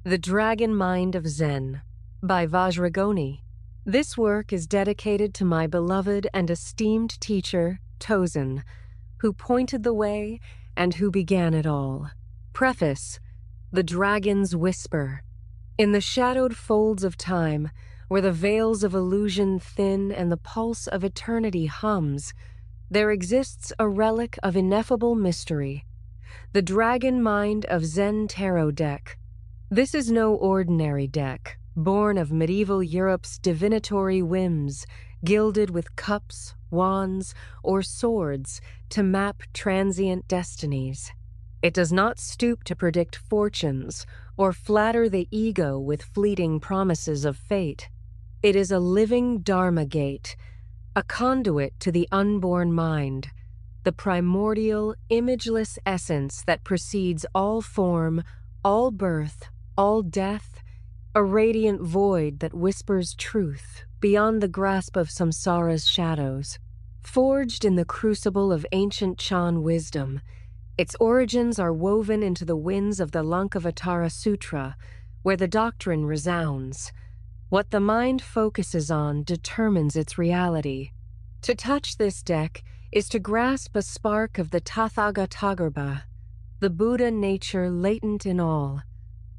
The Dragon Mind of Zen by Vajragoni. This work is dedicated to my beloved and esteemed teacher, Tozen, who pointed the way and who began it all. Preface. The Dragon's Whisper. In the shadowed folds of time, where the veils of illusion thin and the pulse of eternity hums, there exists a relic of ineffable mystery. The Dragon Mind of Zen Tarot Deck. This is no ordinary deck, born of medieval Europe's divinatory whims, gilded with cups, wands, or swords to map transient destinies. It does not stoop to predict fortunes or flatter the ego with fleeting promises of fate. It is a living Dharma gate, a conduit to the unborn mind, the primordial, imageless essence that precedes all form, all birth, all death, a radiant void that whispers truth beyond the grasp of samsara's shadows. Forged in the crucible of ancient Chan wisdom, its origins are woven into the winds of the Lankavatara Sutra, where the doctrine resounds. What the mind focuses on determines its reality. To touch this deck is to grasp a spark of the Tathāgatagarbha, the Buddha nature latent in all,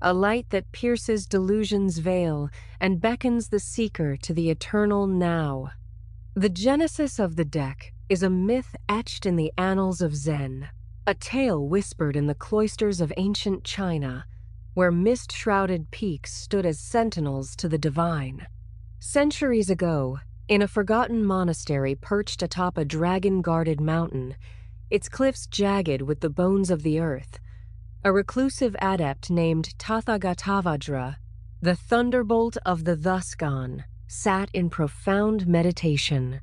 a light that pierces delusion's veil and beckons the seeker to the eternal now. The genesis of the deck is a myth etched in the annals of Zen, a tale whispered in the cloisters of ancient China, where mist-shrouded peaks stood as sentinels to the divine. Centuries ago, in a forgotten monastery perched atop a dragon-guarded mountain, its cliffs jagged with the bones of the earth, a reclusive adept named Tathāgatagarbha, the thunderbolt of the thus gone, sat in profound meditation.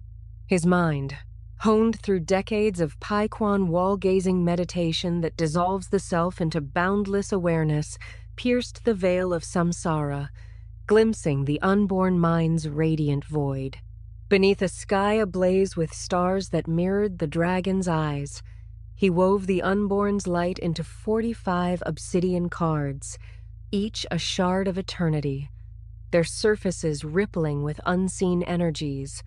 His mind, honed through decades of koan wall-gazing meditation that dissolves the self into boundless awareness, pierced the veil of samsara, glimpsing the unborn mind's radiant void. Beneath a sky ablaze with stars that mirrored the dragon's eyes, he wove the unborn's light into 45 obsidian cards, each a shard of eternity, their surfaces rippling with unseen energies,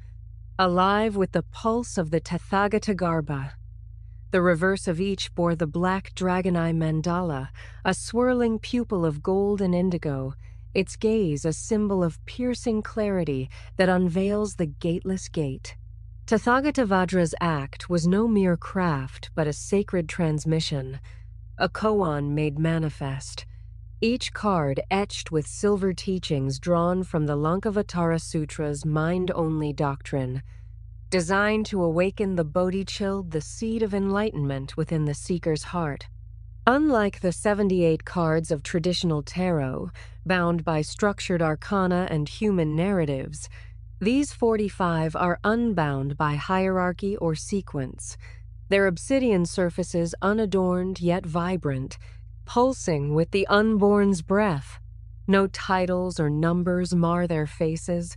alive with the pulse of the Tathāgatagarbha. The reverse of each bore the black dragon eye mandala, a swirling pupil of gold and indigo, its gaze a symbol of piercing clarity that unveils the gateless gate. Tathāgatavajra's act was no mere craft but a sacred transmission, a koan made manifest, each card etched with silver teachings drawn from the Lankavatara Sutra's mind-only doctrine, designed to awaken the Bodhichild, the seed of enlightenment within the seeker's heart. Unlike the 78 cards of traditional tarot, bound by structured arcana and human narratives, these 45 are unbound by hierarchy or sequence, their obsidian surfaces unadorned yet vibrant, pulsing with the unborn's breath. No titles or numbers mar their faces.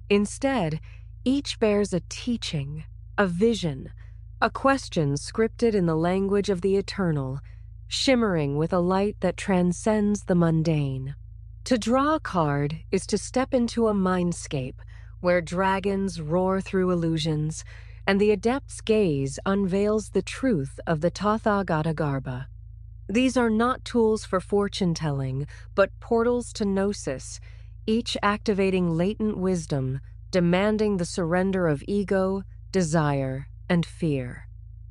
Instead, each bears a teaching, a vision, a question scripted in the language of the eternal, shimmering with a light that transcends the mundane. To draw a card is to step into a mindscape where dragons roar through illusions, and the adept's gaze unveils the truth of the Tathāgatagarbha. These are not tools for fortune-telling, but portals to gnosis, each activating latent wisdom, demanding the surrender of ego, desire, and fear.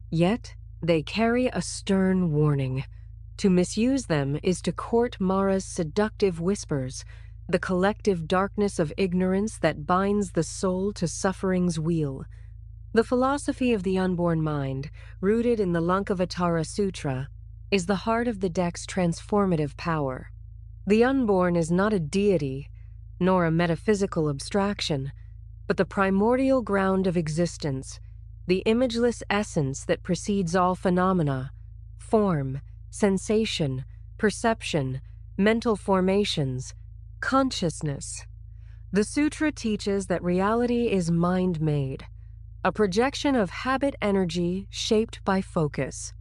Yet, they carry a stern warning. To misuse them is to court Mara's seductive whispers, the collective darkness of ignorance that binds the soul to suffering's wheel. The philosophy of the unborn mind, rooted in the Lankavatara Sutra, is the heart of the deck's transformative power. The unborn is not a deity, nor a metaphysical abstraction, but the primordial ground of existence, the imageless essence that precedes all phenomena, form, sensation, perception, mental formations, consciousness. The sutra teaches that reality is mind-made, a projection of habit energy shaped by focus.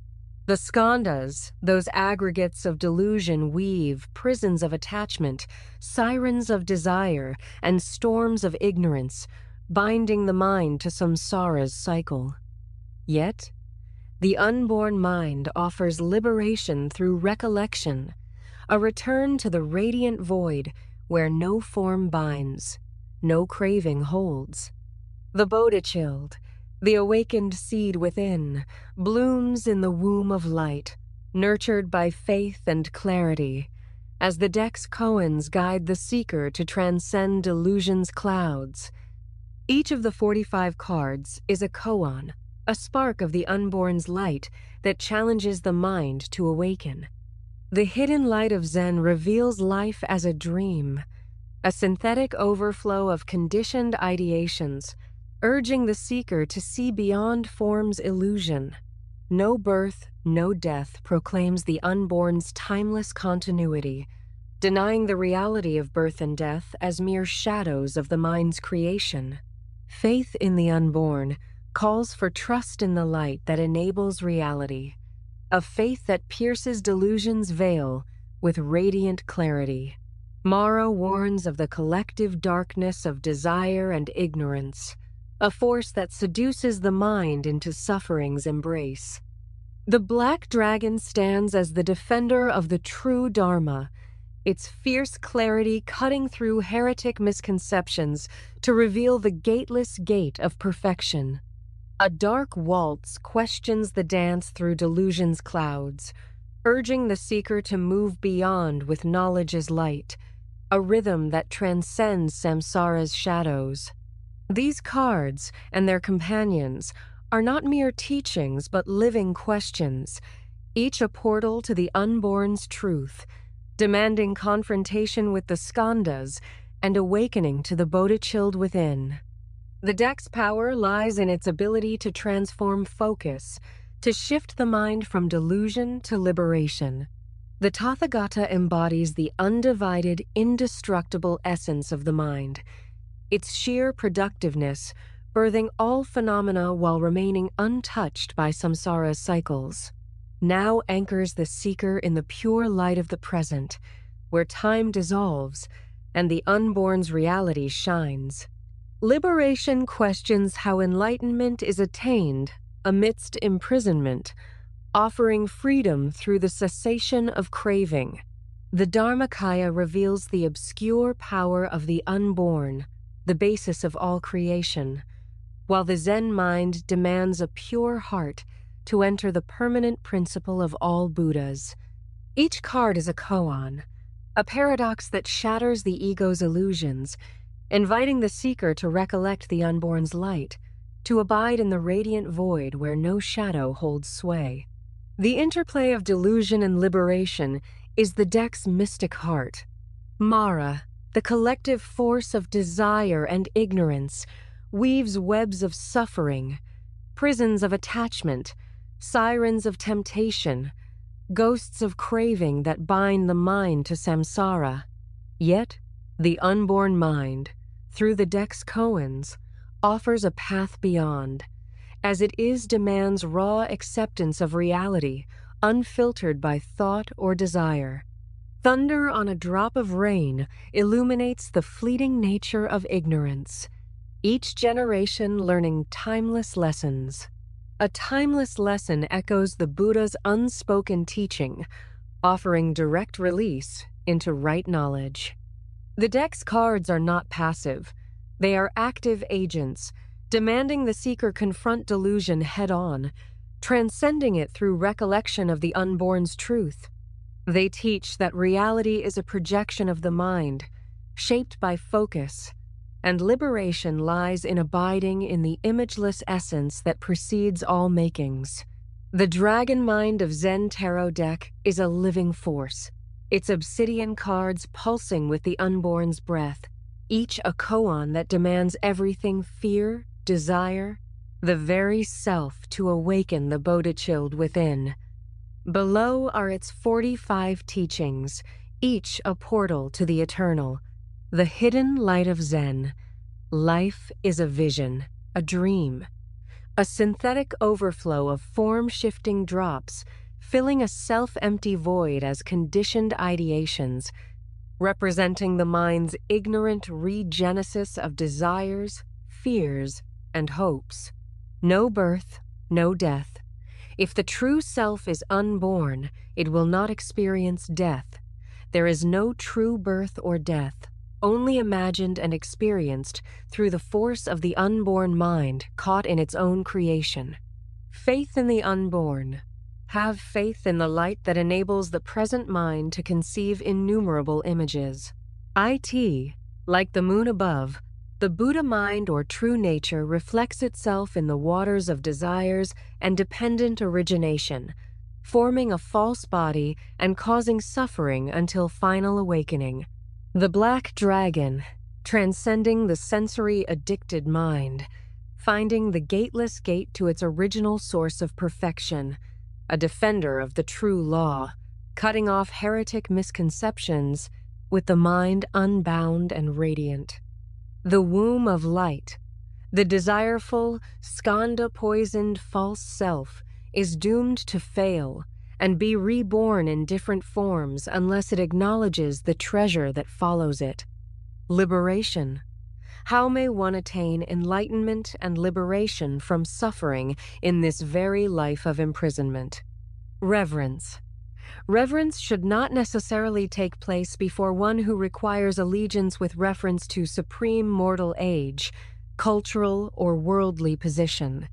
The skandhas, those aggregates of delusion, weave prisons of attachment, sirens of desire, and storms of ignorance, binding the mind to samsara's cycle. Yet, the unborn mind offers liberation through recollection, a return to the radiant void where no form binds, no craving holds. The Bodhichild, the awakened seed within, blooms in the womb of light, nurtured by faith and clarity, as the deck's koans guide the seeker to transcend delusion's clouds. Each of the 45 cards is a koan, a spark of the unborn's light that challenges the mind to awaken. The hidden light of Zen reveals life as a dream, a synthetic overflow of conditioned ideations, urging the seeker to see beyond form's illusion. No birth, no death proclaims the unborn's timeless continuity, denying the reality of birth and death as mere shadows of the mind's creation. Faith in the unborn calls for trust in the light that enables reality, a faith that pierces delusion's veil with radiant clarity. Mara warns of the collective darkness of desire and ignorance, a force that seduces the mind into suffering's embrace. The black dragon stands as the defender of the true Dharma, its fierce clarity cutting through heretic misconceptions to reveal the gateless gate of perfection. A dark waltz questions the dance through delusion's clouds, urging the seeker to move beyond with knowledge's light, a rhythm that transcends samsara's shadows. These cards and their companions are not mere teachings but living questions, each a portal to the unborn's truth, demanding confrontation with the skandhas and awakening to the Bodhichild within. The deck's power lies in its ability to transform focus, to shift the mind from delusion to liberation. The Tathāgata embodies the undivided, indestructible essence of the mind, its sheer productiveness, birthing all phenomena while remaining untouched by samsara's cycles. Now anchors the seeker in the pure light of the present, where time dissolves and the unborn's reality shines. Liberation questions how enlightenment is attained amidst imprisonment, offering freedom through the cessation of craving. The Dharmakaya reveals the obscure power of the unborn, the basis of all creation, while the Zen mind demands a pure heart to enter the permanent principle of all Buddhas. Each card is a koan, a paradox that shatters the ego's illusions, inviting the seeker to recollect the unborn's light, to abide in the radiant void where no shadow holds sway. The interplay of delusion and liberation is the deck's mystic heart. Mara, the collective force of desire and ignorance, weaves webs of suffering, prisons of attachment, sirens of temptation, ghosts of craving that bind the mind to samsara. Yet, the unborn mind, through the deck's koans, offers a path beyond, as it demands raw acceptance of reality, unfiltered by thought or desire. Thunder on a drop of rain illuminates the fleeting nature of ignorance, each generation learning timeless lessons. A timeless lesson echoes the Buddha's unspoken teaching, offering direct release into right knowledge. The deck's cards are not passive. They are active agents, demanding the seeker confront delusion head-on, transcending it through recollection of the unborn's truth. They teach that reality is a projection of the mind, shaped by focus, and liberation lies in abiding in the imageless essence that precedes all makings. The Dragon Mind of Zen tarot deck is a living force, its obsidian cards pulsing with the unborn's breath, each a koan that demands everything fear, desire, the very self to awaken the Bodhichild within. Below are its 45 teachings, each a portal to the eternal. The hidden light of Zen. Life is a vision, a dream, a synthetic overflow of form-shifting drops filling a self-empty void as conditioned ideations, representing the mind's ignorant regenesis of desires, fears, and hopes. No birth, no death. If the true self is unborn, it will not experience death. There is no true birth or death, only imagined and experienced through the force of the unborn mind caught in its own creation. Faith in the unborn. Have faith in the light that enables the present mind to conceive innumerable images. Like the moon above, the Buddha mind or true nature reflects itself in the waters of desires and dependent origination, forming a false body and causing suffering until final awakening. The black dragon, transcending the sensory-addicted mind, finding the gateless gate to its original source of perfection, a defender of the true law, cutting off heretic misconceptions with the mind unbound and radiant. The womb of light, the desireful, skanda-poisoned false self, is doomed to fail and be reborn in different forms unless it acknowledges the treasure that follows it. Liberation. How may one attain enlightenment and liberation from suffering in this very life of imprisonment? Reverence. Reverence should not necessarily take place before one who requires allegiance with reference to supreme mortal age, cultural or worldly position.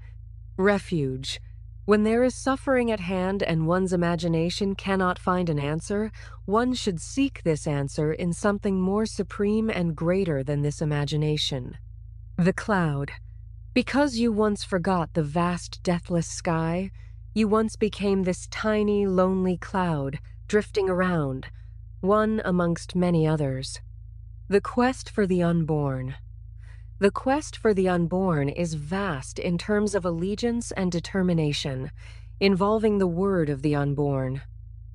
Refuge. When there is suffering at hand and one's imagination cannot find an answer, one should seek this answer in something more supreme and greater than this imagination. The cloud. Because you once forgot the vast deathless sky, you once became this tiny, lonely cloud, drifting around, one amongst many others. The quest for the unborn. The quest for the unborn is vast in terms of allegiance and determination, involving the word of the unborn.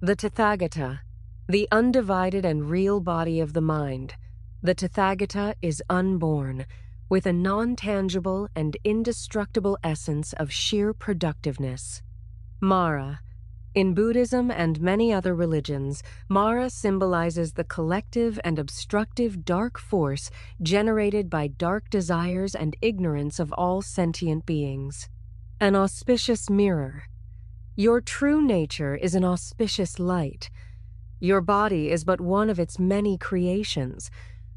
The Tathāgata, the undivided and real body of the mind. The Tathāgata is unborn, with a non-tangible and indestructible essence of sheer productiveness. Mara. In Buddhism and many other religions, Mara symbolizes the collective and obstructive dark force generated by dark desires and ignorance of all sentient beings. An auspicious mirror. Your true nature is an auspicious light. Your body is but one of its many creations,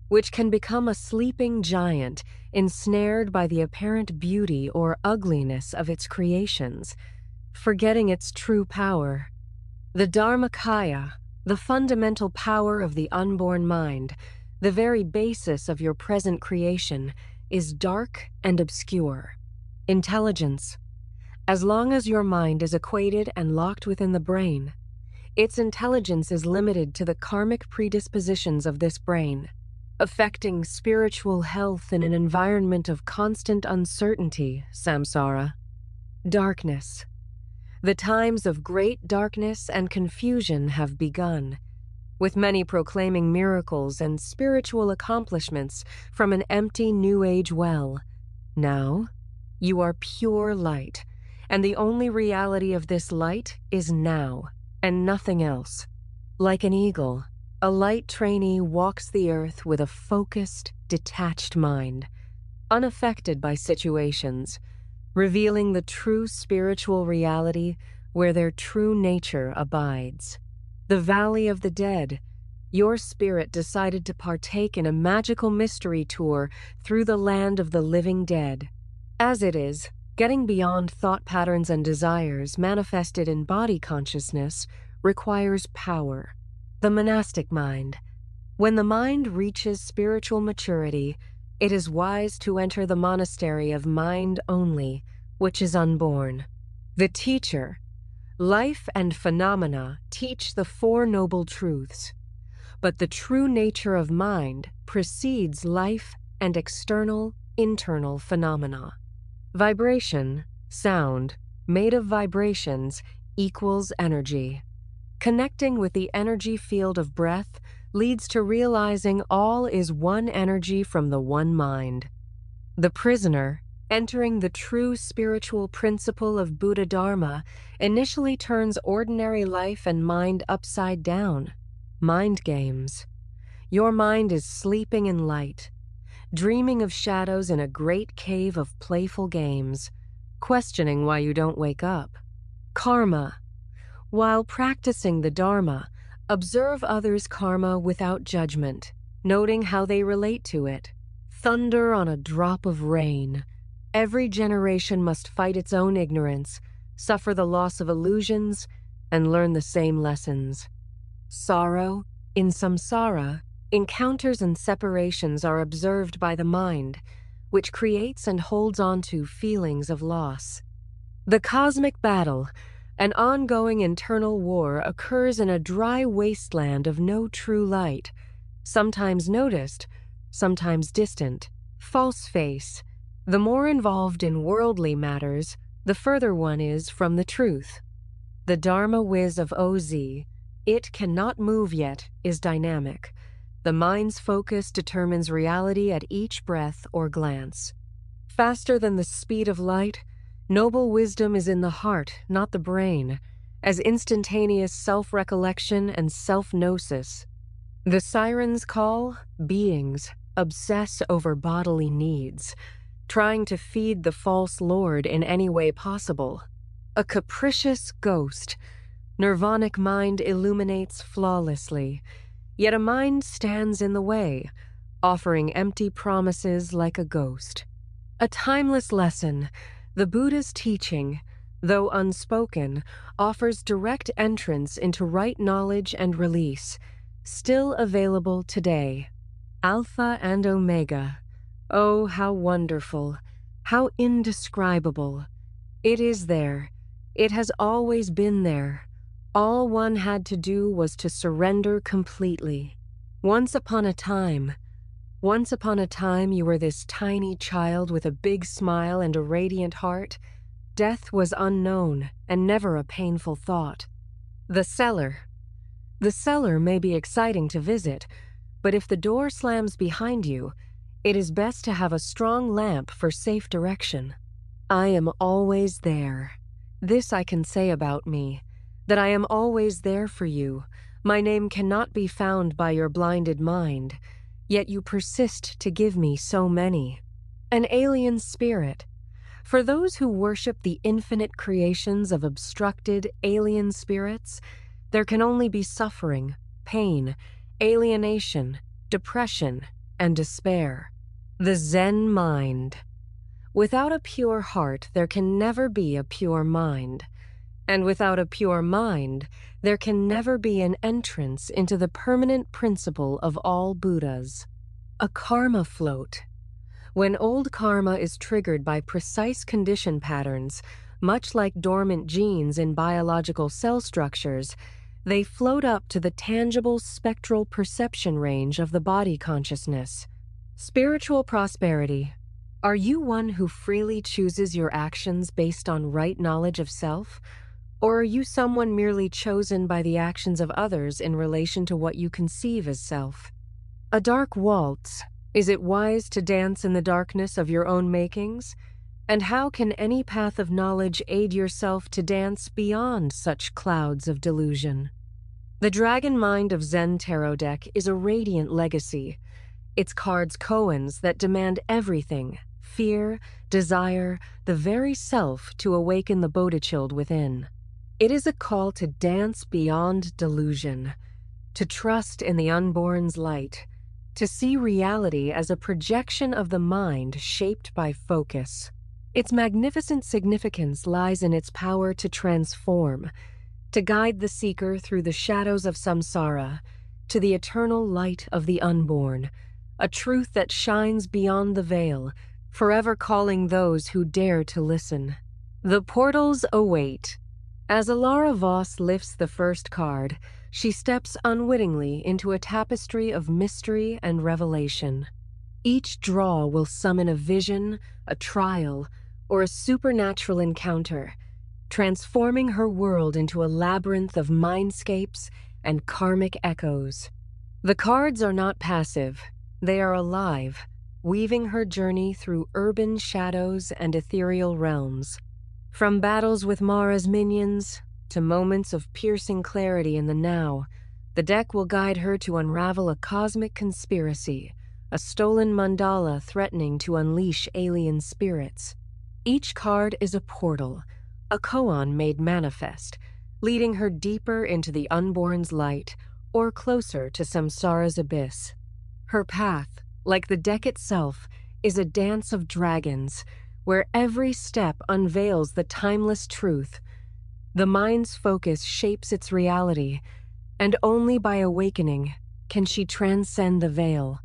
which can become a sleeping giant ensnared by the apparent beauty or ugliness of its creations, forgetting its true power. The Dharmakaya, the fundamental power of the unborn mind, the very basis of your present creation, is dark and obscure. Intelligence. As long as your mind is equated and locked within the brain, its intelligence is limited to the karmic predispositions of this brain, affecting spiritual health in an environment of constant uncertainty, samsara. Darkness. The times of great darkness and confusion have begun, with many proclaiming miracles and spiritual accomplishments from an empty New Age well. Now, you are pure light, and the only reality of this light is now, and nothing else. Like an eagle, a light trainee walks the earth with a focused, detached mind, unaffected by situations, revealing the true spiritual reality where their true nature abides. The Valley of the Dead. Your spirit decided to partake in a magical mystery tour through the land of the living dead. As it is, getting beyond thought patterns and desires manifested in body consciousness requires power. The monastic mind. When the mind reaches spiritual maturity, it is wise to enter the monastery of mind only, which is unborn. The teacher. Life and phenomena teach the Four Noble Truths, but the true nature of mind precedes life and external, internal phenomena. Vibration, sound, made of vibrations, equals energy. Connecting with the energy field of breath leads to realizing all is one energy from the one mind. The prisoner, Entering the true spiritual principle of Buddha Dharma initially turns ordinary life and mind upside down. Mind games. Your mind is sleeping in light, dreaming of shadows in a great cave of playful games, questioning why you don't wake up. Karma. While practicing the Dharma, observe others' karma without judgment, noting how they relate to it. Thunder on a drop of rain. Every generation must fight its own ignorance, suffer the loss of illusions, and learn the same lessons. Sorrow. In samsara, encounters and separations are observed by the mind, which creates and holds on to feelings of loss. The cosmic battle, an ongoing internal war, occurs in a dry wasteland of no true light, sometimes noticed, sometimes distant. False face. The more involved in worldly matters, the further one is from the truth. The Dharma whiz of OZ, it cannot move yet, is dynamic. The mind's focus determines reality at each breath or glance. Faster than the speed of light, noble wisdom is in the heart, not the brain, as instantaneous self-recollection and self-gnosis. The Siren's call, beings, obsess over bodily needs, trying to feed the false lord in any way possible. A capricious ghost, nirvanic mind illuminates flawlessly, yet a mind stands in the way, offering empty promises like a ghost. A timeless lesson, the Buddha's teaching, though unspoken, offers direct entrance into right knowledge and release, still available today. Alpha and Omega. Oh, how wonderful, how indescribable. It is there. It has always been there. All one had to do was to surrender completely. Once upon a time you were this tiny child with a big smile and a radiant heart. Death was unknown and never a painful thought. The cellar. The cellar may be exciting to visit, but if the door slams behind you, it is best to have a strong lamp for safe direction. I am always there. This I can say about me, that I am always there for you. My name cannot be found by your blinded mind, yet you persist to give me so many. An alien spirit. For those who worship the infinite creations of obstructed, alien spirits, there can only be suffering, pain, alienation, depression, and despair. The Zen mind. Without a pure heart, there can never be a pure mind. And without a pure mind, there can never be an entrance into the permanent principle of all Buddhas. A karma float. When old karma is triggered by precise condition patterns, much like dormant genes in biological cell structures, they float up to the tangible spectral perception range of the body consciousness. Spiritual prosperity. Are you one who freely chooses your actions based on right knowledge of self? Or are you someone merely chosen by the actions of others in relation to what you conceive as self? A dark waltz. Is it wise to dance in the darkness of your own makings? And how can any path of knowledge aid yourself to dance beyond such clouds of delusion? The Dragon Mind of Zen tarot deck is a radiant legacy. Its cards koans that demand everything, fear, desire, the very self to awaken the Bodhichild within. It is a call to dance beyond delusion, to trust in the unborn's light, to see reality as a projection of the mind shaped by focus. Its magnificent significance lies in its power to transform, to guide the seeker through the shadows of samsara, to the eternal light of the unborn, a truth that shines beyond the veil, forever calling those who dare to listen. The portals await. As Alara Voss lifts the first card, she steps unwittingly into a tapestry of mystery and revelation. Each draw will summon a vision, a trial, or a supernatural encounter, transforming her world into a labyrinth of mindscapes and karmic echoes. The cards are not passive, they are alive, weaving her journey through urban shadows and ethereal realms. From battles with Mara's minions to moments of piercing clarity in the now, the deck will guide her to unravel a cosmic conspiracy, a stolen mandala threatening to unleash alien spirits. Each card is a portal, a koan made manifest, leading her deeper into the unborn's light or closer to samsara's abyss. Her path, like the deck itself, is a dance of dragons, where every step unveils the timeless truth. The mind's focus shapes its reality, and only by awakening can she transcend the veil.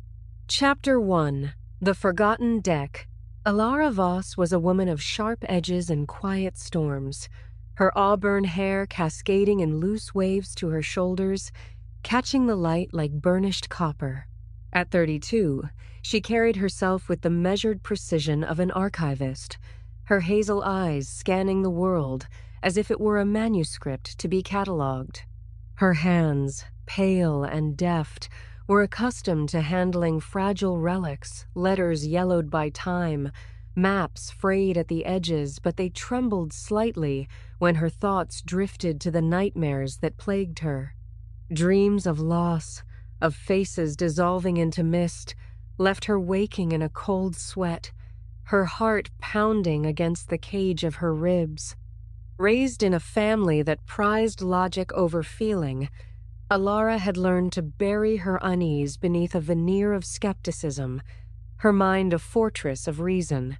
Chapter 1: The Forgotten Deck. Alara Voss was a woman of sharp edges and quiet storms, her auburn hair cascading in loose waves to her shoulders, catching the light like burnished copper. At 32, she carried herself with the measured precision of an archivist, her hazel eyes scanning the world as if it were a manuscript to be catalogued. Her hands, pale and deft, were accustomed to handling fragile relics, letters yellowed by time, maps frayed at the edges, but they trembled slightly when her thoughts drifted to the nightmares that plagued her. Dreams of loss, of faces dissolving into mist, left her waking in a cold sweat, her heart pounding against the cage of her ribs. Raised in a family that prized logic over feeling, Alara had learned to bury her unease beneath a veneer of skepticism, her mind a fortress of reason.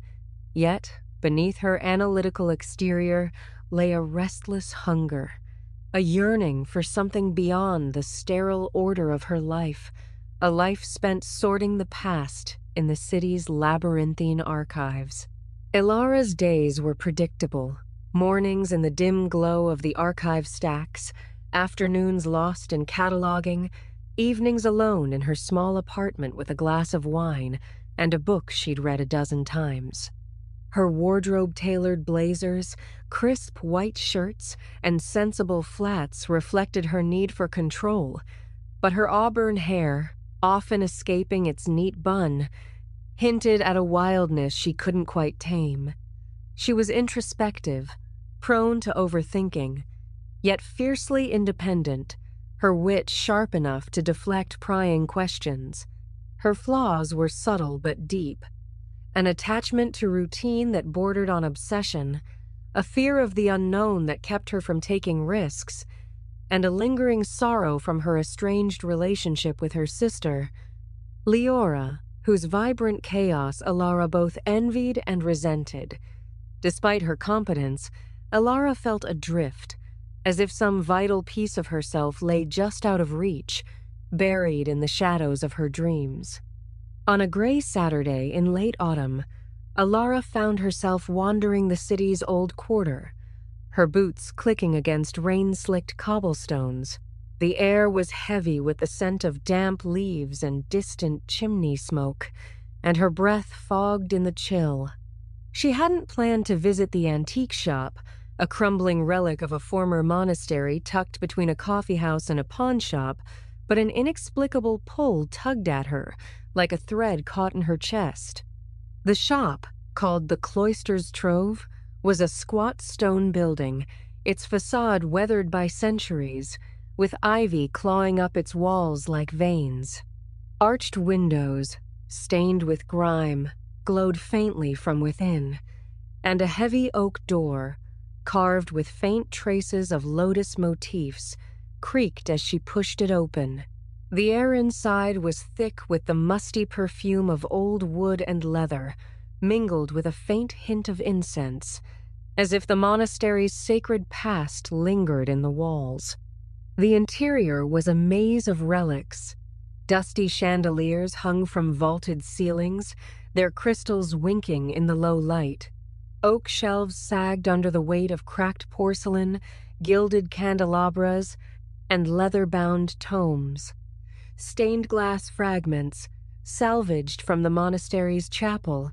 Yet, beneath her analytical exterior lay a restless hunger, a yearning for something beyond the sterile order of her life, a life spent sorting the past in the city's labyrinthine archives. Ilara's days were predictable, mornings in the dim glow of the archive stacks, afternoons lost in cataloging, evenings alone in her small apartment with a glass of wine and a book she'd read a dozen times. Her wardrobe-tailored blazers, crisp white shirts, and sensible flats reflected her need for control, but her auburn hair, often escaping its neat bun, hinted at a wildness she couldn't quite tame. She was introspective, prone to overthinking, yet fiercely independent, her wit sharp enough to deflect prying questions. Her flaws were subtle but deep. An attachment to routine that bordered on obsession, a fear of the unknown that kept her from taking risks, and a lingering sorrow from her estranged relationship with her sister, Leora, whose vibrant chaos Alara both envied and resented. Despite her competence, Alara felt adrift, as if some vital piece of herself lay just out of reach, buried in the shadows of her dreams. On a gray Saturday in late autumn, Alara found herself wandering the city's old quarter, her boots clicking against rain-slicked cobblestones. The air was heavy with the scent of damp leaves and distant chimney smoke, and her breath fogged in the chill. She hadn't planned to visit the antique shop, a crumbling relic of a former monastery tucked between a coffeehouse and a pawn shop, but an inexplicable pull tugged at her, like a thread caught in her chest. The shop, called the Cloister's Trove, was a squat stone building, its facade weathered by centuries, with ivy clawing up its walls like veins. Arched windows, stained with grime, glowed faintly from within, and a heavy oak door, carved with faint traces of lotus motifs, creaked as she pushed it open. The air inside was thick with the musty perfume of old wood and leather, mingled with a faint hint of incense, as if the monastery's sacred past lingered in the walls. The interior was a maze of relics. Dusty chandeliers hung from vaulted ceilings, their crystals winking in the low light. Oak shelves sagged under the weight of cracked porcelain, gilded candelabras, and leather-bound tomes. Stained glass fragments, salvaged from the monastery's chapel,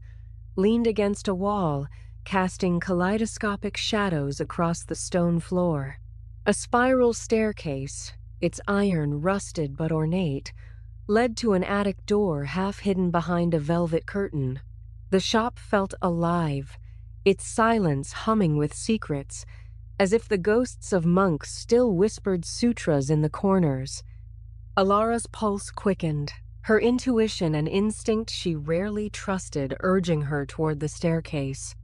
leaned against a wall, casting kaleidoscopic shadows across the stone floor. A spiral staircase, its iron rusted but ornate, led to an attic door half hidden behind a velvet curtain. The shop felt alive, its silence humming with secrets, as if the ghosts of monks still whispered sutras in the corners. Alara's pulse quickened, her intuition and instinct she rarely trusted urging her toward the staircase.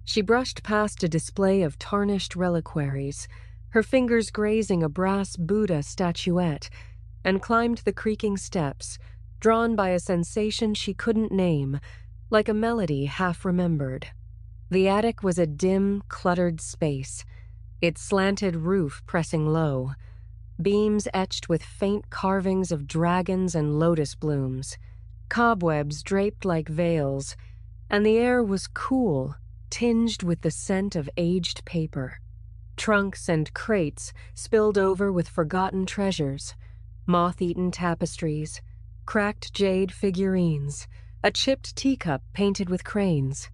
She brushed past a display of tarnished reliquaries, her fingers grazing a brass Buddha statuette, and climbed the creaking steps, drawn by a sensation she couldn't name, like a melody half remembered. The attic was a dim, cluttered space, its slanted roof pressing low, beams etched with faint carvings of dragons and lotus blooms, cobwebs draped like veils, and the air was cool, tinged with the scent of aged paper. Trunks and crates spilled over with forgotten treasures, moth-eaten tapestries, cracked jade figurines, a chipped teacup painted with cranes.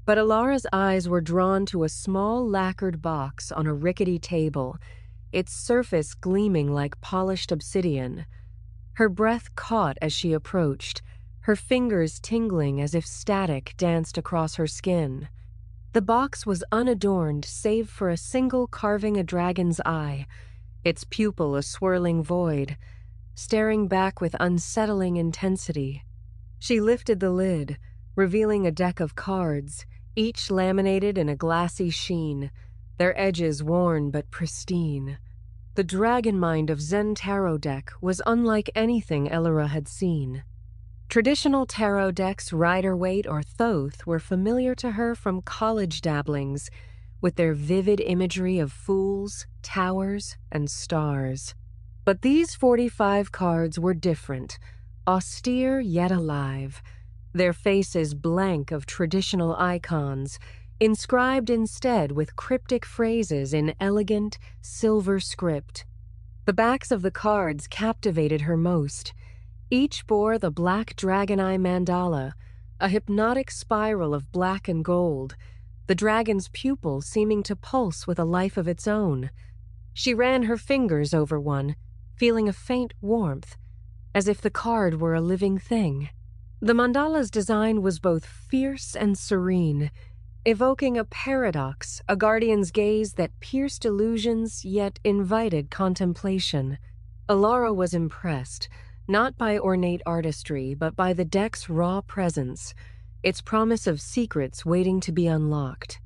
But Alara's eyes were drawn to a small lacquered box on a rickety table, its surface gleaming like polished obsidian. Her breath caught as she approached, her fingers tingling as if static danced across her skin. The box was unadorned save for a single carving a dragon's eye, its pupil a swirling void, staring back with unsettling intensity. She lifted the lid, revealing a deck of cards, each laminated in a glassy sheen, their edges worn but pristine. The Dragon Mind of Zen tarot deck was unlike anything Elara had seen. Traditional tarot decks Rider-Waite or Thoth were familiar to her from college dabblings, with their vivid imagery of fools, towers, and stars. But these 45 cards were different, austere yet alive, their faces blank of traditional icons, inscribed instead with cryptic phrases in elegant, silver script. The backs of the cards captivated her most. Each bore the black dragon eye mandala, a hypnotic spiral of black and gold, the dragon's pupil seeming to pulse with a life of its own. She ran her fingers over one, feeling a faint warmth, as if the card were a living thing. The mandala's design was both fierce and serene, evoking a paradox, a guardian's gaze that pierced illusions yet invited contemplation. Alara was impressed, not by ornate artistry, but by the deck's raw presence, its promise of secrets waiting to be unlocked.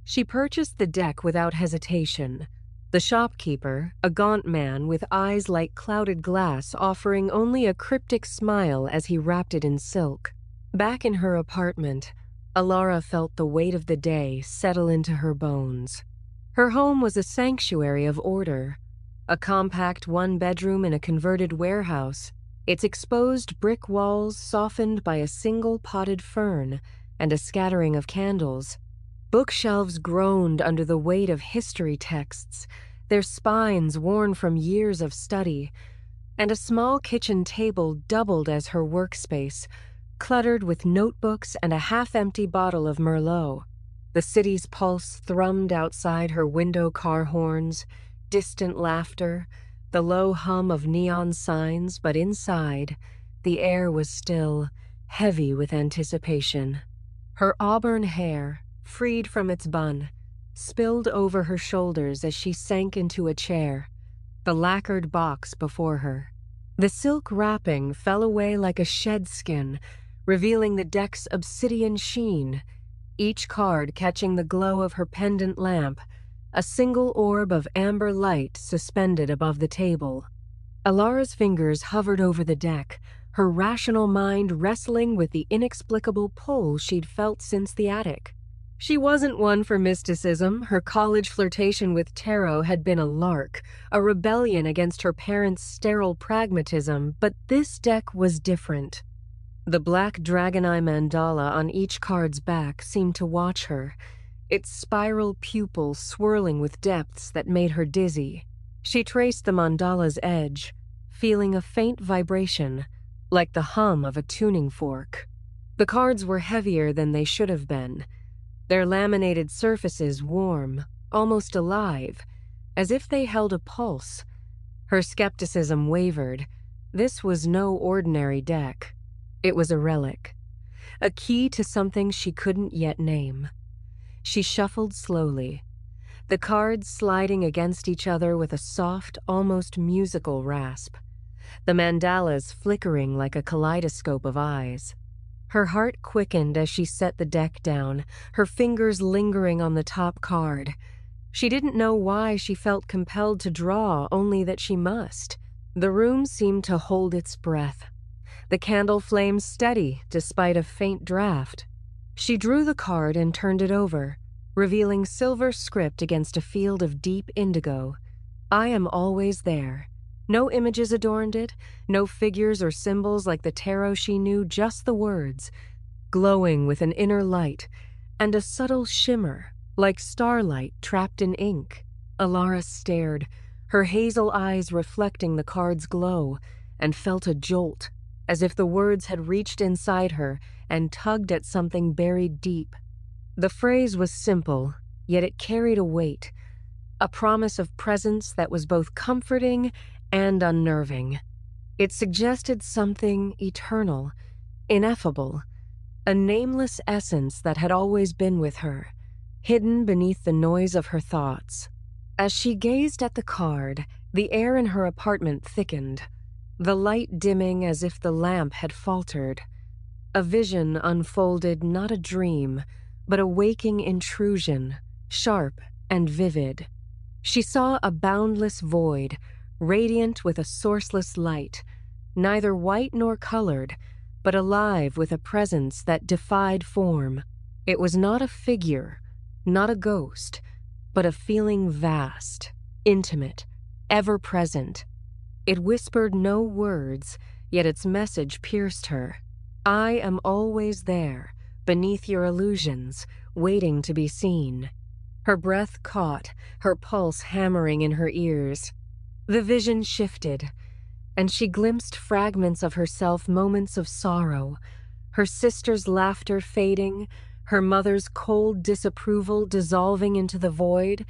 She purchased the deck without hesitation, the shopkeeper, a gaunt man with eyes like clouded glass, offering only a cryptic smile as he wrapped it in silk. Back in her apartment, Alara felt the weight of the day settle into her bones. Her home was a sanctuary of order, a compact one-bedroom in a converted warehouse, its exposed brick walls softened by a single potted fern and a scattering of candles. Bookshelves groaned under the weight of history texts, their spines worn from years of study, and a small kitchen table doubled as her workspace, cluttered with notebooks and a half-empty bottle of Merlot. The city's pulse thrummed outside her window car horns, distant laughter, the low hum of neon signs, but inside, the air was still, heavy with anticipation. Her auburn hair, freed from its bun, spilled over her shoulders as she sank into a chair, the lacquered box before her. The silk wrapping fell away like a shed skin, revealing the deck's obsidian sheen, each card catching the glow of her pendant lamp, a single orb of amber light suspended above the table. Alara's fingers hovered over the deck, her rational mind wrestling with the inexplicable pull she'd felt since the attic. She wasn't one for mysticism. Her college flirtation with tarot had been a lark, a rebellion against her parents' sterile pragmatism, but this deck was different. The black dragon eye mandala on each card's back seemed to watch her, its spiral pupil swirling with depths that made her dizzy. She traced the mandala's edge, feeling a faint vibration, like the hum of a tuning fork. The cards were heavier than they should have been, their laminated surfaces warm, almost alive, as if they held a pulse. Her skepticism wavered, This was no ordinary deck. It was a relic, a key to something she couldn't yet name. She shuffled slowly, the cards sliding against each other with a soft, almost musical rasp, the mandalas flickering like a kaleidoscope of eyes. Her heart quickened as she set the deck down, her fingers lingering on the top card. She didn't know why she felt compelled to draw, only that she must. The room seemed to hold its breath, the candle flame steady despite a faint draft. She drew the card and turned it over, revealing silver script against a field of deep indigo. I am always there. No images adorned it, no figures or symbols like the tarot she knew, just the words, glowing with an inner light and a subtle shimmer, like starlight trapped in ink. Alara stared, her hazel eyes reflecting the card's glow, and felt a jolt, as if the words had reached inside her and tugged at something buried deep. The phrase was simple, yet it carried a weight, a promise of presence that was both comforting and unnerving. It suggested something eternal, ineffable, a nameless essence that had always been with her, hidden beneath the noise of her thoughts. As she gazed at the card, the air in her apartment thickened, the light dimming as if the lamp had faltered. A vision unfolded, not a dream, but a waking intrusion, sharp and vivid. She saw a boundless void, radiant with a sourceless light, neither white nor colored, but alive with a presence that defied form. It was not a figure, not a ghost, but a feeling vast, intimate, ever-present. It whispered no words, yet its message pierced her. I am always there, beneath your illusions, waiting to be seen. Her breath caught, her pulse hammering in her ears. The vision shifted, and she glimpsed fragments of herself, moments of sorrow, her sister's laughter fading, her mother's cold disapproval dissolving into the void,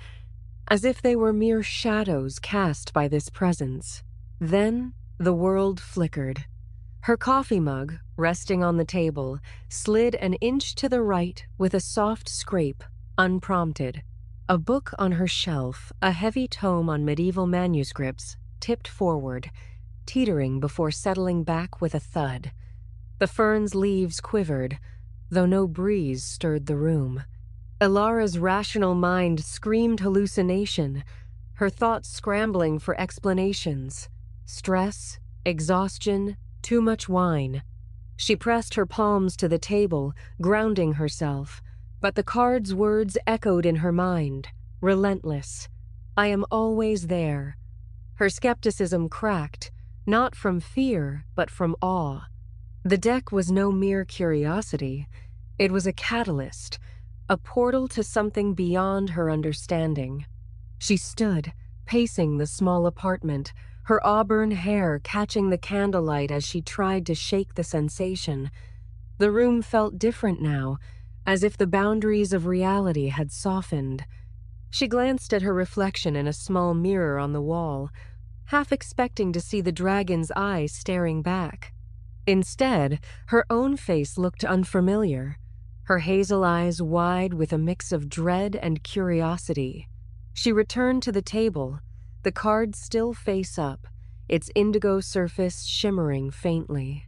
as if they were mere shadows cast by this presence. Then the world flickered. Her coffee mug, resting on the table, slid an inch to the right with a soft scrape, unprompted. A book on her shelf, a heavy tome on medieval manuscripts, tipped forward, teetering before settling back with a thud. The fern's leaves quivered, though no breeze stirred the room. Alara's rational mind screamed hallucination, her thoughts scrambling for explanations. Stress, exhaustion, too much wine. She pressed her palms to the table, grounding herself, but the card's words echoed in her mind, relentless. I am always there. Her skepticism cracked, not from fear, but from awe. The deck was no mere curiosity. It was a catalyst, a portal to something beyond her understanding. She stood, pacing the small apartment, her auburn hair catching the candlelight as she tried to shake the sensation. The room felt different now, as if the boundaries of reality had softened. She glanced at her reflection in a small mirror on the wall, half expecting to see the dragon's eyes staring back. Instead, her own face looked unfamiliar, her hazel eyes wide with a mix of dread and curiosity. She returned to the table, the card still face up, its indigo surface shimmering faintly.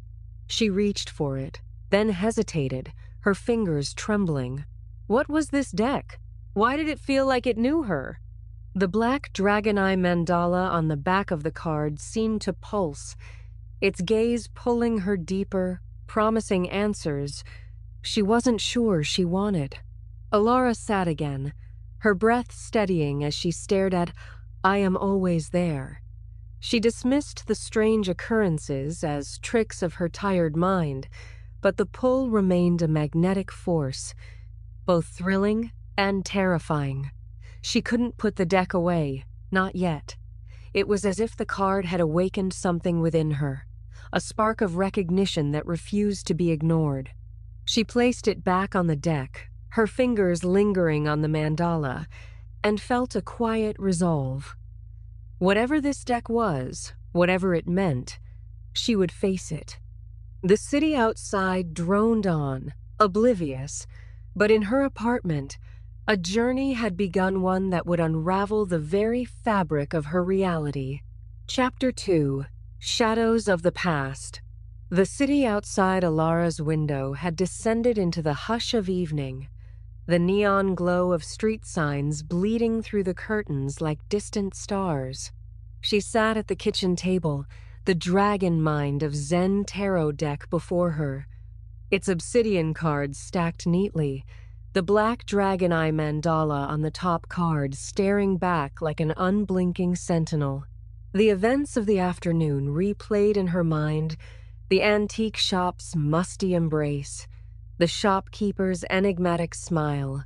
She reached for it, then hesitated, her fingers trembling. What was this deck? Why did it feel like it knew her? The black dragon eye mandala on the back of the card seemed to pulse, its gaze pulling her deeper, promising answers she wasn't sure she wanted. Alara sat again, her breath steadying as she stared at I am always there. She dismissed the strange occurrences as tricks of her tired mind, but the pull remained a magnetic force, both thrilling and terrifying. She couldn't put the deck away, not yet. It was as if the card had awakened something within her, a spark of recognition that refused to be ignored. She placed it back on the deck, her fingers lingering on the mandala, and felt a quiet resolve. Whatever this deck was, whatever it meant, she would face it. The city outside droned on, oblivious, but in her apartment, a journey had begun, one that would unravel the very fabric of her reality. Chapter 2: Shadows of the Past. The city outside Alara's window had descended into the hush of evening, the neon glow of street signs bleeding through the curtains like distant stars. She sat at the kitchen table, the Dragon Mind of Zen tarot deck before her, its obsidian cards stacked neatly, the black dragon eye mandala on the top card staring back like an unblinking sentinel. The events of the afternoon replayed in her mind: the antique shop's musty embrace, the shopkeeper's enigmatic smile,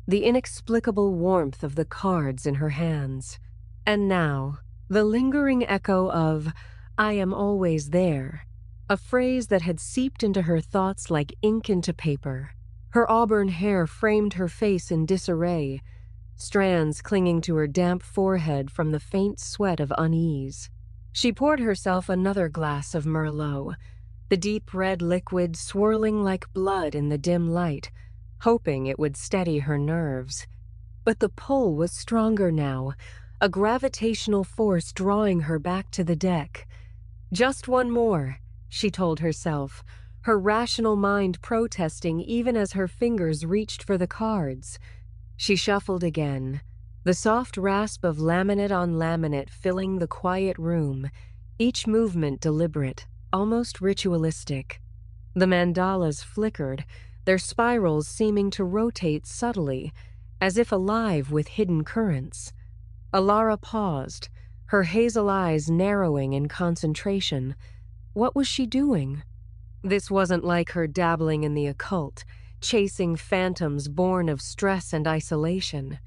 the inexplicable warmth of the cards in her hands. And now, the lingering echo of, "I am always there," a phrase that had seeped into her thoughts like ink into paper. Her auburn hair framed her face in disarray, strands clinging to her damp forehead from the faint sweat of unease. She poured herself another glass of Merlot, the deep red liquid swirling like blood in the dim light, hoping it would steady her nerves. But the pull was stronger now, a gravitational force drawing her back to the deck. Just one more, she told herself, her rational mind protesting even as her fingers reached for the cards. She shuffled again, the soft rasp of laminate on laminate filling the quiet room, each movement deliberate, almost ritualistic. The mandalas flickered, their spirals seeming to rotate subtly, as if alive with hidden currents. Alara paused, her hazel eyes narrowing in concentration. What was she doing? This wasn't like her dabbling in the occult, chasing phantoms born of stress and isolation.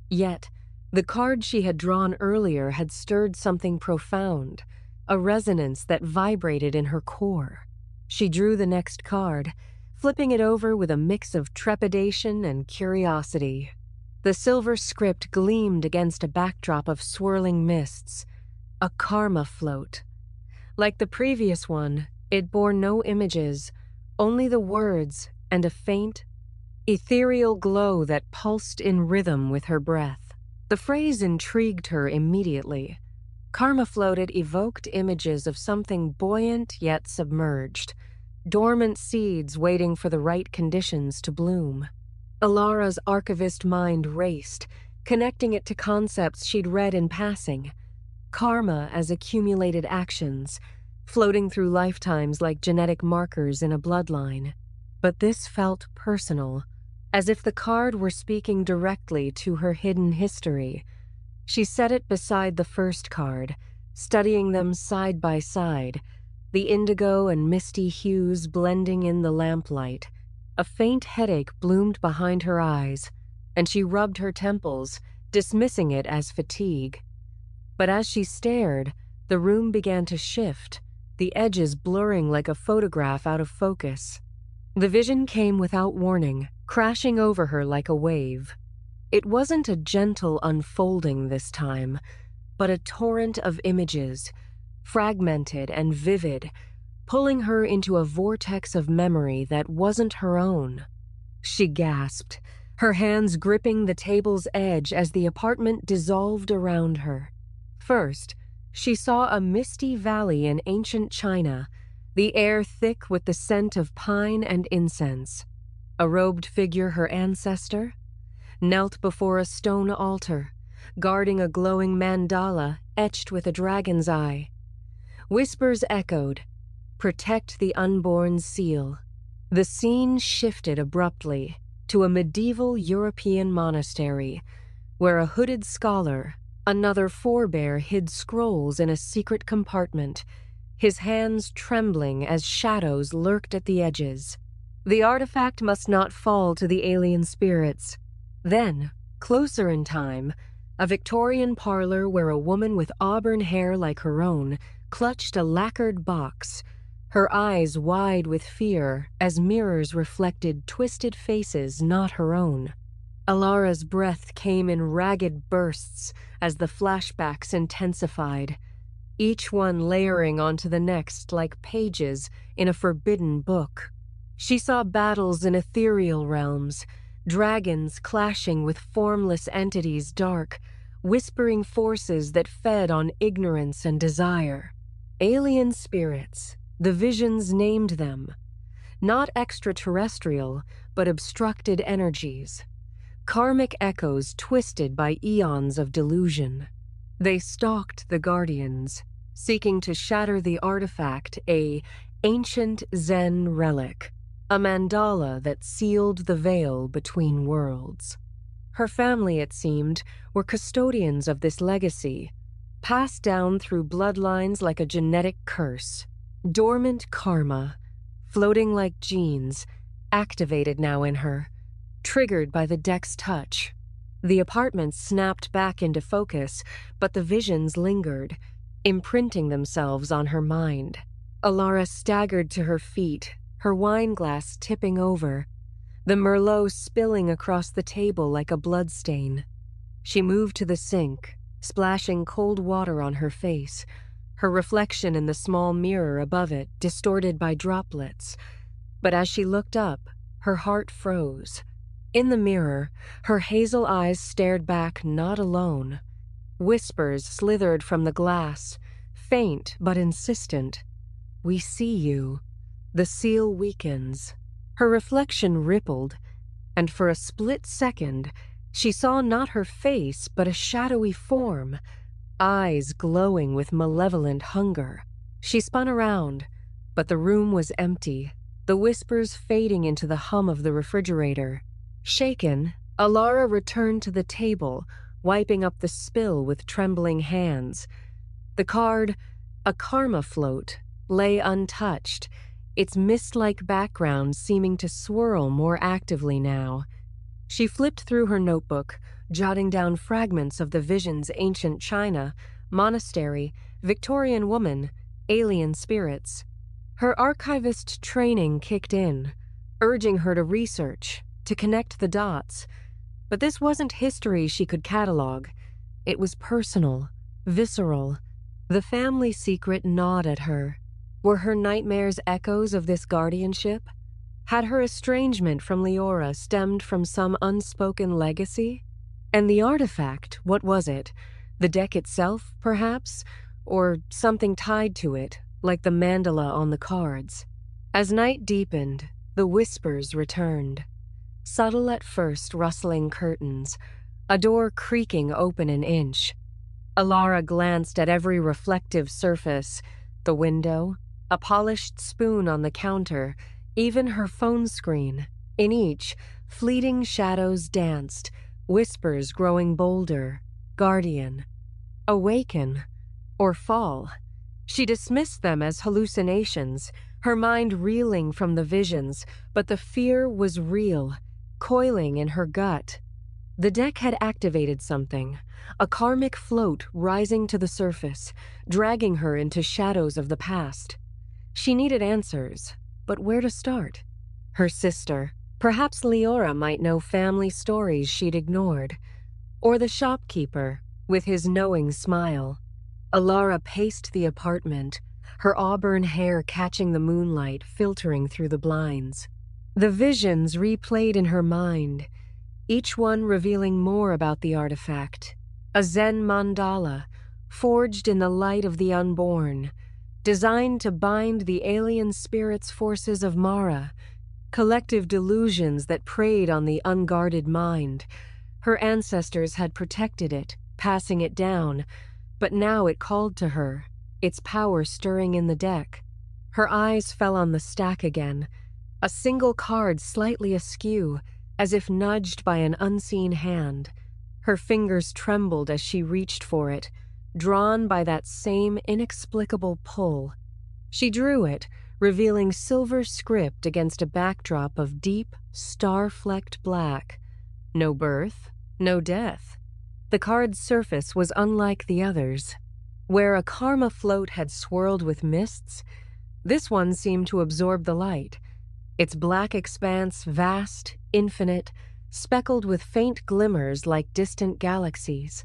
Yet, the card she had drawn earlier had stirred something profound, a resonance that vibrated in her core. She drew the next card, flipping it over with a mix of trepidation and curiosity. The silver script gleamed against a backdrop of swirling mists, a karma float. Like the previous one, it bore no images, only the words and a faint, ethereal glow that pulsed in rhythm with her breath. The phrase intrigued her immediately. Karma floated evoked images of something buoyant yet submerged, dormant seeds waiting for the right conditions to bloom. Alara's archivist mind raced, connecting it to concepts she'd read in passing. Karma as accumulated actions, floating through lifetimes like genetic markers in a bloodline. But this felt personal, as if the card were speaking directly to her hidden history. She set it beside the first card, studying them side by side, the indigo and misty hues blending in the lamplight. A faint headache bloomed behind her eyes, and she rubbed her temples, dismissing it as fatigue. But as she stared, the room began to shift, the edges blurring like a photograph out of focus. The vision came without warning, crashing over her like a wave. It wasn't a gentle unfolding this time, but a torrent of images, fragmented and vivid, pulling her into a vortex of memory that wasn't her own. She gasped, her hands gripping the table's edge as the apartment dissolved around her. First, she saw a misty valley in ancient China, the air thick with the scent of pine and incense. A robed figure, her ancestor, knelt before a stone altar, guarding a glowing mandala etched with a dragon's eye. Whispers echoed, "Protect the unborn's seal." The scene shifted abruptly to a medieval European monastery, where a hooded scholar, another forebear, hid scrolls in a secret compartment, his hands trembling as shadows lurked at the edges. The artifact must not fall to the alien spirits. Then, closer in time, a Victorian parlor where a woman with auburn hair like her own clutched a lacquered box, her eyes wide with fear as mirrors reflected twisted faces not her own. Alara's breath came in ragged bursts as the flashbacks intensified. each one layering onto the next like pages in a forbidden book. She saw battles in ethereal realms, dragons clashing with formless entities dark, whispering forces that fed on ignorance and desire. Alien spirits, the visions named them. Not extraterrestrial, but obstructed energies. Karmic echoes twisted by eons of delusion. They stalked the Guardians, seeking to shatter the artifact, a ancient Zen relic, a mandala that sealed the veil between worlds. Her family, it seemed, were custodians of this legacy, passed down through bloodlines like a genetic curse. Dormant karma, floating like genes, activated now in her, triggered by the deck's touch. The apartment snapped back into focus, but the visions lingered, imprinting themselves on her mind. Alara staggered to her feet, her wine glass tipping over, the Merlot spilling across the table like a bloodstain. She moved to the sink, splashing cold water on her face, her reflection in the small mirror above it distorted by droplets. But as she looked up, her heart froze. In the mirror, her hazel eyes stared back not alone. Whispers slithered from the glass, faint but insistent. "We see you." The seal weakens. Her reflection rippled, and for a split second, she saw not her face but a shadowy form, eyes glowing with malevolent hunger. She spun around, but the room was empty, the whispers fading into the hum of the refrigerator. Shaken, Alara returned to the table, wiping up the spill with trembling hands. The card, a karma float, lay untouched, its mist-like background seeming to swirl more actively now. She flipped through her notebook, jotting down fragments of the vision's ancient China, monastery, Victorian woman, alien spirits. Her archivist training kicked in, urging her to research, to connect the dots. But this wasn't history she could catalog. It was personal, visceral. The family secret gnawed at her. Were her nightmares echoes of this guardianship? Had her estrangement from Leora stemmed from some unspoken legacy? And the artifact, what was it? The deck itself, perhaps? Or something tied to it, like the mandala on the cards? As night deepened, the whispers returned. Subtle at first, rustling curtains, a door creaking open an inch. Alara glanced at every reflective surface, the window, a polished spoon on the counter, even her phone screen. In each, fleeting shadows danced, whispers growing bolder. Guardian. Awaken. Or fall. She dismissed them as hallucinations, her mind reeling from the visions, but the fear was real, coiling in her gut. The deck had activated something, a karmic float rising to the surface, dragging her into shadows of the past. She needed answers, but where to start? Her sister. Perhaps Leora might know family stories she'd ignored. Or the shopkeeper, with his knowing smile. Alara paced the apartment, her auburn hair catching the moonlight filtering through the blinds. The visions replayed in her mind, each one revealing more about the artifact. A Zen mandala, forged in the light of the unborn, designed to bind the alien spirit's forces of Mara, collective delusions that preyed on the unguarded mind. Her ancestors had protected it, passing it down, but now it called to her, its power stirring in the deck. Her eyes fell on the stack again, a single card slightly askew, as if nudged by an unseen hand. Her fingers trembled as she reached for it, drawn by that same inexplicable pull. She drew it, revealing silver script against a backdrop of deep, star-flecked black. No birth, no death. The card's surface was unlike the others. Where a karma float had swirled with mists, this one seemed to absorb the light. Its black expanse vast, infinite, speckled with faint glimmers like distant galaxies.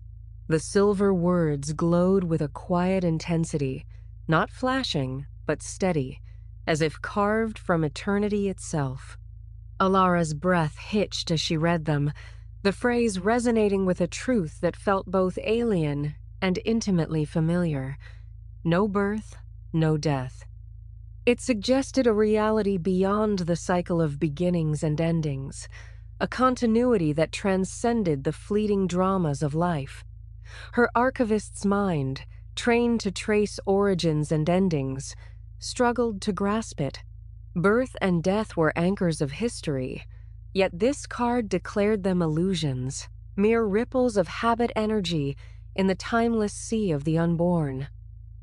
The silver words glowed with a quiet intensity, not flashing, but steady, as if carved from eternity itself. Alara's breath hitched as she read them, the phrase resonating with a truth that felt both alien and intimately familiar. No birth, no death. It suggested a reality beyond the cycle of beginnings and endings, a continuity that transcended the fleeting dramas of life. Her archivist's mind, trained to trace origins and endings, struggled to grasp it. Birth and death were anchors of history, yet this card declared them illusions, mere ripples of habit energy in the timeless sea of the unborn.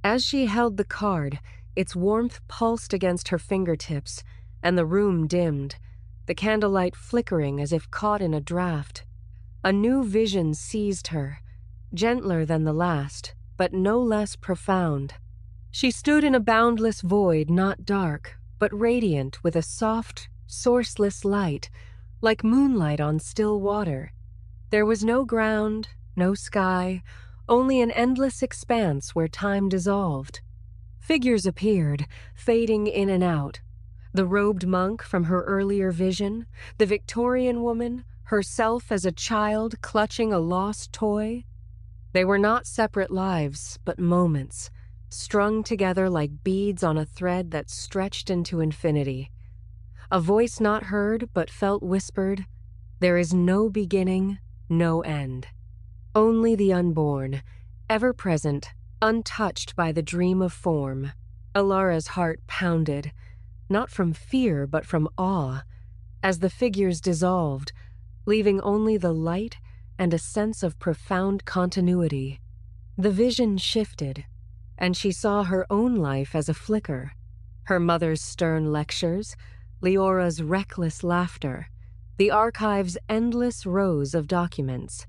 As she held the card, its warmth pulsed against her fingertips, and the room dimmed, the candlelight flickering as if caught in a draught. A new vision seized her, gentler than the last, but no less profound. She stood in a boundless void, not dark, but radiant with a soft, sourceless light, like moonlight on still water. There was no ground, no sky, only an endless expanse where time dissolved. Figures appeared, fading in and out. The robed monk from her earlier vision, the Victorian woman, herself as a child clutching a lost toy. They were not separate lives, but moments, strung together like beads on a thread that stretched into infinity. A voice not heard but felt whispered, "There is no beginning, no end." Only the unborn, ever present, untouched by the dream of form. Alara's heart pounded, not from fear but from awe, as the figures dissolved, leaving only the light and a sense of profound continuity. The vision shifted, and she saw her own life as a flicker. Her mother's stern lectures, Leora's reckless laughter, the archive's endless rows of documents.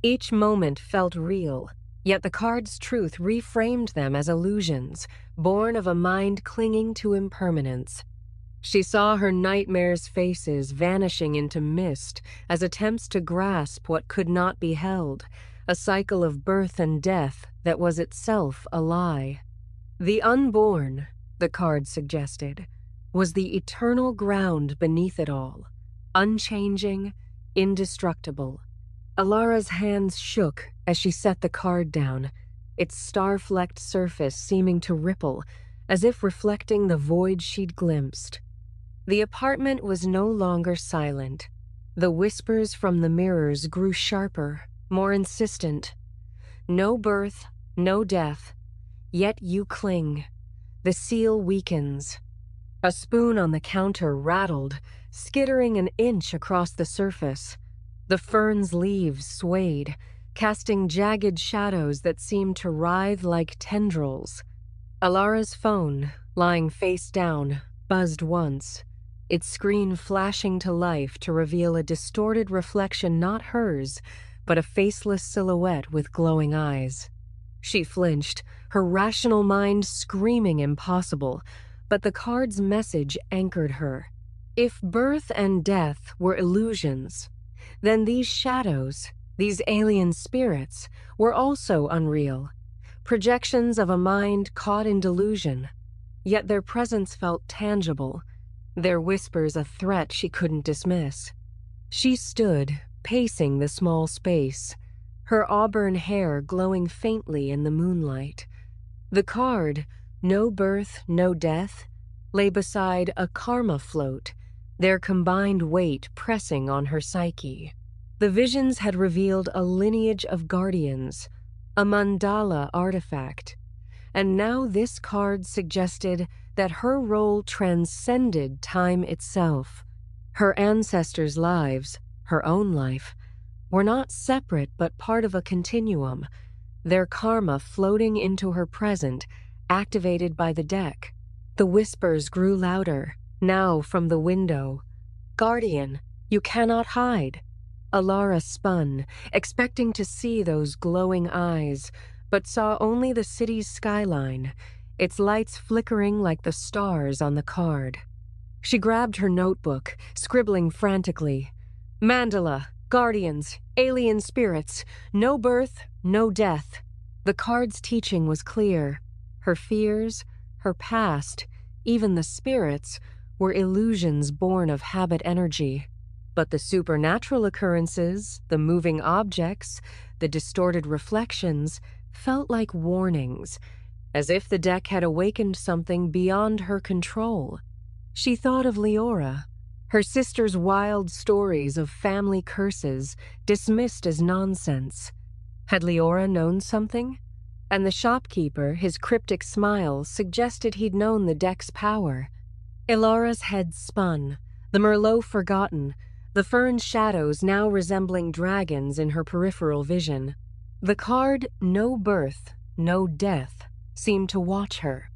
Each moment felt real, yet the card's truth reframed them as illusions, born of a mind clinging to impermanence. She saw her nightmares' faces vanishing into mist as attempts to grasp what could not be held, a cycle of birth and death that was itself a lie. The unborn, the card suggested, was the eternal ground beneath it all, unchanging, indestructible. Alara's hands shook as she set the card down, its star-flecked surface seeming to ripple, as if reflecting the void she'd glimpsed. The apartment was no longer silent. The whispers from the mirrors grew sharper, more insistent. No birth, no death, yet you cling. The seal weakens. A spoon on the counter rattled, skittering an inch across the surface. The fern's leaves swayed, casting jagged shadows that seemed to writhe like tendrils. Alara's phone, lying face down, buzzed once, its screen flashing to life to reveal a distorted reflection not hers, but a faceless silhouette with glowing eyes. She flinched, her rational mind screaming impossible, but the card's message anchored her. If birth and death were illusions, then these shadows, these alien spirits, were also unreal, projections of a mind caught in delusion. Yet their presence felt tangible, their whispers a threat she couldn't dismiss. She stood, pacing the small space, her auburn hair glowing faintly in the moonlight. The card, no birth, no death, lay beside a karma float, their combined weight pressing on her psyche. The visions had revealed a lineage of guardians, a mandala artifact, and now this card suggested that her role transcended time itself. Her ancestors' lives, her own life, were not separate but part of a continuum, their karma floating into her present, activated by the deck. The whispers grew louder, now from the window. "Guardian, you cannot hide." Alara spun, expecting to see those glowing eyes, but saw only the city's skyline, its lights flickering like the stars on the card. She grabbed her notebook, scribbling frantically. "Mandala, Guardians, alien spirits, no birth, no death. The card's teaching was clear. Her fears, her past, even the spirits, were illusions born of habit energy. But the supernatural occurrences, the moving objects, the distorted reflections, felt like warnings, as if the deck had awakened something beyond her control. She thought of Leora, her sister's wild stories of family curses dismissed as nonsense. Had Leora known something? And the shopkeeper, his cryptic smile, suggested he'd known the deck's power. Ilara's head spun, the Merlot forgotten, the fern shadows now resembling dragons in her peripheral vision. The card, No Birth, No Death, seemed to watch her.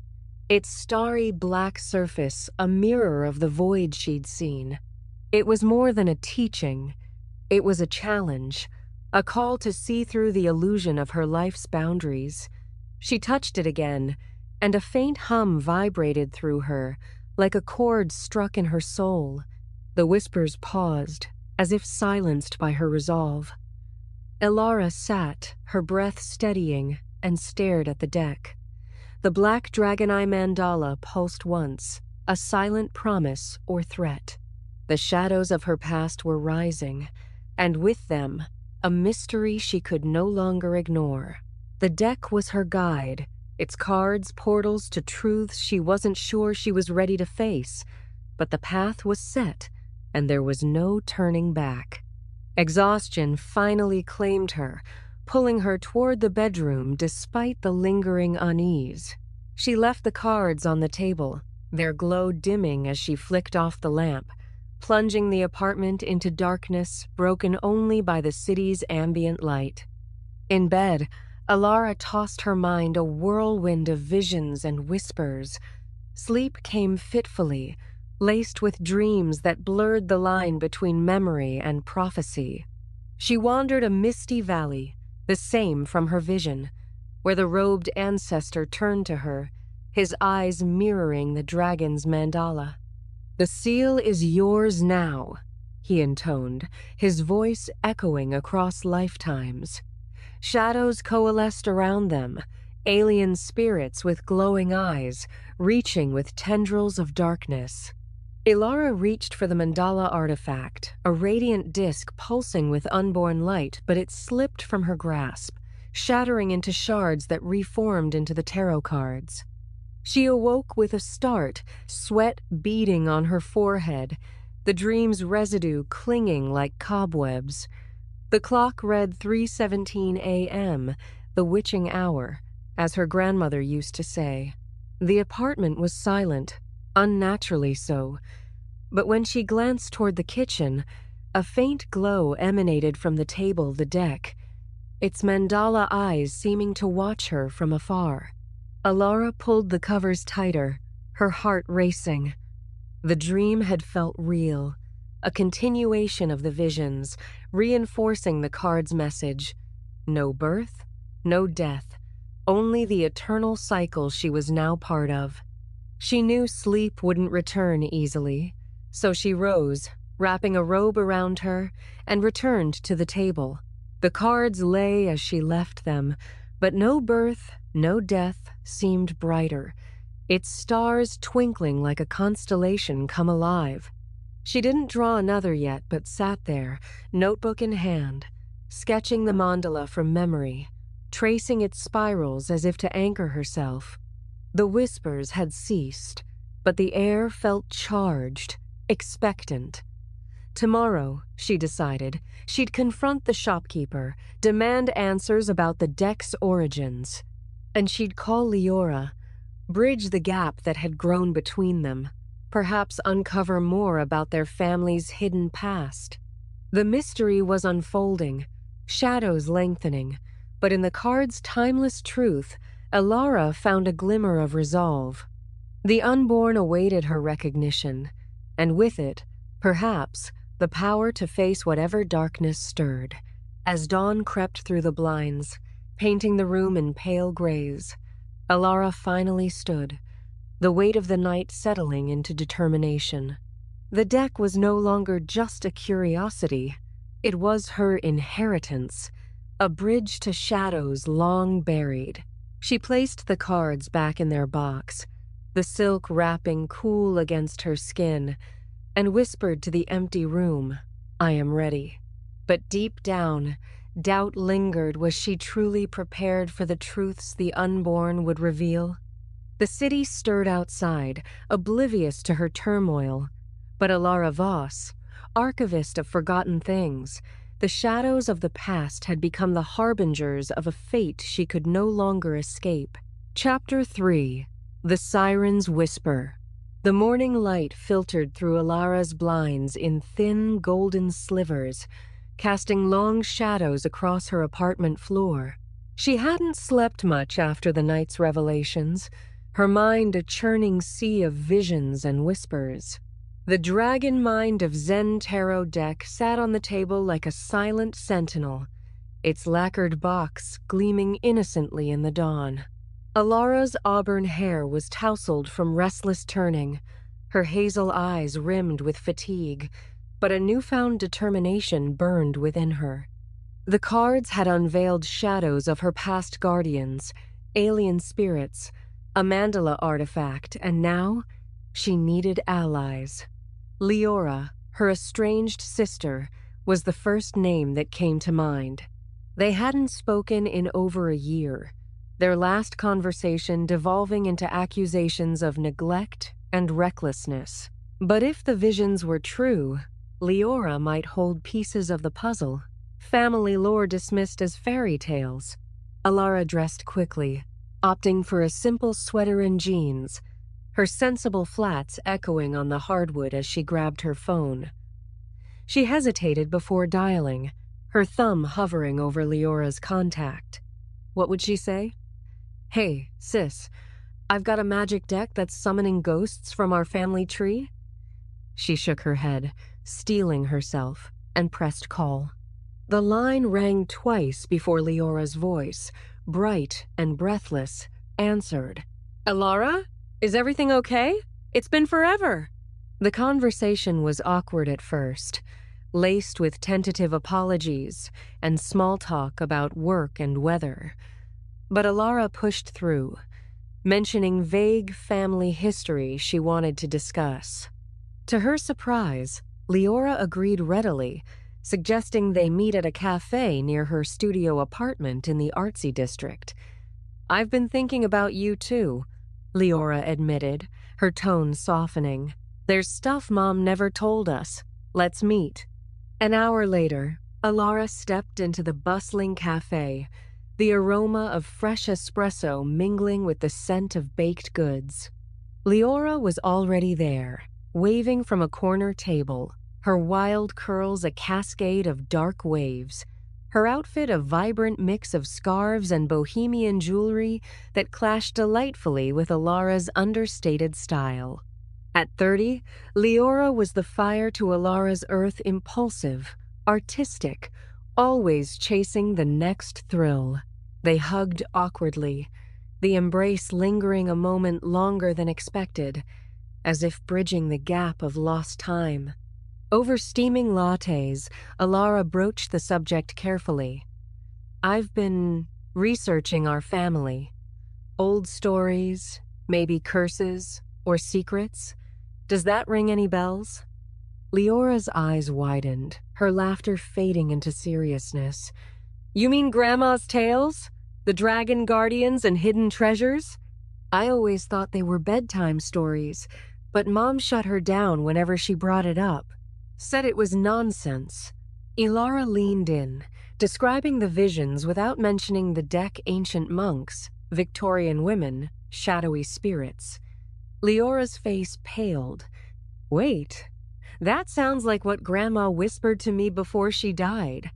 Its starry black surface a mirror of the void she'd seen. It was more than a teaching. It was a challenge, a call to see through the illusion of her life's boundaries. She touched it again, and a faint hum vibrated through her, like a chord struck in her soul. The whispers paused, as if silenced by her resolve. Ilara sat, her breath steadying, and stared at the deck. The black dragon eye mandala pulsed once, a silent promise or threat. The shadows of her past were rising, and with them, a mystery she could no longer ignore. The deck was her guide, its cards portals to truths she wasn't sure she was ready to face, but the path was set, and there was no turning back. Exhaustion finally claimed her, pulling her toward the bedroom despite the lingering unease. She left the cards on the table, their glow dimming as she flicked off the lamp, plunging the apartment into darkness broken only by the city's ambient light. In bed, Ilara tossed her mind a whirlwind of visions and whispers. Sleep came fitfully, laced with dreams that blurred the line between memory and prophecy. She wandered a misty valley, the same from her vision, where the robed ancestor turned to her, his eyes mirroring the dragon's mandala. "The seal is yours now," he intoned, his voice echoing across lifetimes. Shadows coalesced around them, alien spirits with glowing eyes, reaching with tendrils of darkness. Ilara reached for the mandala artifact, a radiant disk pulsing with unborn light, but it slipped from her grasp, shattering into shards that reformed into the tarot cards. She awoke with a start, sweat beading on her forehead, the dream's residue clinging like cobwebs. The clock read 3:17 a.m., the witching hour, as her grandmother used to say. The apartment was silent, unnaturally so, but when she glanced toward the kitchen, a faint glow emanated from the table, the deck, its mandala eyes seeming to watch her from afar. Ilara pulled the covers tighter, her heart racing. The dream had felt real, a continuation of the visions, reinforcing the card's message. No birth, no death, only the eternal cycle she was now part of. She knew sleep wouldn't return easily, so she rose, wrapping a robe around her, and returned to the table. The cards lay as she left them, but no birth, no death seemed brighter, its stars twinkling like a constellation come alive. She didn't draw another yet, but sat there, notebook in hand, sketching the mandala from memory, tracing its spirals as if to anchor herself. The whispers had ceased, but the air felt charged, expectant. Tomorrow, she decided, she'd confront the shopkeeper, demand answers about the deck's origins. And she'd call Leora, bridge the gap that had grown between them, perhaps uncover more about their family's hidden past. The mystery was unfolding, shadows lengthening, but in the card's timeless truth, Ilara found a glimmer of resolve. The unborn awaited her recognition, and with it, perhaps, the power to face whatever darkness stirred. As dawn crept through the blinds, painting the room in pale grays, Ilara finally stood, the weight of the night settling into determination. The deck was no longer just a curiosity. It was her inheritance, a bridge to shadows long buried. She placed the cards back in their box, the silk wrapping cool against her skin, and whispered to the empty room, "I am ready." But deep down, doubt lingered. Was she truly prepared for the truths the unborn would reveal? The city stirred outside, oblivious to her turmoil. But Alara Voss, archivist of forgotten things, the shadows of the past had become the harbingers of a fate she could no longer escape. Chapter 3. The Siren's Whisper. The morning light filtered through Alara's blinds in thin golden slivers, casting long shadows across her apartment floor. She hadn't slept much after the night's revelations, her mind a churning sea of visions and whispers. The Dragon Mind of Zen tarot deck sat on the table like a silent sentinel, its lacquered box gleaming innocently in the dawn. Alara's auburn hair was tousled from restless turning, her hazel eyes rimmed with fatigue, but a newfound determination burned within her. The cards had unveiled shadows of her past guardians, alien spirits, a mandala artifact, and now she needed allies. Leora, her estranged sister, was the first name that came to mind. They hadn't spoken in over a year, their last conversation devolving into accusations of neglect and recklessness. But if the visions were true, Leora might hold pieces of the puzzle, family lore dismissed as fairy tales. Alara dressed quickly, opting for a simple sweater and jeans, her sensible flats echoing on the hardwood as she grabbed her phone. She hesitated before dialing, her thumb hovering over Leora's contact. What would she say? "Hey, sis, I've got a magic deck that's summoning ghosts from our family tree." She shook her head, steeling herself, and pressed call. The line rang twice before Leora's voice, bright and breathless, answered. "Alara? Is everything okay? It's been forever." The conversation was awkward at first, laced with tentative apologies and small talk about work and weather. But Alara pushed through, mentioning vague family history she wanted to discuss. To her surprise, Leora agreed readily, suggesting they meet at a cafe near her studio apartment in the artsy district. "I've been thinking about you too," Leora admitted, her tone softening. "There's stuff Mom never told us. Let's meet." An hour later, Alara stepped into the bustling cafe, the aroma of fresh espresso mingling with the scent of baked goods. Leora was already there, waving from a corner table, her wild curls a cascade of dark waves, her outfit a vibrant mix of scarves and bohemian jewelry that clashed delightfully with Alara's understated style. At 30, Leora was the fire to Alara's earth, impulsive, artistic, always chasing the next thrill. They hugged awkwardly, the embrace lingering a moment longer than expected, as if bridging the gap of lost time. Over steaming lattes, Alara broached the subject carefully. "I've been researching our family. Old stories, maybe curses or secrets. Does that ring any bells?" Leora's eyes widened, her laughter fading into seriousness. "You mean Grandma's tales? The dragon guardians and hidden treasures? I always thought they were bedtime stories, but Mom shut her down whenever she brought it up. Said it was nonsense." Alara leaned in, describing the visions without mentioning the deck ancient monks, Victorian women, shadowy spirits. Leora's face paled. "Wait, that sounds like what Grandma whispered to me before she died.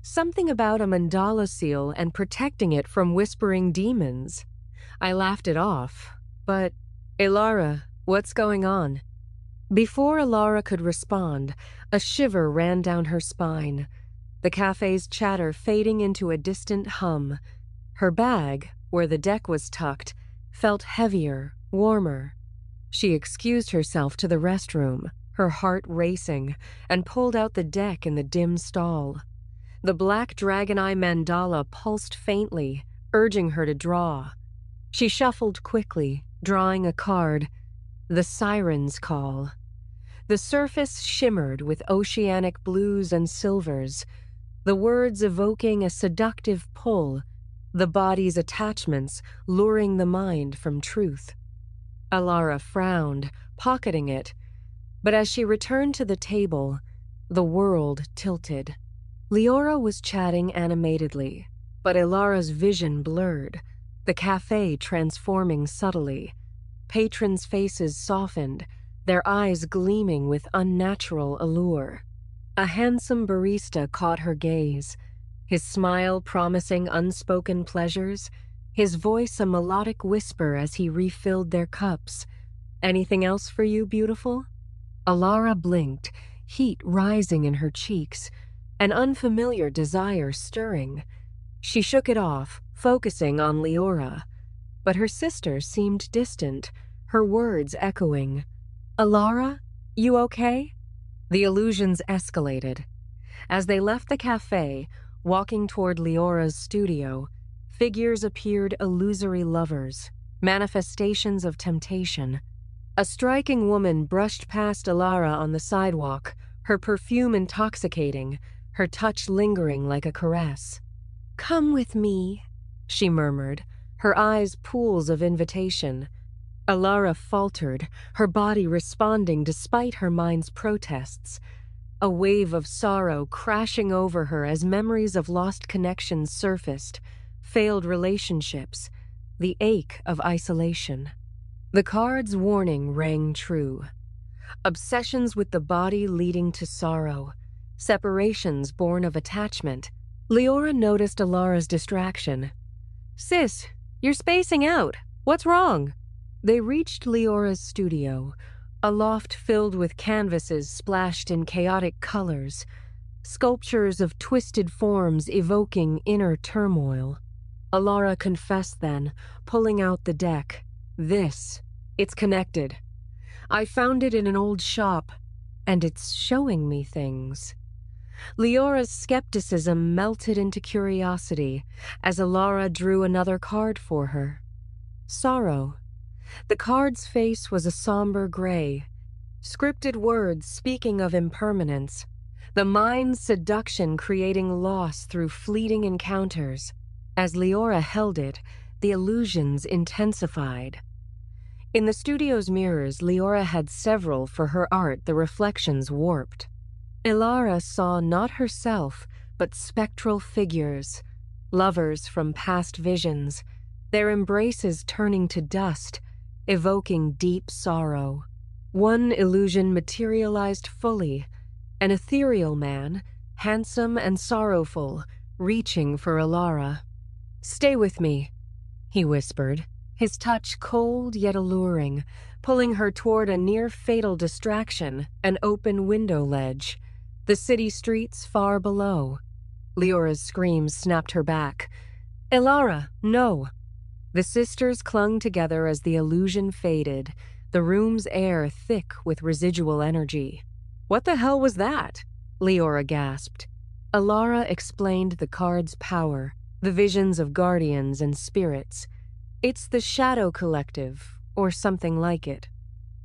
Something about a mandala seal and protecting it from whispering demons." I laughed it off, but, "Alara, what's going on?" Before Alara could respond, a shiver ran down her spine, the cafe's chatter fading into a distant hum. Her bag, where the deck was tucked, felt heavier, warmer. She excused herself to the restroom, her heart racing, and pulled out the deck in the dim stall. The black dragon eye mandala pulsed faintly, urging her to draw. She shuffled quickly, drawing a card, the Siren's Call. The surface shimmered with oceanic blues and silvers, the words evoking a seductive pull, the body's attachments luring the mind from truth. Alara frowned, pocketing it, but as she returned to the table, the world tilted. Leora was chatting animatedly, but Ilara's vision blurred, the cafe transforming subtly. Patrons' faces softened, their eyes gleaming with unnatural allure. A handsome barista caught her gaze, his smile promising unspoken pleasures, his voice a melodic whisper as he refilled their cups. "Anything else for you, beautiful?" Alara blinked, heat rising in her cheeks, an unfamiliar desire stirring. She shook it off, focusing on Leora, but her sister seemed distant, her words echoing. "Alara, you okay?" The illusions escalated. As they left the cafe, walking toward Leora's studio, figures appeared illusory lovers, manifestations of temptation. A striking woman brushed past Alara on the sidewalk, her perfume intoxicating, her touch lingering like a caress. "Come with me," she murmured, her eyes pools of invitation. Alara faltered, her body responding despite her mind's protests. A wave of sorrow crashing over her as memories of lost connections surfaced, failed relationships, the ache of isolation. The card's warning rang true. Obsessions with the body leading to sorrow, separations born of attachment. Leora noticed Alara's distraction. "Sis, you're spacing out. What's wrong?" They reached Leora's studio, a loft filled with canvases splashed in chaotic colors, sculptures of twisted forms evoking inner turmoil. Alara confessed then, pulling out the deck. It's connected. I found it in an old shop, and it's showing me things." Leora's skepticism melted into curiosity as Alara drew another card for her. Sorrow. The card's face was a somber gray, scripted words speaking of impermanence, the mind's seduction creating loss through fleeting encounters. As Leora held it, the illusions intensified. In the studio's mirrors, Leora had several for her art the reflections warped. Alara saw not herself, but spectral figures, lovers from past visions, their embraces turning to dust, evoking deep sorrow. One illusion materialized fully, an ethereal man, handsome and sorrowful, reaching for Alara. "Stay with me," he whispered, his touch cold yet alluring, pulling her toward a near-fatal distraction, an open window ledge, the city streets far below. Leora's screams snapped her back. "Alara, no!" The sisters clung together as the illusion faded, the room's air thick with residual energy. "What the hell was that?" Leora gasped. Alara explained the card's power, the visions of guardians and spirits. "It's the Shadow Collective, or something like it.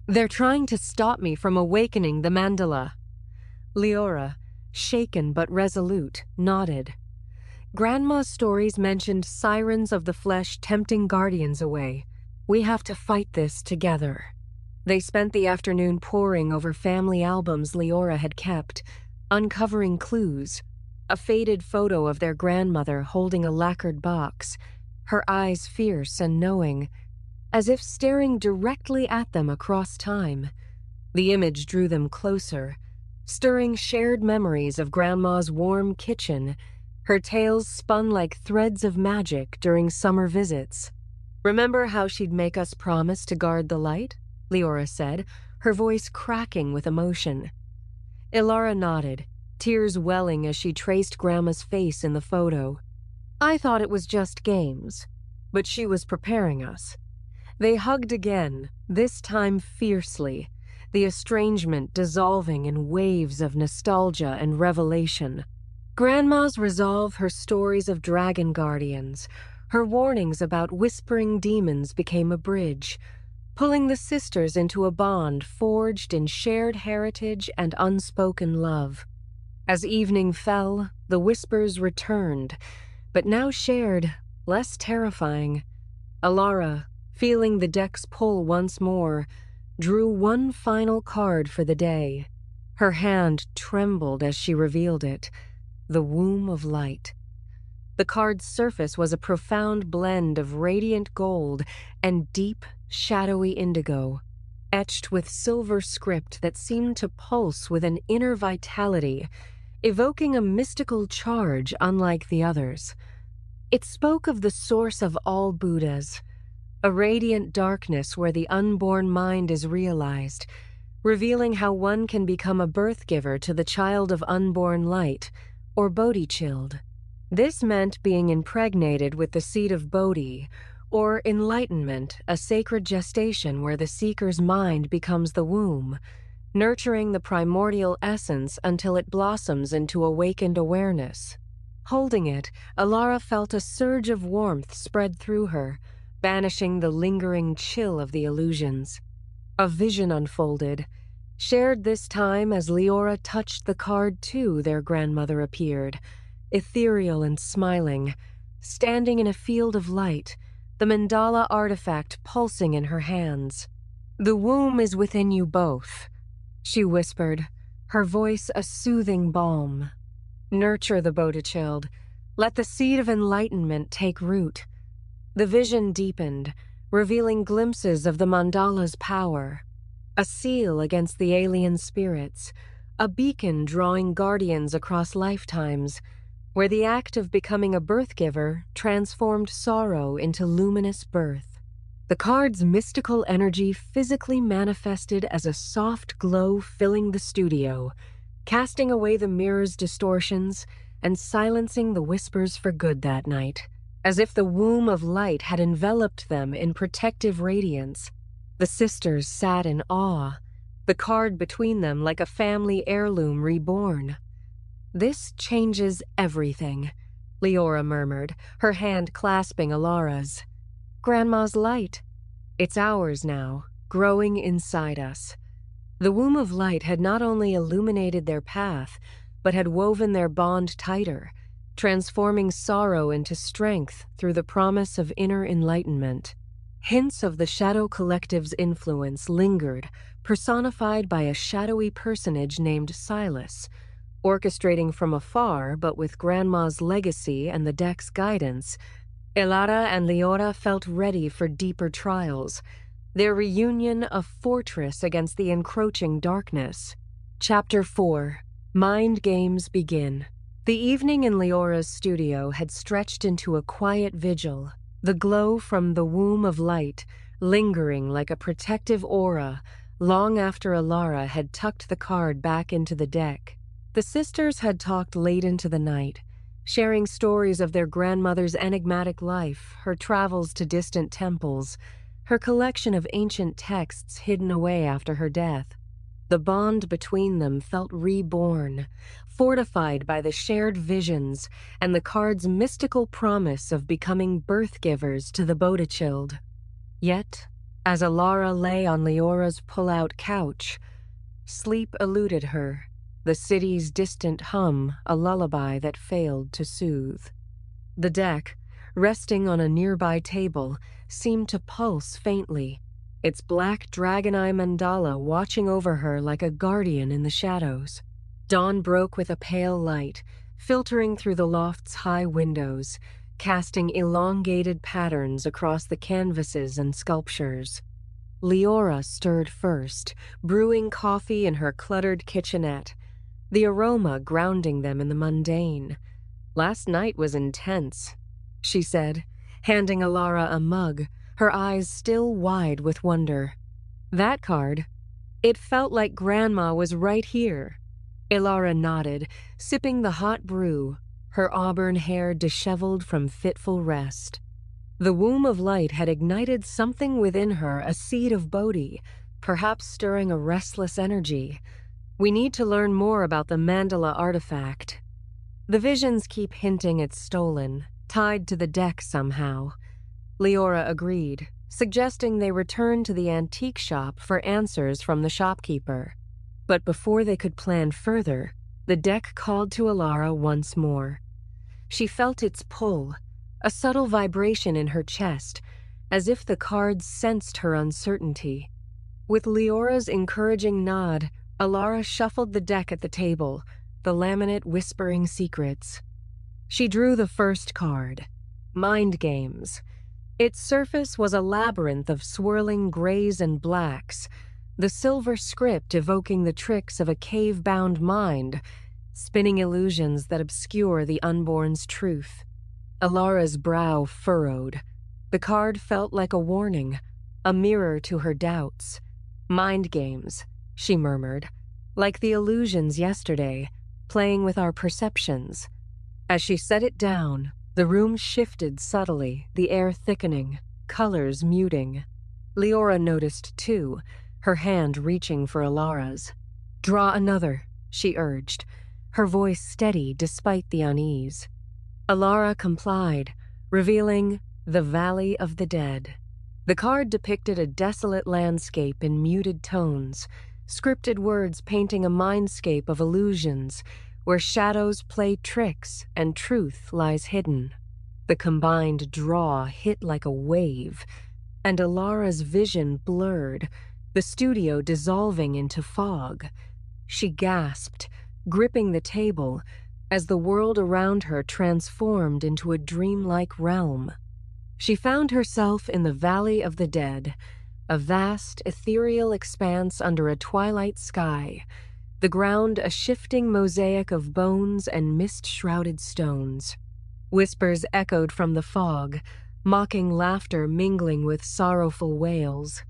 They're trying to stop me from awakening the mandala." Leora, shaken but resolute, nodded. Grandma's stories mentioned sirens of the flesh tempting guardians away. "We have to fight this together." They spent the afternoon poring over family albums Leora had kept, uncovering clues. A faded photo of their grandmother holding a lacquered box, her eyes fierce and knowing, as if staring directly at them across time. The image drew them closer, stirring shared memories of Grandma's warm kitchen. Her tales spun like threads of magic during summer visits. "Remember how she'd make us promise to guard the light?" Leora said, her voice cracking with emotion. Alara nodded, tears welling as she traced Grandma's face in the photo. "I thought it was just games, but she was preparing us." They hugged again, this time fiercely, the estrangement dissolving in waves of nostalgia and revelation. Grandma's resolve, her stories of dragon guardians, her warnings about whispering demons became a bridge, pulling the sisters into a bond forged in shared heritage and unspoken love. As evening fell, the whispers returned, but now shared, less terrifying. Alara, feeling the deck's pull once more, drew one final card for the day. Her hand trembled as she revealed it. The Womb of Light. The card's surface was a profound blend of radiant gold and deep, shadowy indigo, etched with silver script that seemed to pulse with an inner vitality, evoking a mystical charge unlike the others. It spoke of the source of all Buddhas, a radiant darkness where the unborn mind is realized, revealing how one can become a birth giver to the child of unborn light, or Bodhichild. This meant being impregnated with the seed of Bodhi, or enlightenment, a sacred gestation where the seeker's mind becomes the womb, nurturing the primordial essence until it blossoms into awakened awareness. Holding it, Alara felt a surge of warmth spread through her, banishing the lingering chill of the illusions. A vision unfolded. Shared this time as Leora touched the card too, their grandmother appeared, ethereal and smiling, standing in a field of light, the mandala artifact pulsing in her hands. "The womb is within you both," she whispered, her voice a soothing balm. "Nurture the Bodhichild. Let the seed of enlightenment take root." The vision deepened, revealing glimpses of the mandala's power. A seal against the alien spirits, a beacon drawing guardians across lifetimes, where the act of becoming a birth giver transformed sorrow into luminous birth. The card's mystical energy physically manifested as a soft glow filling the studio, casting away the mirror's distortions and silencing the whispers for good that night, as if the womb of light had enveloped them in protective radiance. The sisters sat in awe, the card between them like a family heirloom reborn. "This changes everything," Leora murmured, her hand clasping Alara's. "Grandma's light. It's ours now, growing inside us." The womb of light had not only illuminated their path, but had woven their bond tighter, transforming sorrow into strength through the promise of inner enlightenment. Hints of the Shadow Collective's influence lingered, personified by a shadowy personage named Silas, orchestrating from afar but with Grandma's legacy and the deck's guidance. Alara and Leora felt ready for deeper trials, their reunion a fortress against the encroaching darkness. Chapter 4. Mind Games Begin. The evening in Leora's studio had stretched into a quiet vigil, the glow from the womb of light lingering like a protective aura long after Alara had tucked the card back into the deck. The sisters had talked late into the night, sharing stories of their grandmother's enigmatic life, her travels to distant temples, her collection of ancient texts hidden away after her death. The bond between them felt reborn, fortified by the shared visions and the card's mystical promise of becoming birth givers to the Bodhichild. Yet, as Alara lay on Leora's pull-out couch, sleep eluded her, the city's distant hum a lullaby that failed to soothe. The deck, resting on a nearby table, seemed to pulse faintly, its black dragon-eye mandala watching over her like a guardian in the shadows. Dawn broke with a pale light, filtering through the loft's high windows, casting elongated patterns across the canvases and sculptures. Leora stirred first, brewing coffee in her cluttered kitchenette, the aroma grounding them in the mundane. "Last night was intense," she said, handing Alara a mug, her eyes still wide with wonder. "That card, it felt like Grandma was right here." Alara nodded, sipping the hot brew, her auburn hair disheveled from fitful rest. The womb of light had ignited something within her, a seed of Bodhi, perhaps stirring a restless energy. We need to learn more about the mandala artifact. The visions keep hinting it's stolen, tied to the deck somehow. Leora agreed, suggesting they return to the antique shop for answers from the shopkeeper. But before they could plan further, the deck called to Alara once more. She felt its pull, a subtle vibration in her chest, as if the cards sensed her uncertainty. With Leora's encouraging nod, Alara shuffled the deck at the table, the laminate whispering secrets. She drew the first card, Mind Games. Its surface was a labyrinth of swirling grays and blacks, the silver script evoking the tricks of a cave-bound mind, spinning illusions that obscure the unborn's truth. Alara's brow furrowed. The card felt like a warning, a mirror to her doubts. Mind games, she murmured, like the illusions yesterday, playing with our perceptions. As she set it down, the room shifted subtly, the air thickening, colors muting. Leora noticed, too, her hand reaching for Alara's. "Draw another," she urged, her voice steady despite the unease. Alara complied, revealing the Valley of the Dead. The card depicted a desolate landscape in muted tones, scripted words painting a mindscape of illusions where shadows play tricks and truth lies hidden. The combined draw hit like a wave, and Alara's vision blurred, the studio dissolving into fog. She gasped, gripping the table, as the world around her transformed into a dreamlike realm. She found herself in the Valley of the Dead, a vast, ethereal expanse under a twilight sky, the ground a shifting mosaic of bones and mist-shrouded stones. Whispers echoed from the fog, mocking laughter mingling with sorrowful wails.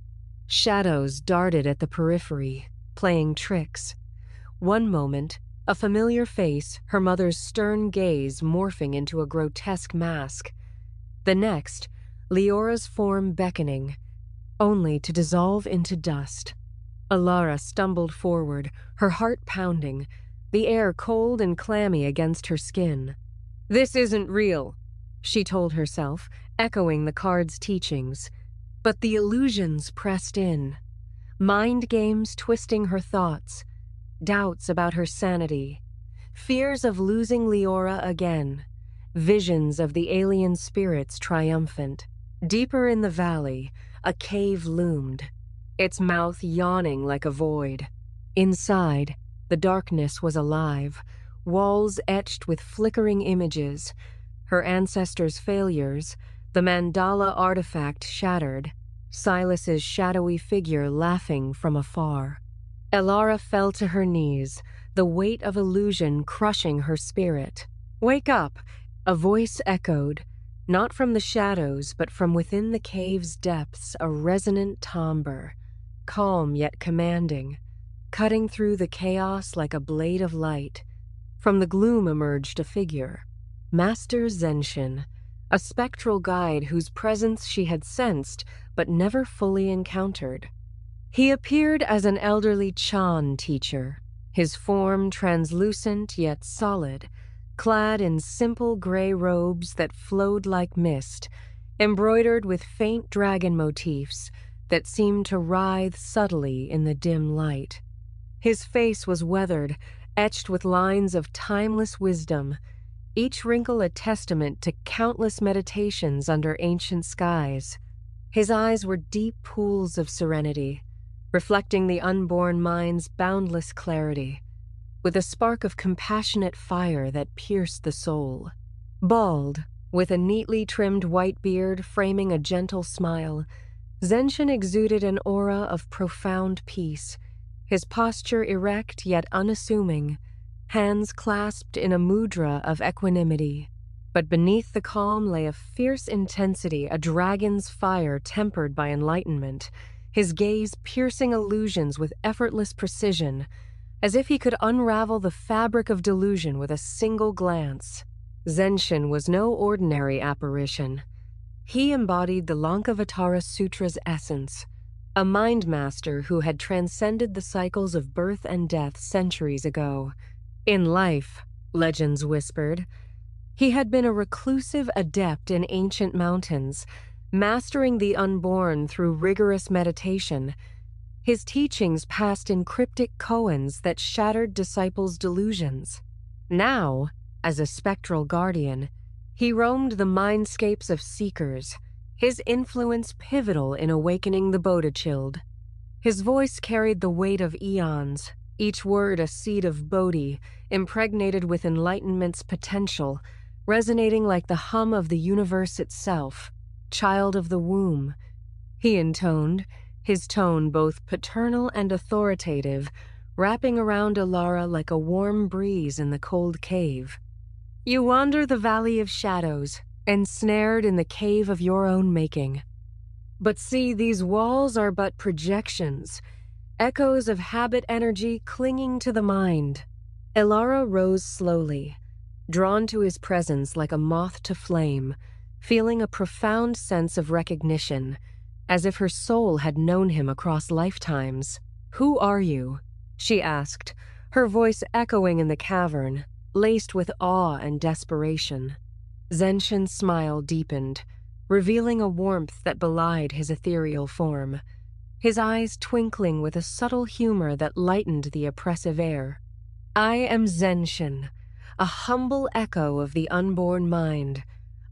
Shadows darted at the periphery, playing tricks. One moment, a familiar face, her mother's stern gaze morphing into a grotesque mask. The next, Leora's form beckoning, only to dissolve into dust. Alara stumbled forward, her heart pounding, the air cold and clammy against her skin. "This isn't real," she told herself, echoing the card's teachings. But the illusions pressed in, mind games twisting her thoughts, doubts about her sanity, fears of losing Leora again, visions of the alien spirits triumphant. Deeper in the valley, a cave loomed, its mouth yawning like a void. Inside, the darkness was alive, walls etched with flickering images, her ancestors' failures, the mandala artifact shattered, Silas's shadowy figure laughing from afar. Alara fell to her knees, the weight of illusion crushing her spirit. "Wake up!" A voice echoed, not from the shadows but from within the cave's depths, a resonant timbre, calm yet commanding, cutting through the chaos like a blade of light. From the gloom emerged a figure, Master Zenshin, a spectral guide whose presence she had sensed but never fully encountered. He appeared as an elderly Chan teacher, his form translucent yet solid, clad in simple gray robes that flowed like mist, embroidered with faint dragon motifs that seemed to writhe subtly in the dim light. His face was weathered, etched with lines of timeless wisdom, each wrinkle a testament to countless meditations under ancient skies. His eyes were deep pools of serenity, reflecting the unborn mind's boundless clarity, with a spark of compassionate fire that pierced the soul. Bald, with a neatly trimmed white beard framing a gentle smile, Zenshin exuded an aura of profound peace, his posture erect yet unassuming, hands clasped in a mudra of equanimity. But beneath the calm lay a fierce intensity, a dragon's fire tempered by enlightenment, his gaze piercing illusions with effortless precision, as if he could unravel the fabric of delusion with a single glance. Zenshin was no ordinary apparition. He embodied the Lankavatara Sutra's essence, a mind master who had transcended the cycles of birth and death centuries ago. In life, legends whispered, he had been a reclusive adept in ancient mountains, mastering the unborn through rigorous meditation. His teachings passed in cryptic koans that shattered disciples' delusions. Now, as a spectral guardian, he roamed the mindscapes of seekers, his influence pivotal in awakening the Bodhichild. His voice carried the weight of eons, each word a seed of Bodhi, impregnated with enlightenment's potential, resonating like the hum of the universe itself, child of the womb. He intoned, his tone both paternal and authoritative, wrapping around Alara like a warm breeze in the cold cave. You wander the valley of shadows, ensnared in the cave of your own making. But see, these walls are but projections, echoes of habit energy clinging to the mind. Alara rose slowly, drawn to his presence like a moth to flame, feeling a profound sense of recognition, as if her soul had known him across lifetimes. "Who are you?" she asked, her voice echoing in the cavern, laced with awe and desperation. Zenshin's smile deepened, revealing a warmth that belied his ethereal form, his eyes twinkling with a subtle humor that lightened the oppressive air. "I am Zenshin, a humble echo of the unborn mind,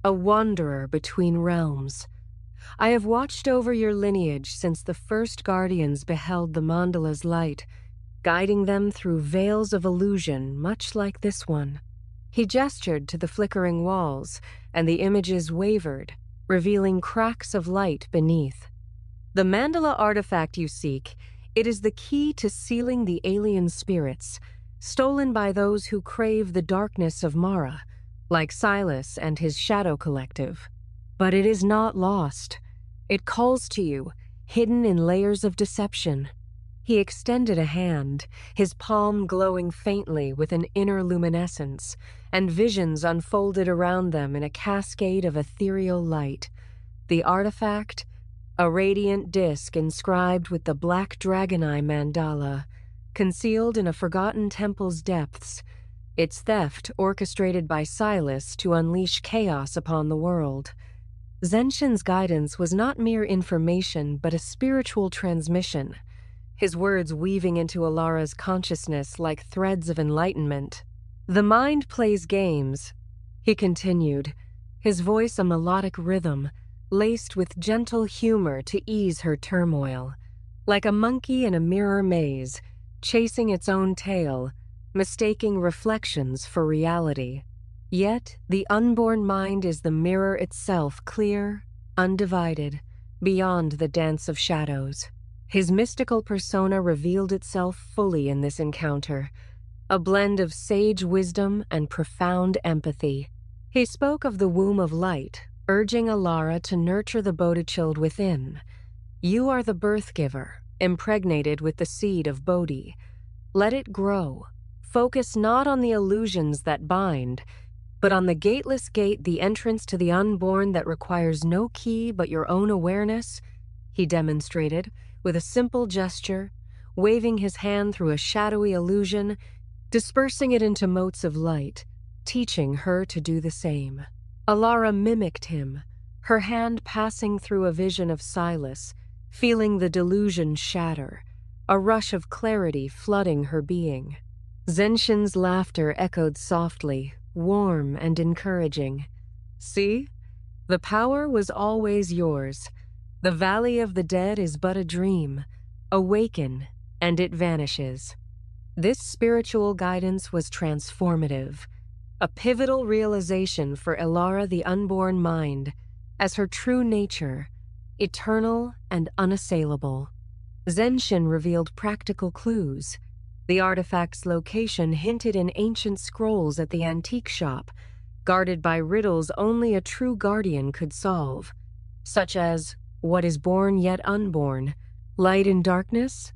a wanderer between realms. I have watched over your lineage since the first guardians beheld the mandala's light, guiding them through veils of illusion much like this one." He gestured to the flickering walls, and the images wavered, revealing cracks of light beneath. "The mandala artifact you seek, it is the key to sealing the alien spirits, stolen by those who crave the darkness of Mara, like Silas and his shadow collective. But it is not lost. It calls to you, hidden in layers of deception." He extended a hand, his palm glowing faintly with an inner luminescence, and visions unfolded around them in a cascade of ethereal light. The artifact, a radiant disk inscribed with the black dragon eye mandala, concealed in a forgotten temple's depths, its theft orchestrated by Silas to unleash chaos upon the world. Zenshin's guidance was not mere information but a spiritual transmission, his words weaving into Alara's consciousness like threads of enlightenment. "The mind plays games," he continued, his voice a melodic rhythm, laced with gentle humor to ease her turmoil. Like a monkey in a mirror maze, chasing its own tail, mistaking reflections for reality. Yet the unborn mind is the mirror itself, clear, undivided, beyond the dance of shadows. His mystical persona revealed itself fully in this encounter, a blend of sage wisdom and profound empathy. He spoke of the womb of light, urging Alara to nurture the Bodhichild within. "You are the birth giver, impregnated with the seed of Bodhi. Let it grow. Focus not on the illusions that bind, but on the gateless gate, the entrance to the unborn that requires no key but your own awareness," he demonstrated, with a simple gesture, waving his hand through a shadowy illusion, dispersing it into motes of light, teaching her to do the same. Alara mimicked him, her hand passing through a vision of Silas, feeling the delusion shatter, a rush of clarity flooding her being. Zenshin's laughter echoed softly, warm and encouraging. "See? The power was always yours. The valley of the dead is but a dream. Awaken, and it vanishes." This spiritual guidance was transformative, a pivotal realization for Alara the unborn mind as her true nature, eternal and unassailable. Zenshin revealed practical clues. The artifact's location hinted in ancient scrolls at the antique shop, guarded by riddles only a true guardian could solve, such as, what is born yet unborn? Light in darkness?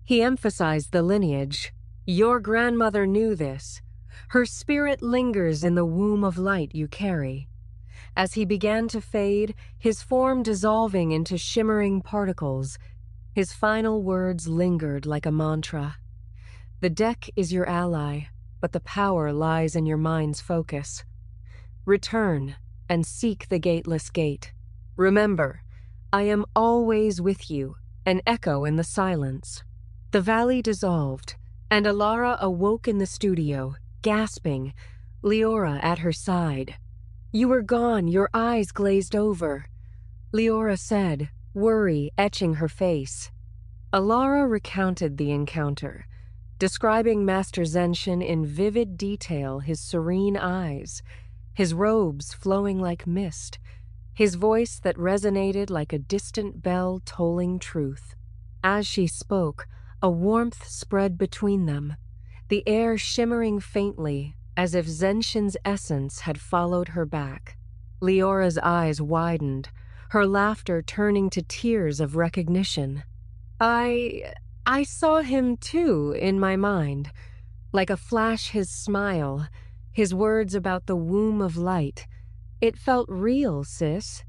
He emphasized the lineage. Your grandmother knew this. Her spirit lingers in the womb of light you carry. As he began to fade, his form dissolving into shimmering particles, His final words lingered like a mantra. The deck is your ally, but the power lies in your mind's focus. Return and seek the gateless gate. Remember, I am always with you, an echo in the silence. The valley dissolved, and Alara awoke in the studio, gasping, Leora at her side. You were gone, your eyes glazed over, Leora said, worry etching her face. Alara recounted the encounter, describing Master Zenshin in vivid detail, his serene eyes, his robes flowing like mist, his voice that resonated like a distant bell tolling truth. As she spoke, a warmth spread between them, the air shimmering faintly as if Zenshin's essence had followed her back. Leora's eyes widened, her laughter turning to tears of recognition. I saw him too in my mind, like a flash his smile, his words about the womb of light. It felt real, sis.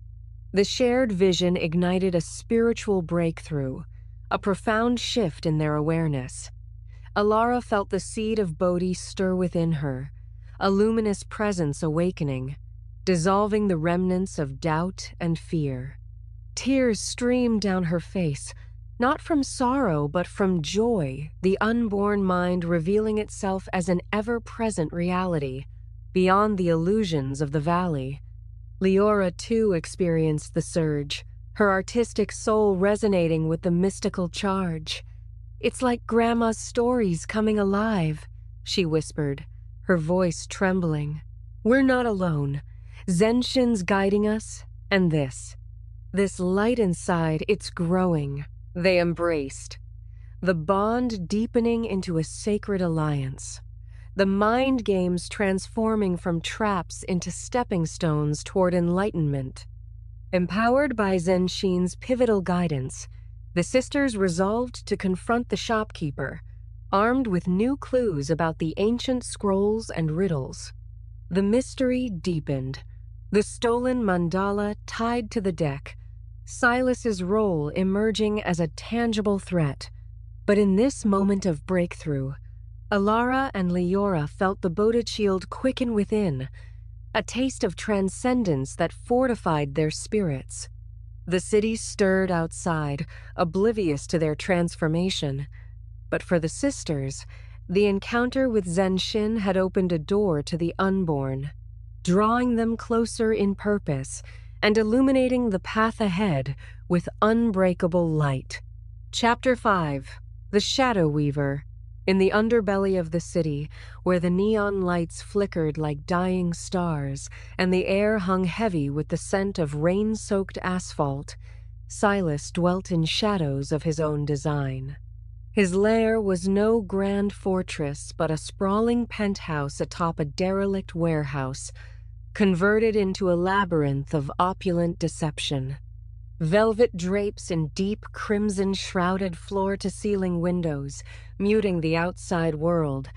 The shared vision ignited a spiritual breakthrough, a profound shift in their awareness. Alara felt the seed of Bodhi stir within her, a luminous presence awakening, dissolving the remnants of doubt and fear. Tears streamed down her face, not from sorrow but from joy, the unborn mind revealing itself as an ever-present reality, beyond the illusions of the valley. Leora too experienced the surge, her artistic soul resonating with the mystical charge. It's like Grandma's stories coming alive, she whispered, her voice trembling. We're not alone. Zenshin's guiding us, and this light inside, it's growing. They embraced, the bond deepening into a sacred alliance, the mind games transforming from traps into stepping stones toward enlightenment. Empowered by Zenshin's pivotal guidance, the sisters resolved to confront the shopkeeper, armed with new clues about the ancient scrolls and riddles. The mystery deepened, the stolen mandala tied to the deck, Silas's role emerging as a tangible threat. But in this moment of breakthrough, Alara and Leora felt the Bodhichild quicken within, a taste of transcendence that fortified their spirits. The city stirred outside, oblivious to their transformation. But for the sisters, the encounter with Zenshin had opened a door to the unborn, drawing them closer in purpose and illuminating the path ahead with unbreakable light. Chapter 5. The Shadow Weaver. In the underbelly of the city, where the neon lights flickered like dying stars and the air hung heavy with the scent of rain-soaked asphalt, Silas dwelt in shadows of his own design. His lair was no grand fortress but a sprawling penthouse atop a derelict warehouse, converted into a labyrinth of opulent deception. Velvet drapes in deep crimson-shrouded floor-to-ceiling windows, muting the outside world,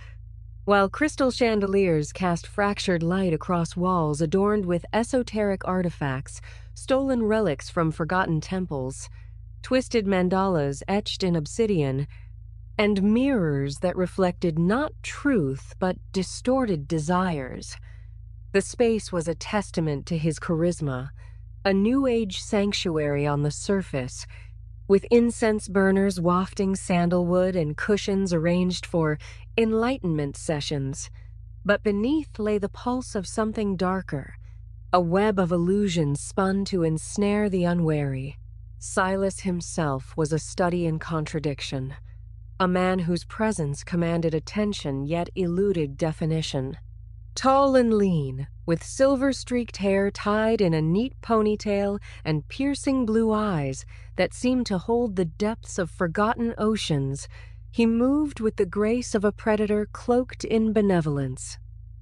while crystal chandeliers cast fractured light across walls adorned with esoteric artifacts, stolen relics from forgotten temples, twisted mandalas etched in obsidian, and mirrors that reflected not truth but distorted desires. The space was a testament to his charisma, a New Age sanctuary on the surface, with incense burners wafting sandalwood and cushions arranged for enlightenment sessions. But beneath lay the pulse of something darker, a web of illusions spun to ensnare the unwary. Silas himself was a study in contradiction, a man whose presence commanded attention yet eluded definition. Tall and lean, with silver-streaked hair tied in a neat ponytail and piercing blue eyes that seemed to hold the depths of forgotten oceans, he moved with the grace of a predator cloaked in benevolence.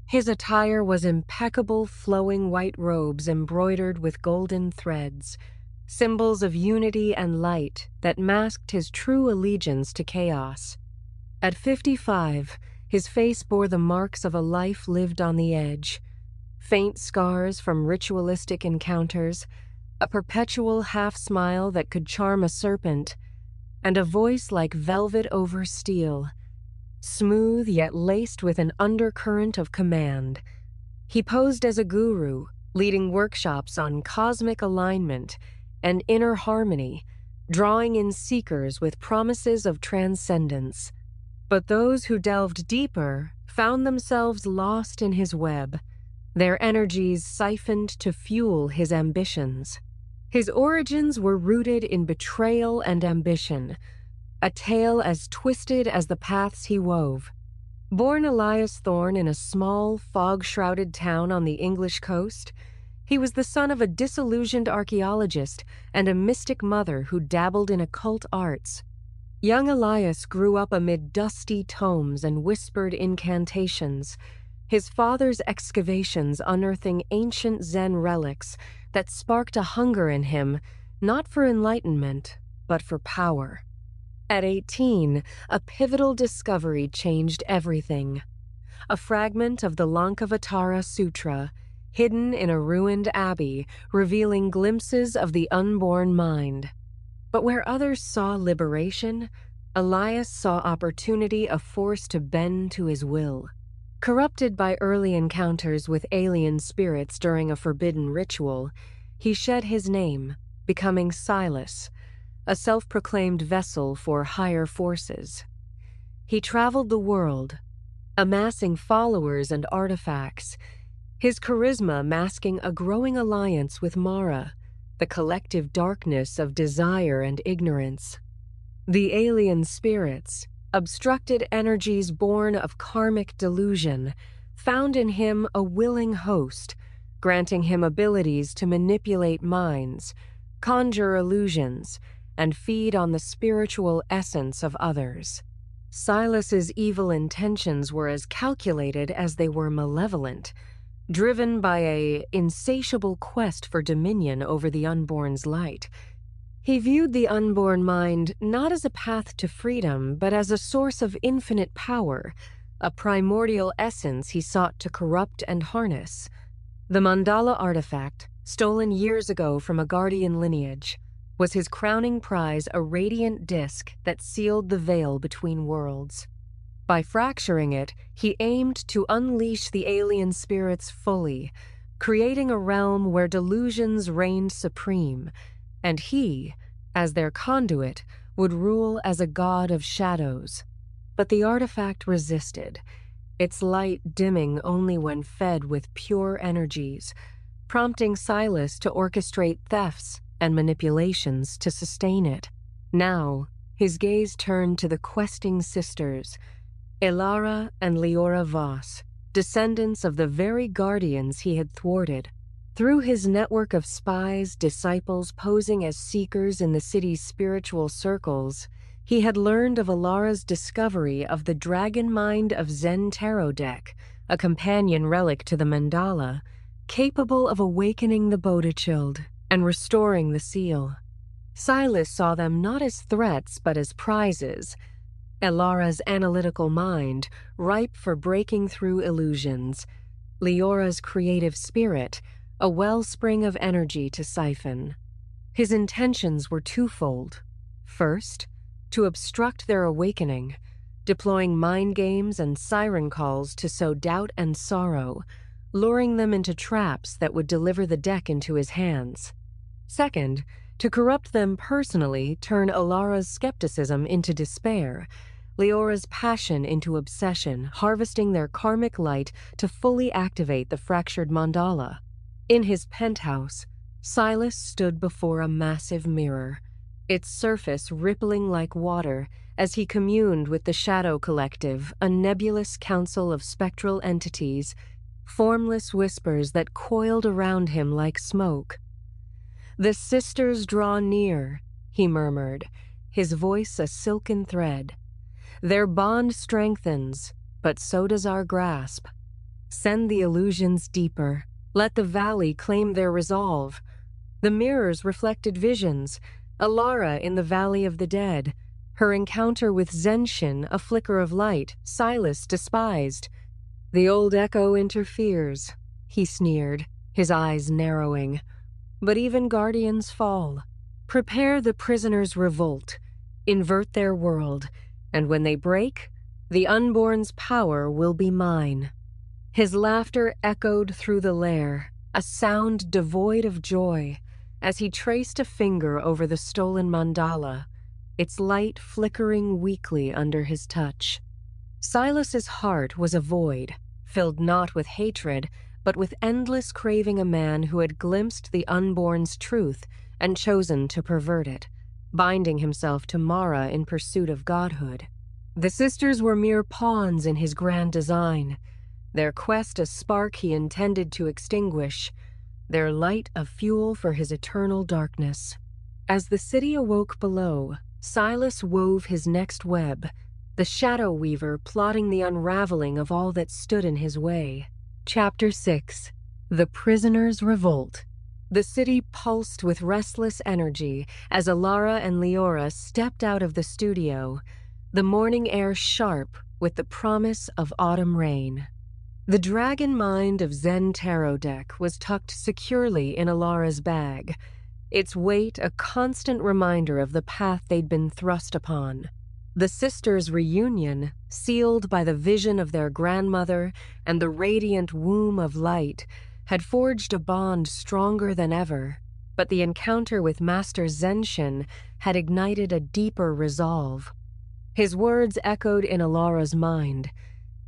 His attire was impeccable flowing white robes embroidered with golden threads, symbols of unity and light that masked his true allegiance to chaos. At 55, his face bore the marks of a life lived on the edge, faint scars from ritualistic encounters, a perpetual half-smile that could charm a serpent, and a voice like velvet over steel, smooth yet laced with an undercurrent of command. He posed as a guru, leading workshops on cosmic alignment and inner harmony, drawing in seekers with promises of transcendence. But those who delved deeper found themselves lost in his web, their energies siphoned to fuel his ambitions. His origins were rooted in betrayal and ambition, a tale as twisted as the paths he wove. Born Elias Thorne in a small, fog-shrouded town on the English coast, he was the son of a disillusioned archaeologist and a mystic mother who dabbled in occult arts. Young Elias grew up amid dusty tomes and whispered incantations, his father's excavations unearthing ancient Zen relics that sparked a hunger in him, not for enlightenment, but for power. At 18, a pivotal discovery changed everything. A fragment of the Lankavatara Sutra, hidden in a ruined abbey, revealing glimpses of the unborn mind. But where others saw liberation, Elias saw opportunity, a force to bend to his will. Corrupted by early encounters with alien spirits during a forbidden ritual, he shed his name, becoming Silas, a self-proclaimed vessel for higher forces. He traveled the world, amassing followers and artifacts, his charisma masking a growing alliance with Mara, the collective darkness of desire and ignorance. The alien spirits, obstructed energies born of karmic delusion, found in him a willing host, granting him abilities to manipulate minds, conjure illusions, and feed on the spiritual essence of others. Silas's evil intentions were as calculated as they were malevolent, driven by an insatiable quest for dominion over the unborn's light. He viewed the unborn mind not as a path to freedom, but as a source of infinite power, a primordial essence he sought to corrupt and harness. The mandala artifact, stolen years ago from a guardian lineage, was his crowning prize, a radiant disk that sealed the veil between worlds. By fracturing it, he aimed to unleash the alien spirits fully, creating a realm where delusions reigned supreme, and he, as their conduit, would rule as a god of shadows. But the artifact resisted, its light dimming only when fed with pure energies, prompting Silas to orchestrate thefts and manipulations to sustain it. Now, his gaze turned to the questing sisters, Elara and Leora Voss, descendants of the very guardians he had thwarted. Through his network of spies, disciples posing as seekers in the city's spiritual circles, he had learned of Elara's discovery of the Dragon Mind of Zen tarot deck, a companion relic to the mandala, capable of awakening the Bodhichild and restoring the seal. Silas saw them not as threats but as prizes, Elara's analytical mind, ripe for breaking through illusions, Leora's creative spirit, a wellspring of energy to siphon. His intentions were twofold. First, to obstruct their awakening, deploying mind games and siren calls to sow doubt and sorrow, luring them into traps that would deliver the deck into his hands. Second, to corrupt them personally, turn Elara's skepticism into despair, Leora's passion into obsession, harvesting their karmic light to fully activate the fractured mandala. In his penthouse, Silas stood before a massive mirror, its surface rippling like water as he communed with the Shadow Collective, a nebulous council of spectral entities, formless whispers that coiled around him like smoke. "The sisters draw near," he murmured, his voice a silken thread. "Their bond strengthens, but so does our grasp. Send the illusions deeper. Let the valley claim their resolve." The mirrors reflected visions, Elara in the Valley of the Dead, her encounter with Zenshin, a flicker of light Silas despised. "The old echo interferes," he sneered, his eyes narrowing. "But even guardians fall. Prepare the prisoner's revolt. invert their world, and when they break, the Unborn's power will be mine." His laughter echoed through the lair, a sound devoid of joy, as he traced a finger over the stolen mandala, its light flickering weakly under his touch. Silas's heart was a void, filled not with hatred, but with endless craving a man who had glimpsed the Unborn's truth and chosen to pervert it, binding himself to Mara in pursuit of godhood. The sisters were mere pawns in his grand design, their quest a spark he intended to extinguish, their light a fuel for his eternal darkness. As the city awoke below, Silas wove his next web, the shadow weaver plotting the unraveling of all that stood in his way. Chapter 6. The Prisoner's Revolt. The city pulsed with restless energy as Alara and Leora stepped out of the studio, the morning air sharp with the promise of autumn rain. The Dragon Mind of Zen tarot deck was tucked securely in Alara's bag, its weight a constant reminder of the path they'd been thrust upon. The sisters' reunion, sealed by the vision of their grandmother and the radiant womb of light, had forged a bond stronger than ever, but the encounter with Master Zenshin had ignited a deeper resolve. His words echoed in Alara's mind.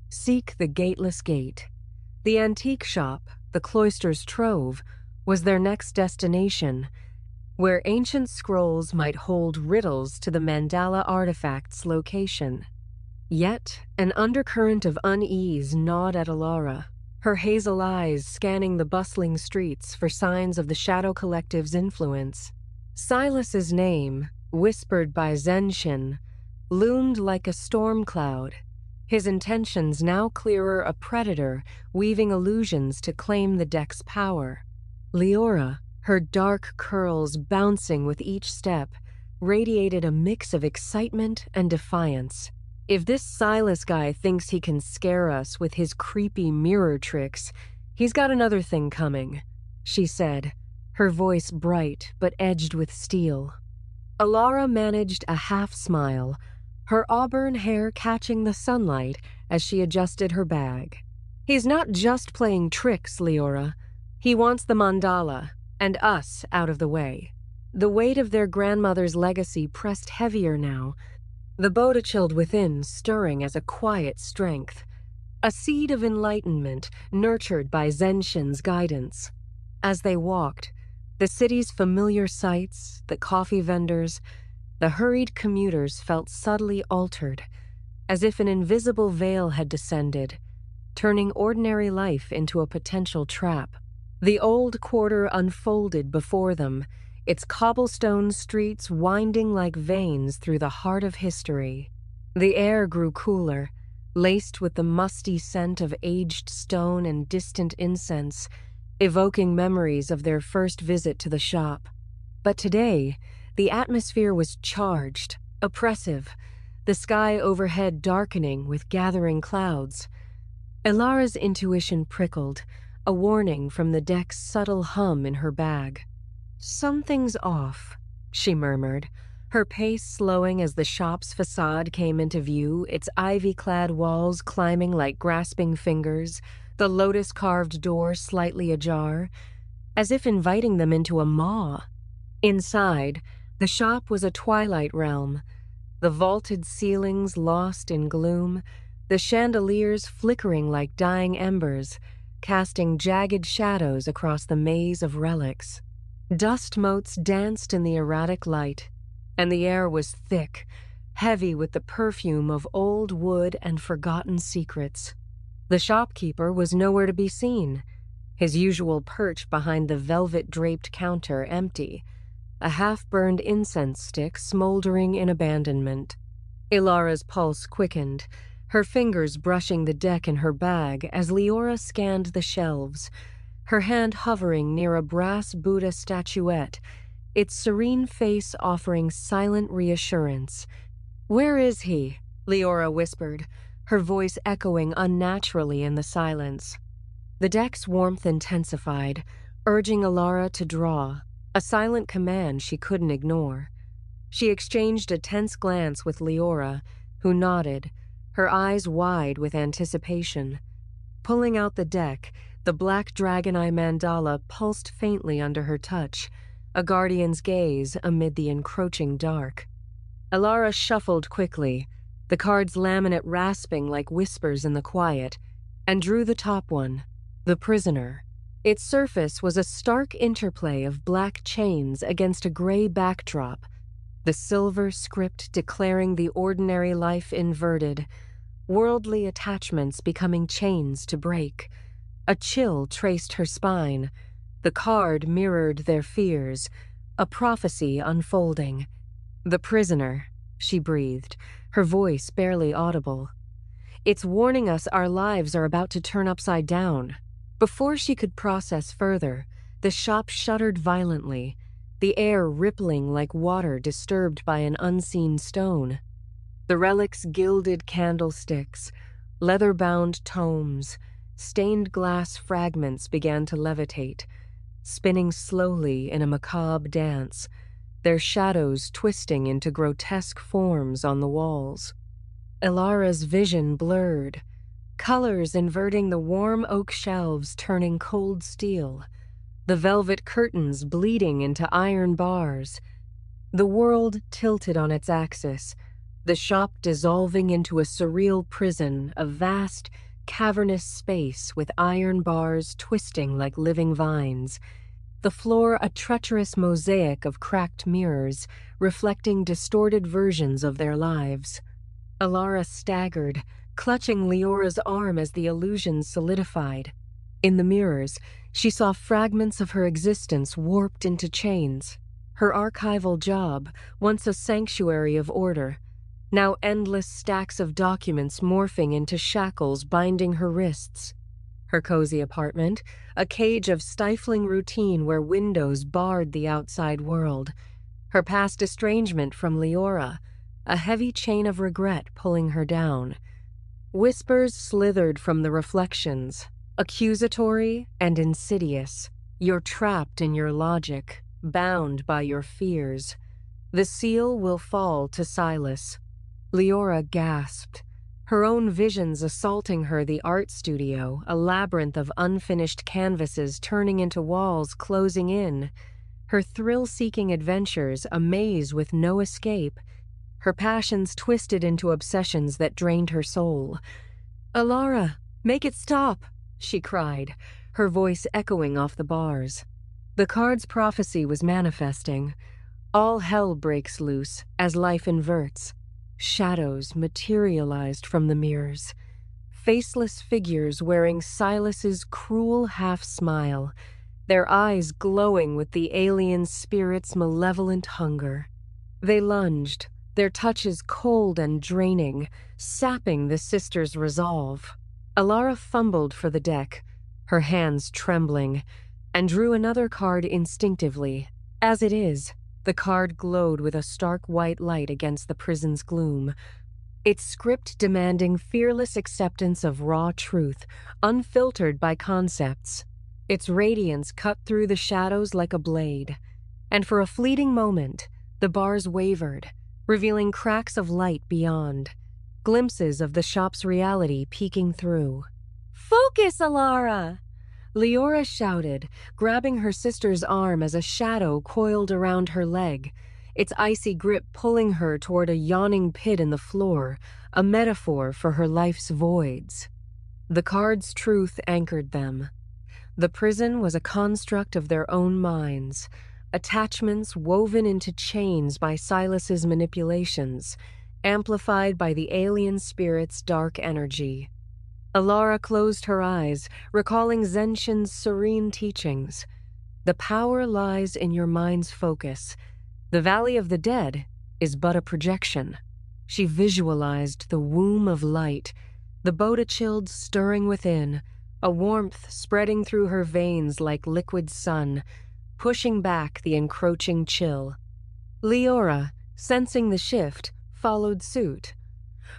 Seek the gateless gate. The antique shop, the cloister's trove, was their next destination, where ancient scrolls might hold riddles to the mandala artifact's location. Yet, an undercurrent of unease gnawed at Alara, her hazel eyes scanning the bustling streets for signs of the Shadow Collective's influence. Silas's name, whispered by Zenshin, loomed like a storm cloud, his intentions now clearer a predator weaving illusions to claim the deck's power. Leora, her dark curls bouncing with each step, radiated a mix of excitement and defiance. If this Silas guy thinks he can scare us with his creepy mirror tricks, he's got another thing coming, she said, her voice bright but edged with steel. Alara managed a half-smile, her auburn hair catching the sunlight as she adjusted her bag. He's not just playing tricks, Leora. He wants the mandala, and us out of the way. The weight of their grandmother's legacy pressed heavier now, the Bodhichild within stirring as a quiet strength, a seed of enlightenment nurtured by Zenshin's guidance. As they walked, the city's familiar sights, the coffee vendors, the hurried commuters felt subtly altered, as if an invisible veil had descended, turning ordinary life into a potential trap. The old quarter unfolded before them, its cobblestone streets winding like veins through the heart of history. The air grew cooler, laced with the musty scent of aged stone and distant incense, evoking memories of their first visit to the shop. But today, the atmosphere was charged, oppressive, the sky overhead darkening with gathering clouds. Alara's intuition prickled, a warning from the deck's subtle hum in her bag. "Something's off," she murmured, her pace slowing as the shop's facade came into view, its ivy-clad walls climbing like grasping fingers, the lotus-carved door slightly ajar, as if inviting them into a maw. Inside, the shop was a twilight realm, the vaulted ceilings lost in gloom, the chandeliers flickering like dying embers, casting jagged shadows across the maze of relics. Dust motes danced in the erratic light, and the air was thick, heavy with the perfume of old wood and forgotten secrets. The shopkeeper was nowhere to be seen, his usual perch behind the velvet-draped counter empty, a half-burned incense stick smoldering in abandonment. Ilara's pulse quickened, her fingers brushing the deck in her bag as Leora scanned the shelves, her hand hovering near a brass Buddha statuette, its serene face offering silent reassurance. "Where is he?" Leora whispered, her voice echoing unnaturally in the silence. The deck's warmth intensified, urging Alara to draw, a silent command she couldn't ignore. She exchanged a tense glance with Leora, who nodded, her eyes wide with anticipation. Pulling out the deck, the black dragon eye mandala pulsed faintly under her touch, a guardian's gaze amid the encroaching dark. Alara shuffled quickly, the card's laminate rasping like whispers in the quiet, and drew the top one, the prisoner. Its surface was a stark interplay of black chains against a gray backdrop, the silver script declaring the ordinary life inverted, worldly attachments becoming chains to break. A chill traced her spine. The card mirrored their fears, a prophecy unfolding. "The prisoner," she breathed, her voice barely audible. "It's warning us our lives are about to turn upside down." Before she could process further, the shop shuddered violently, the air rippling like water disturbed by an unseen stone. The relics gilded candlesticks, leather-bound tomes, stained glass fragments began to levitate, spinning slowly in a macabre dance, their shadows twisting into grotesque forms on the walls. Alara's vision blurred, colors inverting the warm oak shelves turning cold steel, the velvet curtains bleeding into iron bars. The world tilted on its axis, the shop dissolving into a surreal prison, a vast, cavernous space with iron bars twisting like living vines. The floor a treacherous mosaic of cracked mirrors, reflecting distorted versions of their lives. Alara staggered, clutching Leora's arm as the illusion solidified. In the mirrors, she saw fragments of her existence warped into chains. Her archival job, once a sanctuary of order, now endless stacks of documents morphing into shackles binding her wrists. Her cozy apartment, a cage of stifling routine where windows barred the outside world. Her past estrangement from Leora, a heavy chain of regret pulling her down. Whispers slithered from the reflections, accusatory and insidious. You're trapped in your logic, bound by your fears. The seal will fall to Silas. Leora gasped, her own visions assaulting her, the art studio, a labyrinth of unfinished canvases turning into walls closing in. Her thrill-seeking adventures a maze with no escape. Her passions twisted into obsessions that drained her soul. "Alara, make it stop," she cried, her voice echoing off the bars. The card's prophecy was manifesting. All hell breaks loose as life inverts. Shadows materialized from the mirrors. Faceless figures wearing Silas's cruel half-smile, their eyes glowing with the alien spirit's malevolent hunger. They lunged, their touches cold and draining, sapping the sister's resolve. Alara fumbled for the deck, her hands trembling, and drew another card instinctively. As it is, the card glowed with a stark white light against the prison's gloom, its script demanding fearless acceptance of raw truth, unfiltered by concepts. Its radiance cut through the shadows like a blade, and for a fleeting moment, the bars wavered, revealing cracks of light beyond, glimpses of the shop's reality peeking through. "Focus, Alara!" Leora shouted, grabbing her sister's arm as a shadow coiled around her leg, its icy grip pulling her toward a yawning pit in the floor, a metaphor for her life's voids. The card's truth anchored them. The prison was a construct of their own minds, attachments woven into chains by Silas's manipulations, amplified by the alien spirit's dark energy. Alara closed her eyes, recalling Zenshin's serene teachings. The power lies in your mind's focus. The Valley of the Dead is but a projection. She visualized the womb of light, the Bodhichild stirring within, a warmth spreading through her veins like liquid sun, pushing back the encroaching chill. Leora, sensing the shift, followed suit.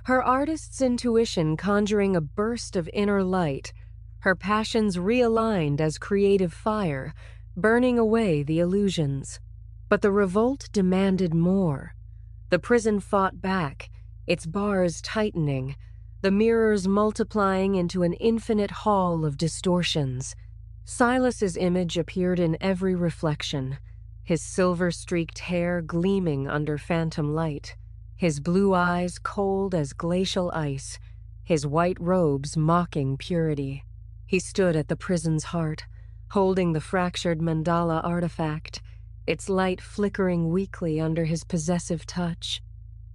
Her artist's intuition conjuring a burst of inner light, her passions realigned as creative fire, burning away the illusions. But the revolt demanded more. The prison fought back, its bars tightening, the mirrors multiplying into an infinite hall of distortions. Silas's image appeared in every reflection, his silver-streaked hair gleaming under phantom light, his blue eyes cold as glacial ice, his white robes mocking purity. He stood at the prison's heart, holding the fractured mandala artifact, its light flickering weakly under his possessive touch.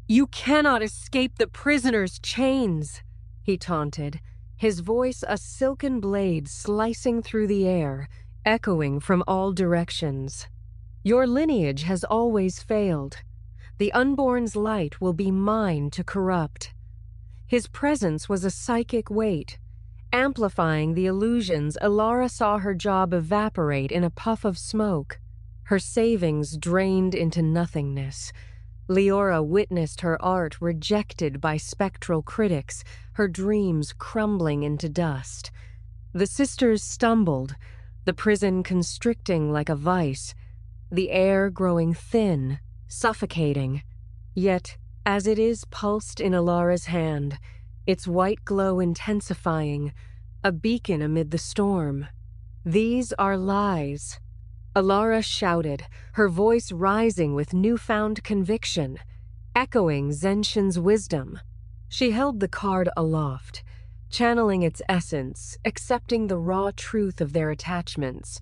"You cannot escape the prisoner's chains," he taunted, his voice a silken blade slicing through the air, echoing from all directions. "Your lineage has always failed. The unborn's light will be mine to corrupt." His presence was a psychic weight, amplifying the illusions. Alara saw her job evaporate in a puff of smoke, her savings drained into nothingness. Leora witnessed her art rejected by spectral critics, her dreams crumbling into dust. The sisters stumbled, the prison constricting like a vice, the air growing thin, suffocating. Yet, as it is pulsed in Alara's hand, its white glow intensifying, a beacon amid the storm. "These are lies," Alara shouted, her voice rising with newfound conviction, echoing Zenshin's wisdom. She held the card aloft, channeling its essence, accepting the raw truth of their attachments,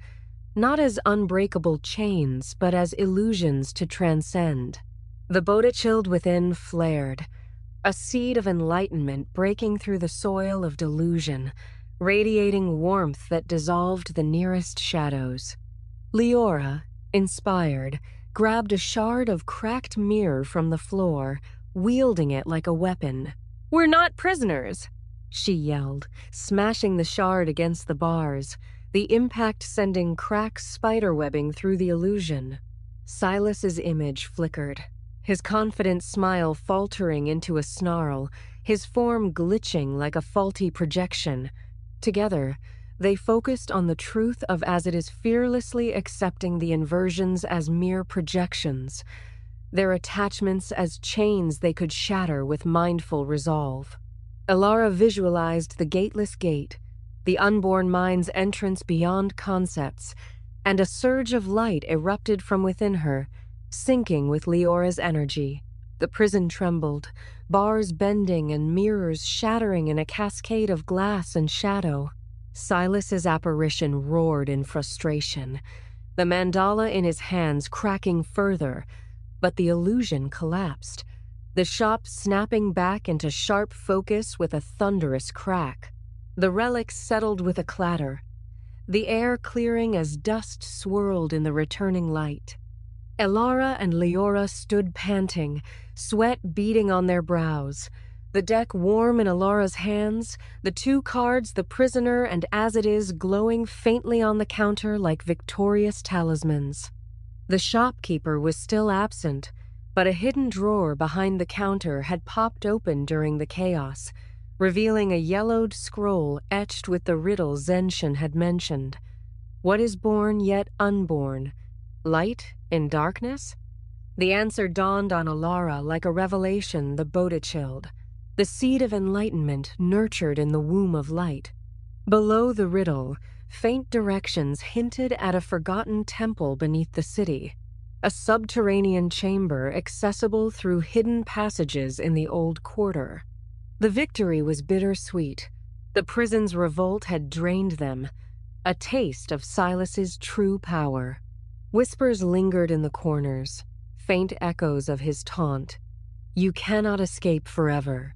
not as unbreakable chains, but as illusions to transcend. The Bodhichild within flared, a seed of enlightenment breaking through the soil of delusion, radiating warmth that dissolved the nearest shadows. Leora, inspired, grabbed a shard of cracked mirror from the floor, wielding it like a weapon. "We're not prisoners," she yelled, smashing the shard against the bars, the impact sending cracked spiderwebbing through the illusion. Silas's image flickered, his confident smile faltering into a snarl, his form glitching like a faulty projection. Together, they focused on the truth of as it is fearlessly accepting the inversions as mere projections, their attachments as chains they could shatter with mindful resolve. Alara visualized the gateless gate, the unborn mind's entrance beyond concepts, and a surge of light erupted from within her, syncing with Leora's energy. The prison trembled, bars bending and mirrors shattering in a cascade of glass and shadow. Silas's apparition roared in frustration, the mandala in his hands cracking further, but the illusion collapsed, the shop snapping back into sharp focus with a thunderous crack. The relics settled with a clatter, the air clearing as dust swirled in the returning light. Alara and Leora stood panting, sweat beading on their brows, the deck warm in Alara's hands, the two cards, the prisoner and as it is, glowing faintly on the counter like victorious talismans. The shopkeeper was still absent, but a hidden drawer behind the counter had popped open during the chaos, revealing a yellowed scroll etched with the riddle Zenshin had mentioned. What is born yet unborn? Light in darkness? The answer dawned on Alara like a revelation, the Bodhichild, the seed of enlightenment nurtured in the womb of light. Below the riddle, faint directions hinted at a forgotten temple beneath the city, a subterranean chamber accessible through hidden passages in the old quarter. The victory was bittersweet. The prison's revolt had drained them, a taste of Silas's true power. Whispers lingered in the corners, faint echoes of his taunt. "You cannot escape forever."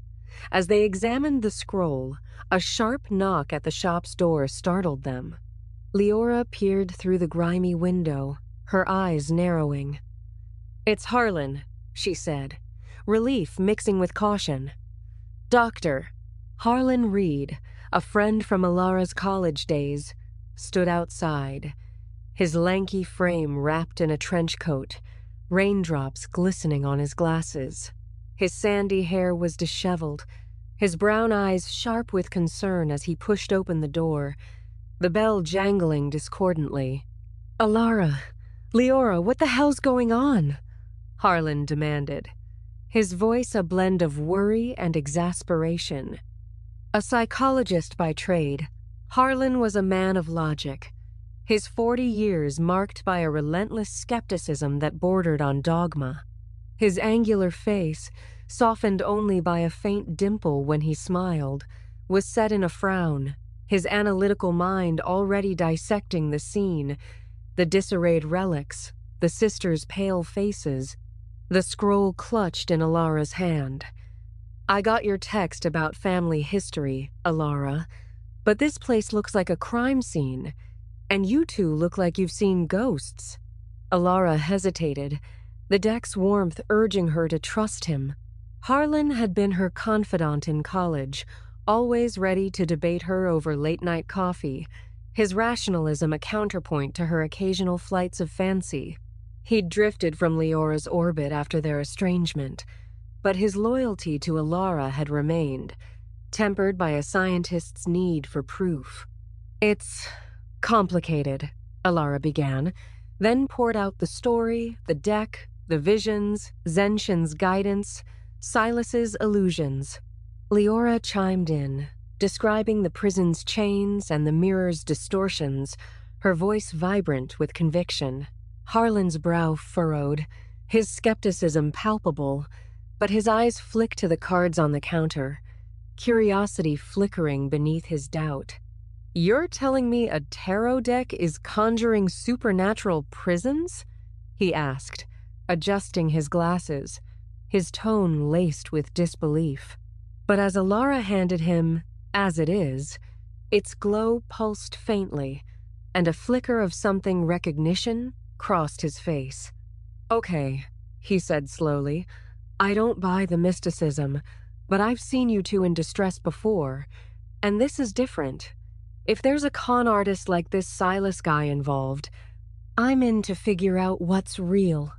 As they examined the scroll, a sharp knock at the shop's door startled them. Leora peered through the grimy window, her eyes narrowing. "It's Harlan," she said, relief mixing with caution. "Doctor." Harlan Reed, a friend from Alara's college days, stood outside, his lanky frame wrapped in a trench coat, raindrops glistening on his glasses. His sandy hair was disheveled, his brown eyes sharp with concern as he pushed open the door, the bell jangling discordantly. "Alara, Leora, what the hell's going on?" Harlan demanded. his voice a blend of worry and exasperation. A psychologist by trade, Harlan was a man of logic, his 40 years marked by a relentless skepticism that bordered on dogma. His angular face, softened only by a faint dimple when he smiled, was set in a frown, his analytical mind already dissecting the scene, the disarrayed relics, the sisters' pale faces, the scroll clutched in Alara's hand. "I got your text about family history, Alara, but this place looks like a crime scene, and you two look like you've seen ghosts." Alara hesitated, the deck's warmth urging her to trust him. Harlan had been her confidant in college, always ready to debate her over late-night coffee, his rationalism a counterpoint to her occasional flights of fancy. He'd drifted from Leora's orbit after their estrangement, but his loyalty to Alara had remained, tempered by a scientist's need for proof. "It's complicated," Alara began, then poured out the story, the deck, the visions, Zenshin's guidance, Silas's illusions. Leora chimed in, describing the prison's chains and the mirror's distortions, her voice vibrant with conviction. Harlan's brow furrowed, his skepticism palpable, but his eyes flicked to the cards on the counter, curiosity flickering beneath his doubt. "You're telling me a tarot deck is conjuring supernatural prisons?" he asked, adjusting his glasses, his tone laced with disbelief. But as Alara handed him, "As it is," its glow pulsed faintly, and a flicker of something recognition crossed his face. "Okay," he said slowly, "I don't buy the mysticism, but I've seen you two in distress before, and this is different. If there's a con artist like this Silas guy involved, I'm in to figure out what's real."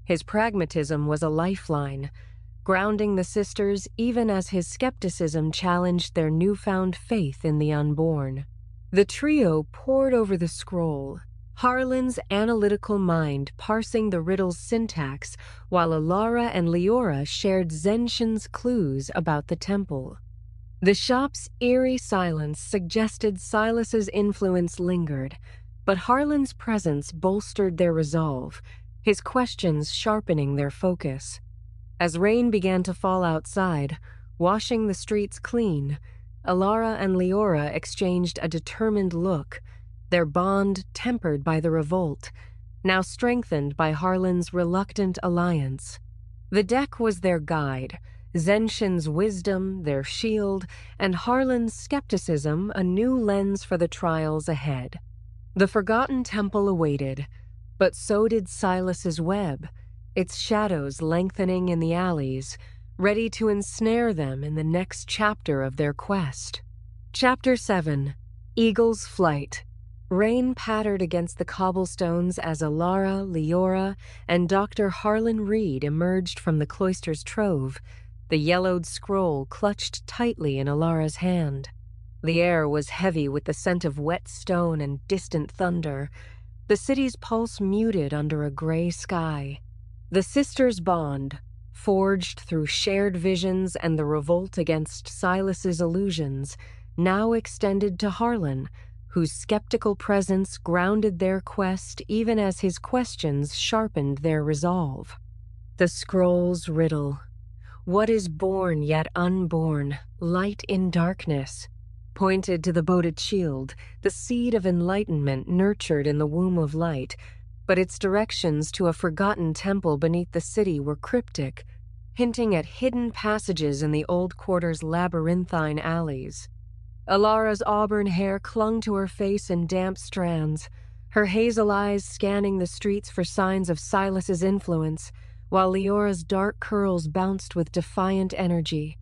His pragmatism was a lifeline, grounding the sisters even as his skepticism challenged their newfound faith in the unborn. The trio pored over the scroll, Harlan's analytical mind parsing the riddle's syntax while Alara and Leora shared Zenshin's clues about the temple. The shop's eerie silence suggested Silas's influence lingered, but Harlan's presence bolstered their resolve, his questions sharpening their focus. As rain began to fall outside, washing the streets clean, Alara and Leora exchanged a determined look, their bond tempered by the revolt, now strengthened by Harlan's reluctant alliance. The deck was their guide, Zenshin's wisdom their shield, and Harlan's skepticism a new lens for the trials ahead. The forgotten temple awaited, but so did Silas's web, its shadows lengthening in the alleys, ready to ensnare them in the next chapter of their quest. Chapter 7. Eagle's Flight. Rain pattered against the cobblestones as Alara, Leora, and Dr. Harlan Reed emerged from the cloister's trove, the yellowed scroll clutched tightly in Alara's hand. The air was heavy with the scent of wet stone and distant thunder, the city's pulse muted under a gray sky. The sisters' bond, forged through shared visions and the revolt against Silas's illusions, now extended to Harlan, whose skeptical presence grounded their quest even as his questions sharpened their resolve. The scroll's riddle. What is born yet unborn, light in darkness, pointed to the Bodhichild, the seed of enlightenment nurtured in the womb of light, but its directions to a forgotten temple beneath the city were cryptic, hinting at hidden passages in the old quarter's labyrinthine alleys. Alara's auburn hair clung to her face in damp strands, her hazel eyes scanning the streets for signs of Silas's influence, while Leora's dark curls bounced with defiant energy.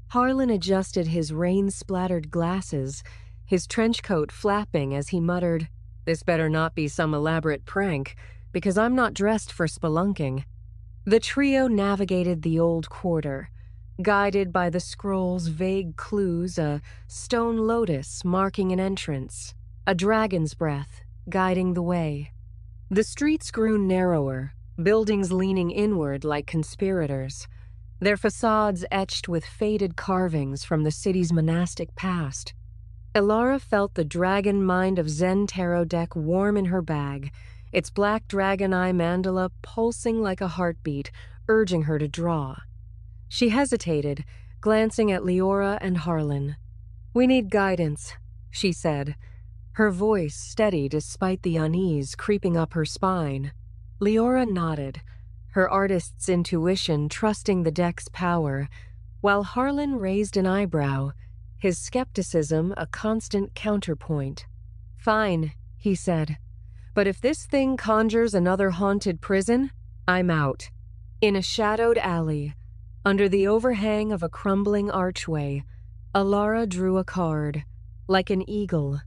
Harlan adjusted his rain-splattered glasses, his trench coat flapping as he muttered, "This better not be some elaborate prank, because I'm not dressed for spelunking." The trio navigated the old quarter, guided by the scroll's vague clues, a stone lotus marking an entrance, a dragon's breath guiding the way. The streets grew narrower, buildings leaning inward like conspirators. their facades etched with faded carvings from the city's monastic past. Ilara felt the Dragon Mind of Zen tarot deck warm in her bag, its black dragon eye mandala pulsing like a heartbeat, urging her to draw. She hesitated, glancing at Leora and Harlan. "We need guidance," she said, her voice steady despite the unease creeping up her spine. Leora nodded, her artist's intuition trusting the deck's power, while Harlan raised an eyebrow, his skepticism a constant counterpoint. "Fine," he said, "but if this thing conjures another haunted prison, I'm out." In a shadowed alley, under the overhang of a crumbling archway, Ilara drew a card, like an eagle.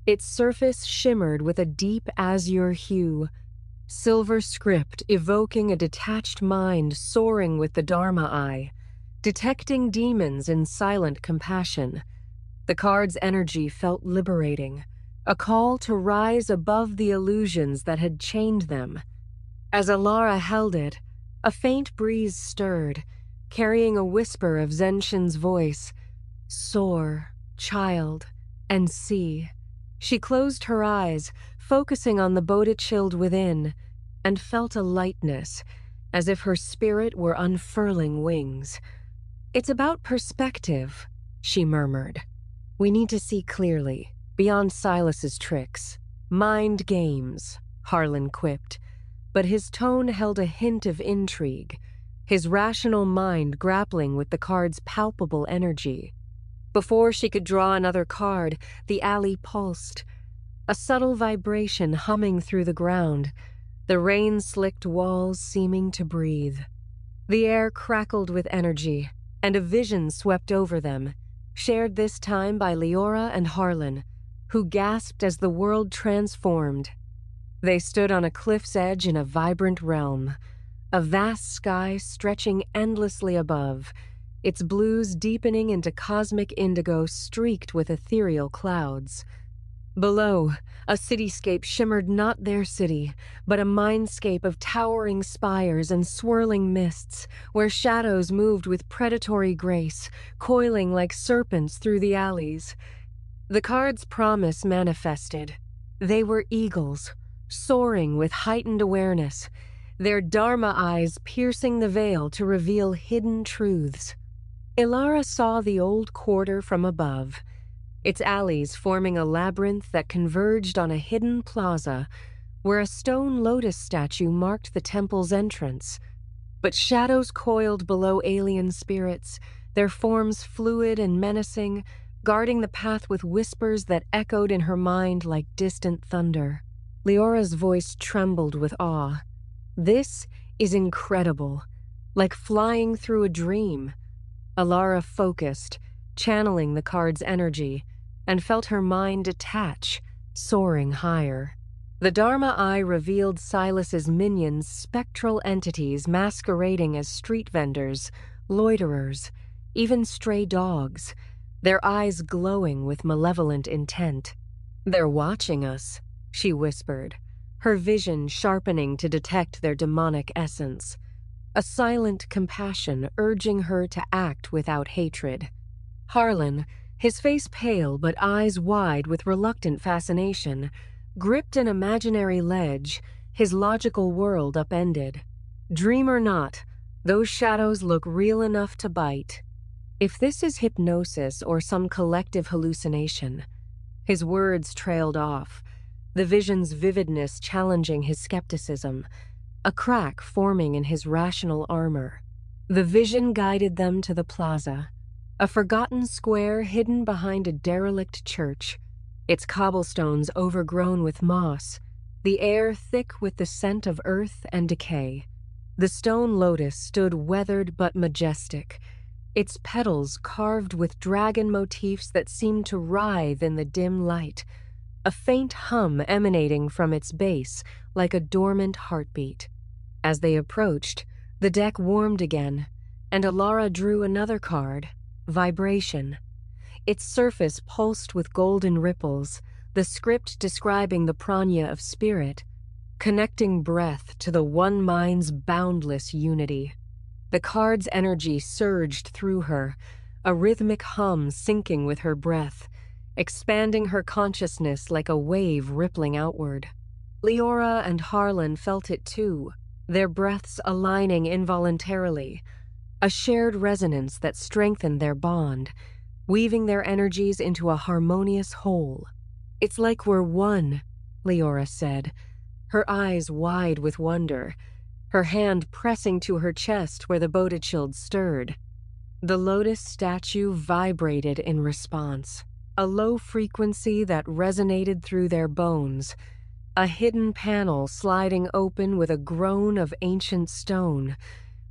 Its surface shimmered with a deep azure hue, silver script evoking a detached mind soaring with the Dharma eye, detecting demons in silent compassion. The card's energy felt liberating, a call to rise above the illusions that had chained them. As Ilara held it, a faint breeze stirred, carrying a whisper of Zenshin's voice. "Soar, child, and see." She closed her eyes, focusing on the Bodhichild within, and felt a lightness, as if her spirit were unfurling wings. "It's about perspective," she murmured. "We need to see clearly, beyond Silas's tricks. Mind games," Harlan quipped, but his tone held a hint of intrigue, his rational mind grappling with the card's palpable energy. Before she could draw another card, the alley pulsed, a subtle vibration humming through the ground, the rain-slicked walls seeming to breathe. The air crackled with energy, and a vision swept over them, shared this time by Leora and Harlan, who gasped as the world transformed. They stood on a cliff's edge in a vibrant realm, a vast sky stretching endlessly above, its blues deepening into cosmic indigo streaked with ethereal clouds. Below, a cityscape shimmered not their city, but a mindscape of towering spires and swirling mists, where shadows moved with predatory grace, coiling like serpents through the alleys. The card's promise manifested. They were eagles, soaring with heightened awareness, their Dharma eyes piercing the veil to reveal hidden truths. Ilara saw the old quarter from above, its alleys forming a labyrinth that converged on a hidden plaza where a stone lotus statue marked the temple's entrance. But shadows coiled below alien spirits, their forms fluid and menacing, guarding the path with whispers that echoed in her mind like distant thunder. Leora's voice trembled with awe. "This is incredible, like flying through a dream." Ilara focused, channeling the card's energy, and felt her mind detach, soaring higher. The Dharma eye revealed Silas's minions, spectral entities masquerading as street vendors, loiterers, even stray dogs, their eyes glowing with malevolent intent. "They're watching us," she whispered, her vision sharpening to detect their demonic essence. A silent compassion urging her to act without hatred. Harlan, his face pale but eyes wide with reluctant fascination, gripped an imaginary ledge, his logical world upended. Dream or not, those shadows look real enough to bite. If this is hypnosis or some collective hallucination. His words trailed off, the vision's vividness challenging his skepticism, a crack forming in his rational armor. The vision guided them to the plaza, a forgotten square hidden behind a derelict church, its cobblestones overgrown with moss, the air thick with the scent of earth and decay. The stone lotus stood weathered but majestic, its petals carved with dragon motifs that seemed to writhe in the dim light, a faint hum emanating from its base like a dormant heartbeat. As they approached, the deck warmed again, and Ilara drew another card, Vibration. Its surface pulsed with golden ripples, the script describing the prana of spirit, connecting breath to the one mind's boundless unity. The card's energy surged through her, a rhythmic hum syncing with her breath, expanding her consciousness like a wave rippling outward. Leora and Harlan felt it too, their breaths aligning involuntarily, a shared resonance that strengthened their bond, weaving their energies into a harmonious whole. "It's like we're one," Leora said, her eyes wide with wonder, her hand pressing to her chest where the Bodhichild stirred. The lotus statue vibrated in response, a low frequency that resonated through their bones, a hidden panel sliding open with a groan of ancient stone,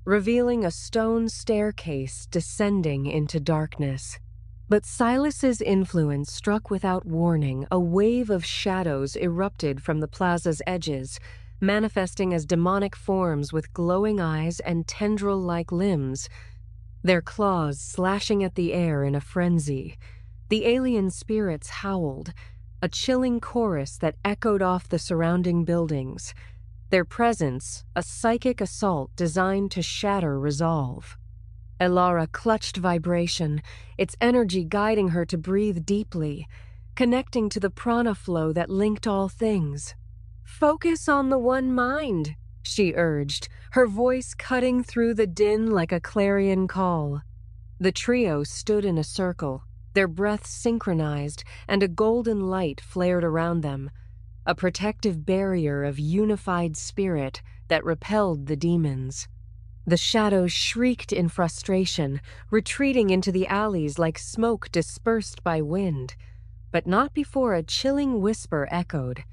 revealing a stone staircase descending into darkness. But Silas's influence struck without warning. A wave of shadows erupted from the plaza's edges, manifesting as demonic forms with glowing eyes and tendril-like limbs, their claws slashing at the air in a frenzy. The alien spirits howled, a chilling chorus that echoed off the surrounding buildings, their presence a psychic assault designed to shatter resolve. Elara clutched vibration, its energy guiding her to breathe deeply, connecting to the prana flow that linked all things. "Focus on the one mind," she urged, her voice cutting through the din like a clarion call. The trio stood in a circle, their breaths synchronized, and a golden light flared around them, a protective barrier of unified spirit that repelled the demons. The shadows shrieked in frustration, retreating into the alleys like smoke dispersed by wind, but not before a chilling whisper echoed,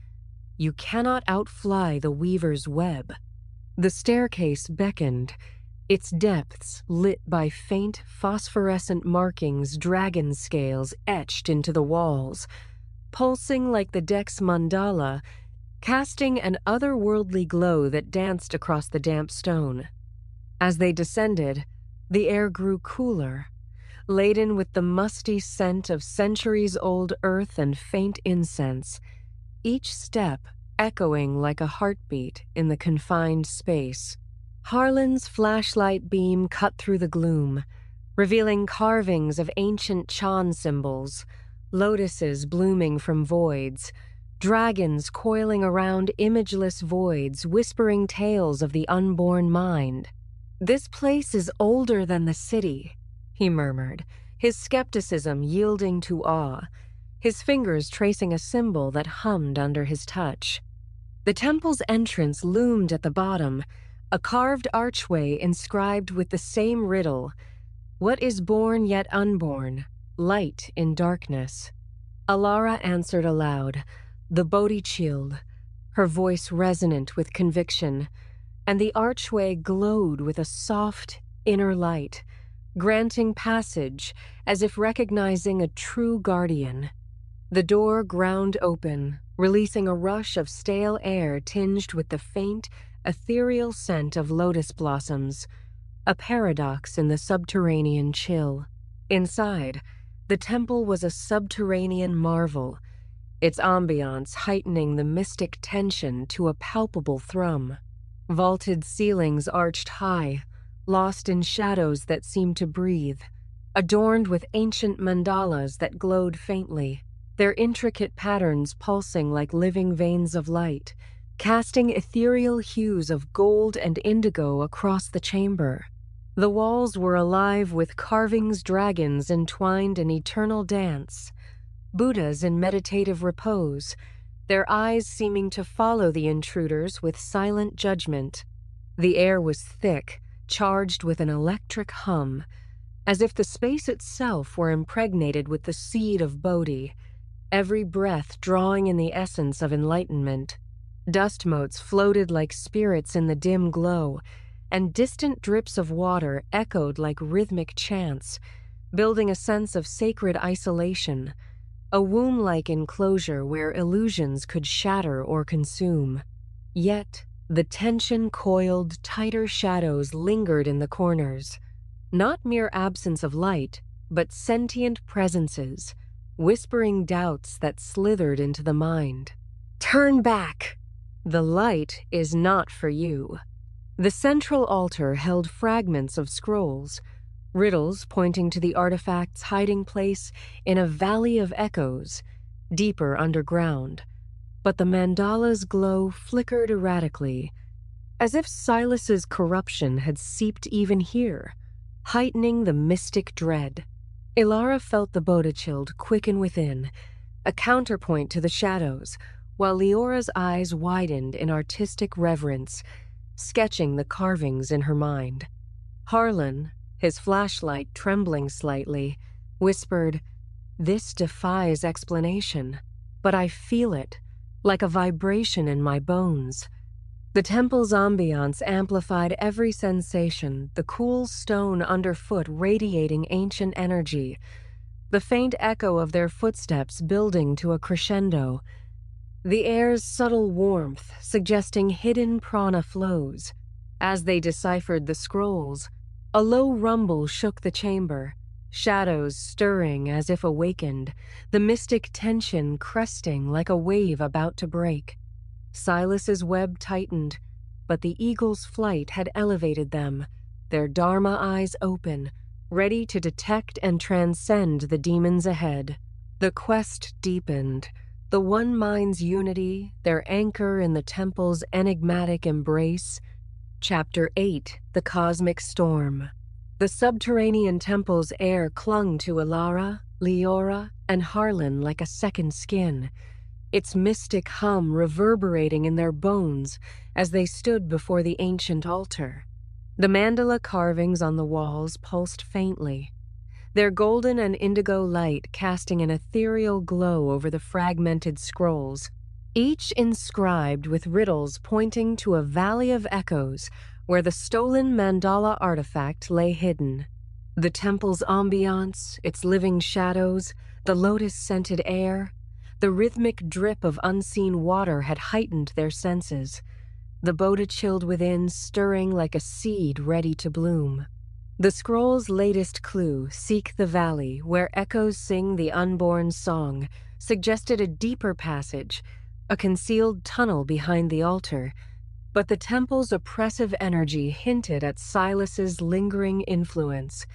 "You cannot outfly the weaver's web." The staircase beckoned, its depths lit by faint phosphorescent markings, dragon scales etched into the walls, pulsing like the deck's mandala, casting an otherworldly glow that danced across the damp stone. As they descended, the air grew cooler, laden with the musty scent of centuries-old earth and faint incense, each step echoing like a heartbeat in the confined space. Harlan's flashlight beam cut through the gloom, revealing carvings of ancient Chan symbols, lotuses blooming from voids, dragons coiling around imageless voids, whispering tales of the unborn mind. "This place is older than the city," he murmured, his skepticism yielding to awe, his fingers tracing a symbol that hummed under his touch. The temple's entrance loomed at the bottom, a carved archway inscribed with the same riddle, "What is born yet unborn, light in darkness." Elara answered aloud, "The Bodhichild," her voice resonant with conviction, and the archway glowed with a soft, inner light, granting passage as if recognizing a true guardian. The door ground open, releasing a rush of stale air tinged with the faint, ethereal scent of lotus blossoms, a paradox in the subterranean chill. Inside, the temple was a subterranean marvel, its ambiance heightening the mystic tension to a palpable thrum. Vaulted ceilings arched high, lost in shadows that seemed to breathe, adorned with ancient mandalas that glowed faintly, their intricate patterns pulsing like living veins of light, casting ethereal hues of gold and indigo across the chamber. The walls were alive with carvings, dragons entwined in eternal dance, Buddhas in meditative repose, their eyes seeming to follow the intruders with silent judgment. The air was thick, charged with an electric hum, as if the space itself were impregnated with the seed of Bodhi, every breath drawing in the essence of enlightenment. Dust motes floated like spirits in the dim glow, and distant drips of water echoed like rhythmic chants, building a sense of sacred isolation, a womb-like enclosure where illusions could shatter or consume. Yet, the tension-coiled, tighter shadows lingered in the corners, not mere absence of light, but sentient presences, whispering doubts that slithered into the mind. "Turn back! The light is not for you." The central altar held fragments of scrolls, riddles pointing to the artifact's hiding place in a valley of echoes, deeper underground. But the mandala's glow flickered erratically, as if Silas's corruption had seeped even here, heightening the mystic dread. Ilara felt the Bodhichild quicken within, a counterpoint to the shadows, while Leora's eyes widened in artistic reverence, sketching the carvings in her mind. Harlan, his flashlight trembling slightly, whispered, "This defies explanation, but I feel it, like a vibration in my bones." The temple's ambiance amplified every sensation, the cool stone underfoot radiating ancient energy, the faint echo of their footsteps building to a crescendo, the air's subtle warmth suggesting hidden prana flows. As they deciphered the scrolls, a low rumble shook the chamber, shadows stirring as if awakened, the mystic tension cresting like a wave about to break. Silas's web tightened, but the eagle's flight had elevated them, their dharma eyes open, ready to detect and transcend the demons ahead. The quest deepened, the one mind's unity, their anchor in the temple's enigmatic embrace. Chapter 8, The Cosmic Storm. The subterranean temple's air clung to Ilara, Leora, and Harlan like a second skin, its mystic hum reverberating in their bones as they stood before the ancient altar. The mandala carvings on the walls pulsed faintly, their golden and indigo light casting an ethereal glow over the fragmented scrolls, each inscribed with riddles pointing to a valley of echoes where the stolen mandala artifact lay hidden. The temple's ambiance, its living shadows, the lotus-scented air, the rhythmic drip of unseen water had heightened their senses, the Bodhichild within stirring like a seed ready to bloom. The scroll's latest clue, Seek the Valley, where echoes sing the unborn song, suggested a deeper passage, a concealed tunnel behind the altar, but the temple's oppressive energy hinted at Silas's lingering influence,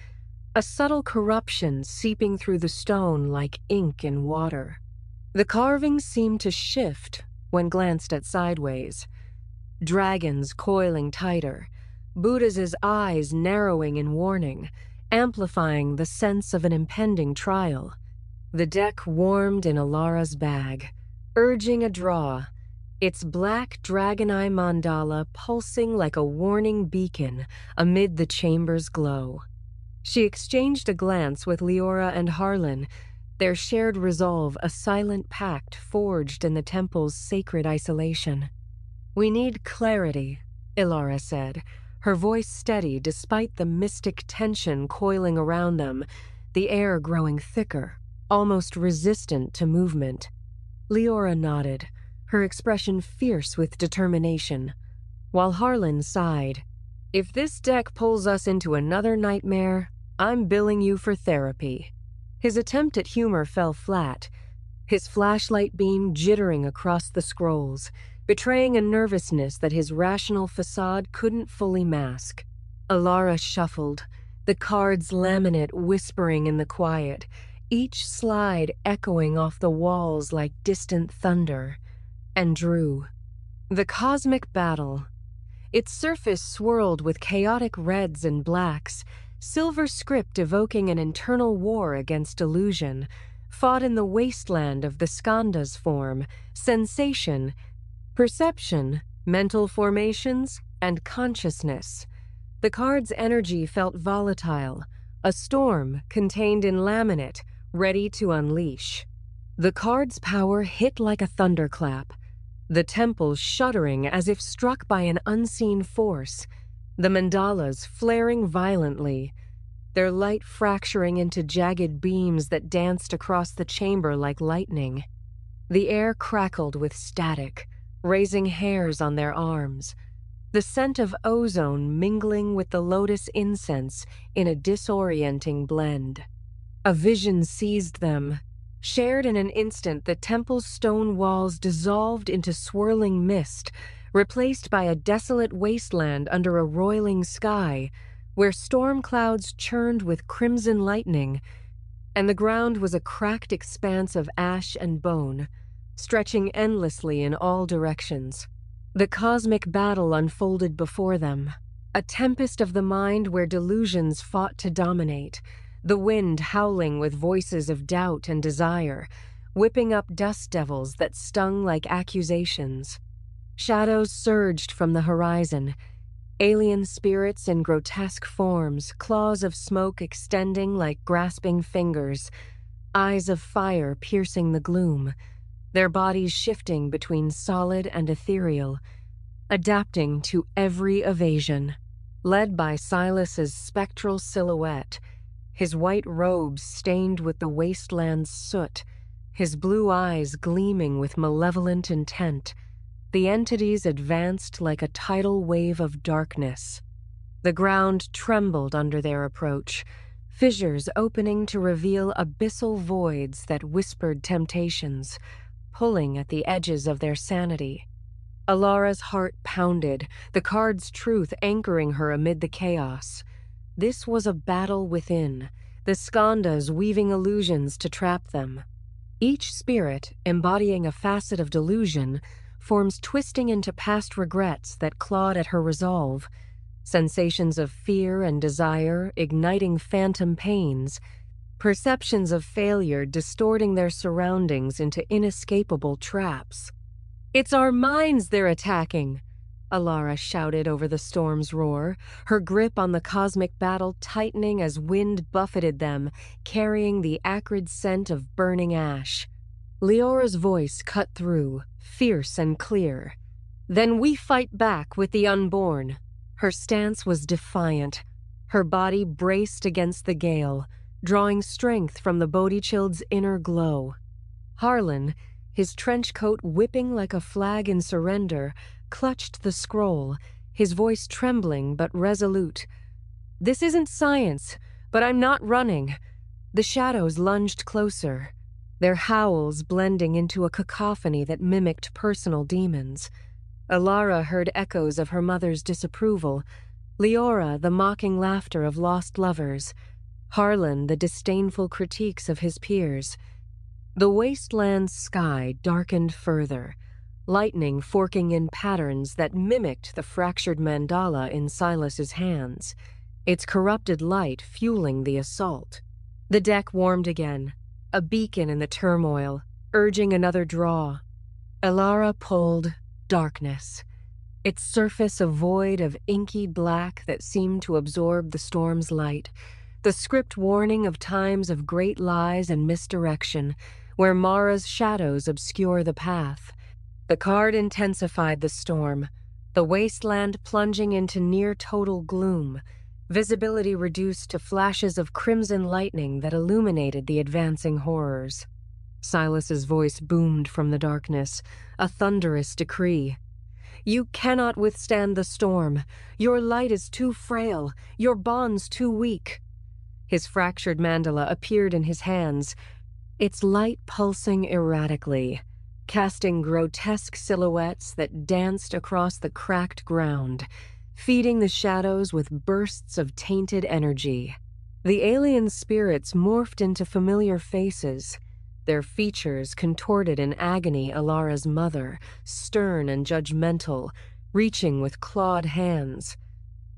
a subtle corruption seeping through the stone like ink in water. The carvings seemed to shift when glanced at sideways, dragons coiling tighter, Buddha's eyes narrowing in warning, amplifying the sense of an impending trial. The deck warmed in Ilara's bag, urging a draw, its black dragon eye mandala pulsing like a warning beacon amid the chamber's glow. She exchanged a glance with Leora and Harlan, their shared resolve a silent pact forged in the temple's sacred isolation. "We need clarity," Ilara said, her voice steady despite the mystic tension coiling around them, the air growing thicker, almost resistant to movement. Leora nodded, her expression fierce with determination, while Harlan sighed. "If this deck pulls us into another nightmare, I'm billing you for therapy." His attempt at humor fell flat, his flashlight beam jittering across the scrolls, betraying a nervousness that his rational facade couldn't fully mask. Ilara shuffled, the cards laminate whispering in the quiet, each slide echoing off the walls like distant thunder, and drew. The cosmic battle. Its surface swirled with chaotic reds and blacks, silver script evoking an internal war against delusion, fought in the wasteland of the skandha's form, sensation, perception, mental formations, and consciousness. The card's energy felt volatile, a storm contained in laminate, ready to unleash. The card's power hit like a thunderclap, the temple shuddering as if struck by an unseen force, the mandalas flaring violently, their light fracturing into jagged beams that danced across the chamber like lightning. The air crackled with static, raising hairs on their arms, the scent of ozone mingling with the lotus incense in a disorienting blend. A vision seized them. Shared in an instant, the temple's stone walls dissolved into swirling mist, replaced by a desolate wasteland under a roiling sky, where storm clouds churned with crimson lightning, and the ground was a cracked expanse of ash and bone, stretching endlessly in all directions. The cosmic battle unfolded before them, a tempest of the mind where delusions fought to dominate, the wind howling with voices of doubt and desire, whipping up dust devils that stung like accusations. Shadows surged from the horizon, alien spirits in grotesque forms, claws of smoke extending like grasping fingers, eyes of fire piercing the gloom, their bodies shifting between solid and ethereal, adapting to every evasion. Led by Silas's spectral silhouette, his white robes stained with the wasteland's soot, his blue eyes gleaming with malevolent intent, the entities advanced like a tidal wave of darkness. The ground trembled under their approach, fissures opening to reveal abyssal voids that whispered temptations, pulling at the edges of their sanity. Alara's heart pounded, the card's truth anchoring her amid the chaos. This was a battle within, the skandhas weaving illusions to trap them. Each spirit, embodying a facet of delusion, forms twisting into past regrets that clawed at her resolve, sensations of fear and desire igniting phantom pains, perceptions of failure distorting their surroundings into inescapable traps. "It's our minds they're attacking," Alara shouted over the storm's roar, her grip on the cosmic battle tightening as wind buffeted them, carrying the acrid scent of burning ash. Leora's voice cut through, fierce and clear. "Then we fight back with the unborn." Her stance was defiant, her body braced against the gale, drawing strength from the Bodhichild's inner glow. Harlan, his trench coat whipping like a flag in surrender, clutched the scroll, his voice trembling but resolute. "This isn't science, but I'm not running." The shadows lunged closer, their howls blending into a cacophony that mimicked personal demons. Alara heard echoes of her mother's disapproval, Leora the mocking laughter of lost lovers, Harlan the disdainful critiques of his peers. The wasteland's sky darkened further, lightning forking in patterns that mimicked the fractured mandala in Silas's hands, its corrupted light fueling the assault. The deck warmed again, a beacon in the turmoil, urging another draw. Alara pulled darkness, its surface a void of inky black that seemed to absorb the storm's light, the script warning of times of great lies and misdirection, where Mara's shadows obscure the path. The card intensified the storm, the wasteland plunging into near-total gloom, visibility reduced to flashes of crimson lightning that illuminated the advancing horrors. Silas's voice boomed from the darkness, a thunderous decree. "You cannot withstand the storm. Your light is too frail, your bonds too weak." His fractured mandala appeared in his hands, its light pulsing erratically, casting grotesque silhouettes that danced across the cracked ground, feeding the shadows with bursts of tainted energy. The alien spirits morphed into familiar faces, their features contorted in agony. Alara's mother, stern and judgmental, reaching with clawed hands.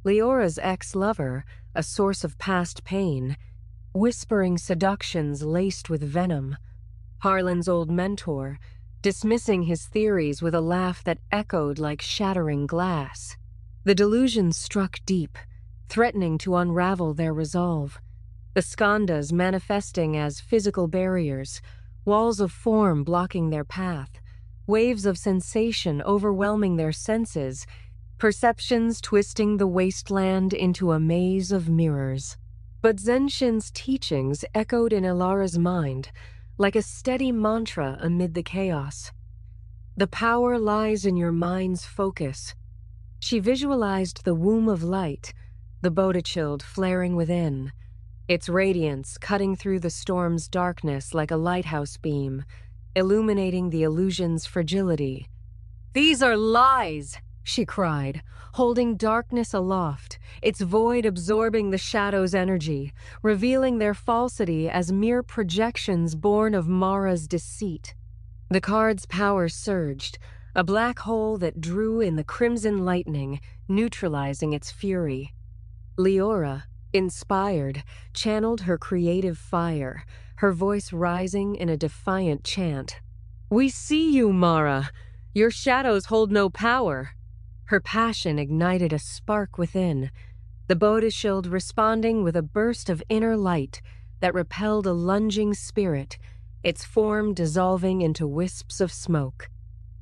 Leora's ex-lover, a source of past pain, whispering seductions laced with venom. Harlan's old mentor, dismissing his theories with a laugh that echoed like shattering glass. The delusion struck deep, threatening to unravel their resolve. The skandhas manifesting as physical barriers, walls of form blocking their path, waves of sensation overwhelming their senses, perceptions twisting the wasteland into a maze of mirrors. But Zenshin's teachings echoed in Alara's mind, like a steady mantra amid the chaos. The power lies in your mind's focus. She visualized the womb of light, the Bodhichild flaring within, its radiance cutting through the storm's darkness like a lighthouse beam, illuminating the illusion's fragility. "These are lies," she cried, holding darkness aloft, its void absorbing the shadow's energy, revealing their falsity as mere projections born of Mara's deceit. The card's power surged, a black hole that drew in the crimson lightning, neutralizing its fury. Leora, inspired, channeled her creative fire, her voice rising in a defiant chant. "We see you, Mara! Your shadows hold no power!" Her passion ignited a spark within, the Bodhichild responding with a burst of inner light that repelled a lunging spirit, its form dissolving into wisps of smoke.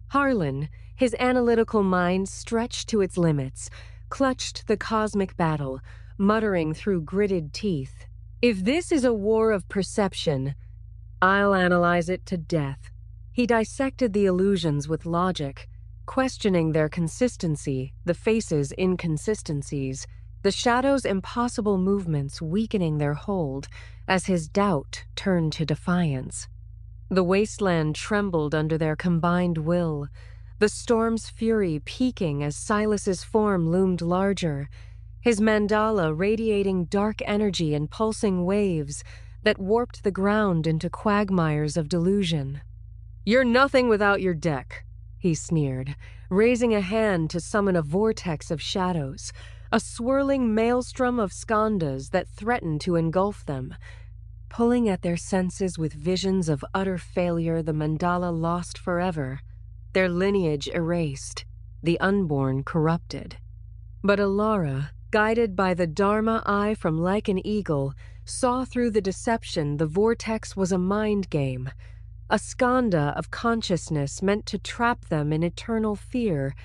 Harlan, his analytical mind stretched to its limits, clutched the cosmic battle, muttering through gritted teeth. "If this is a war of perception, I'll analyze it to death." He dissected the illusions with logic, questioning their consistency, the face's inconsistencies, the shadow's impossible movements weakening their hold as his doubt turned to defiance. The wasteland trembled under their combined will, the storm's fury peaking as Silas's form loomed larger, his mandala radiating dark energy in pulsing waves that warped the ground into quagmires of delusion. "You're nothing without your deck," he sneered, raising a hand to summon a vortex of shadows, a swirling maelstrom of skandhas that threatened to engulf them. Pulling at their senses with visions of utter failure, the mandala lost forever, their lineage erased, the unborn corrupted. But Alara, guided by the Dharma eye from like an eagle, saw through the deception the vortex was a mind game, a skandha of consciousness meant to trap them in eternal fear,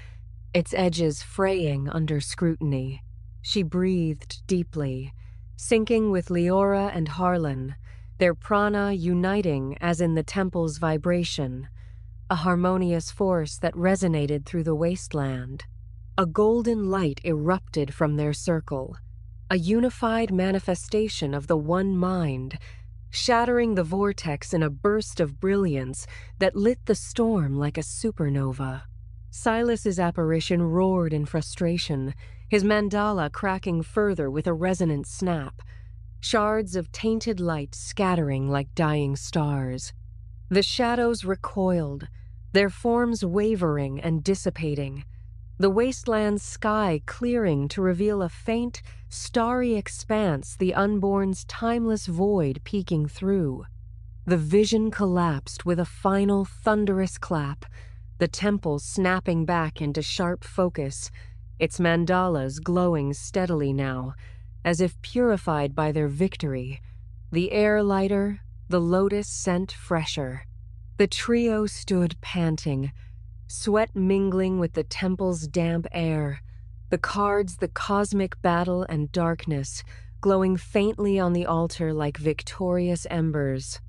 its edges fraying under scrutiny. She breathed deeply, syncing with Leora and Harlan, their prana uniting as in the temple's vibration, a harmonious force that resonated through the wasteland. A golden light erupted from their circle, a unified manifestation of the one mind, shattering the vortex in a burst of brilliance that lit the storm like a supernova. Silas's apparition roared in frustration, his mandala cracking further with a resonant snap, shards of tainted light scattering like dying stars. The shadows recoiled, their forms wavering and dissipating, the wasteland's sky clearing to reveal a faint, starry expanse, the unborn's timeless void peeking through. The vision collapsed with a final thunderous clap, the temple snapping back into sharp focus, its mandalas glowing steadily now, as if purified by their victory, the air lighter, the lotus scent fresher. The trio stood panting, sweat mingling with the temple's damp air, the cards the cosmic battle and darkness, glowing faintly on the altar like victorious embers.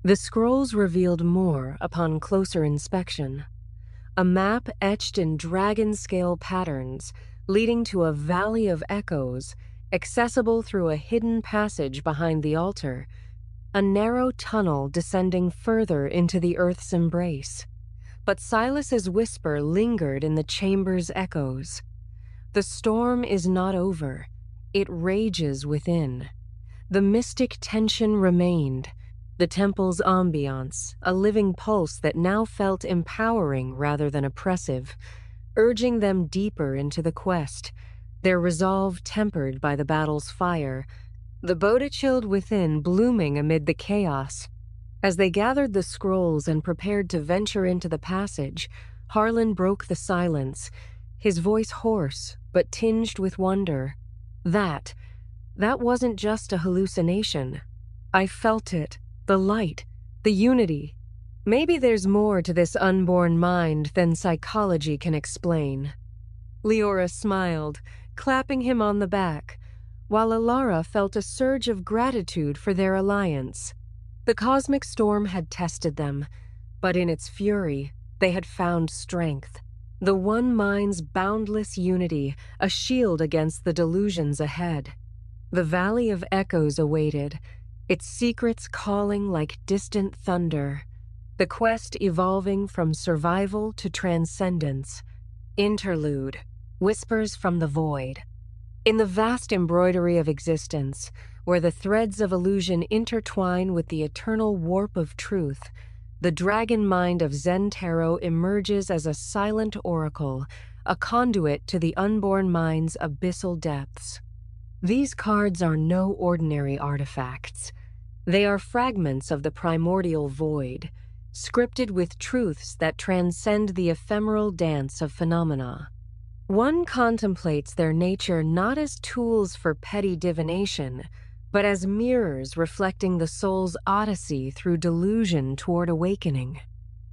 The scrolls revealed more upon closer inspection. A map etched in dragon-scale patterns, leading to a valley of echoes, accessible through a hidden passage behind the altar, a narrow tunnel descending further into the earth's embrace. But Silas's whisper lingered in the chamber's echoes. The storm is not over. It rages within. The mystic tension remained, the temple's ambiance, a living pulse that now felt empowering rather than oppressive, urging them deeper into the quest, their resolve tempered by the battle's fire, the Bodhichild within blooming amid the chaos. As they gathered the scrolls and prepared to venture into the passage, Harlan broke the silence, his voice hoarse but tinged with wonder. That wasn't just a hallucination. I felt it, the light, the unity. Maybe there's more to this unborn mind than psychology can explain. Leora smiled, clapping him on the back, while Alara felt a surge of gratitude for their alliance. The cosmic storm had tested them, but in its fury, they had found strength. The one mind's boundless unity, a shield against the delusions ahead. The Valley of Echoes awaited, its secrets calling like distant thunder, the quest evolving from survival to transcendence. Interlude, Whispers from the Void. In the vast embroidery of existence, where the threads of illusion intertwine with the eternal warp of truth, the Dragon Mind of Zen Tarot emerges as a silent oracle, a conduit to the unborn mind's abyssal depths. These cards are no ordinary artifacts. They are fragments of the primordial void, scripted with truths that transcend the ephemeral dance of phenomena. One contemplates their nature not as tools for petty divination, but as mirrors reflecting the soul's odyssey through delusion toward awakening.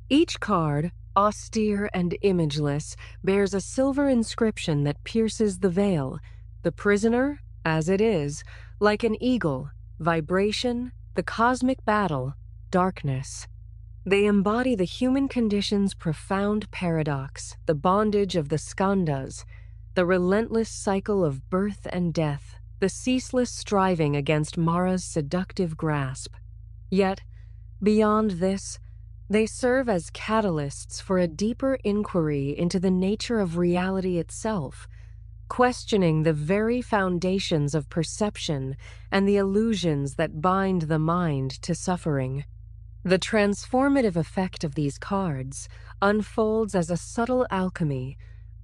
Each card, austere and imageless, bears a silver inscription that pierces the veil, the prisoner, as it is, like an eagle, vibration, the cosmic battle, darkness. They embody the human condition's profound paradox, the bondage of the skandhas, the relentless cycle of birth and death, the ceaseless striving against Mara's seductive grasp. Yet, beyond this, they serve as catalysts for a deeper inquiry into the nature of reality itself, questioning the very foundations of perception and the illusions that bind the mind to suffering. The transformative effect of these cards unfolds as a subtle alchemy,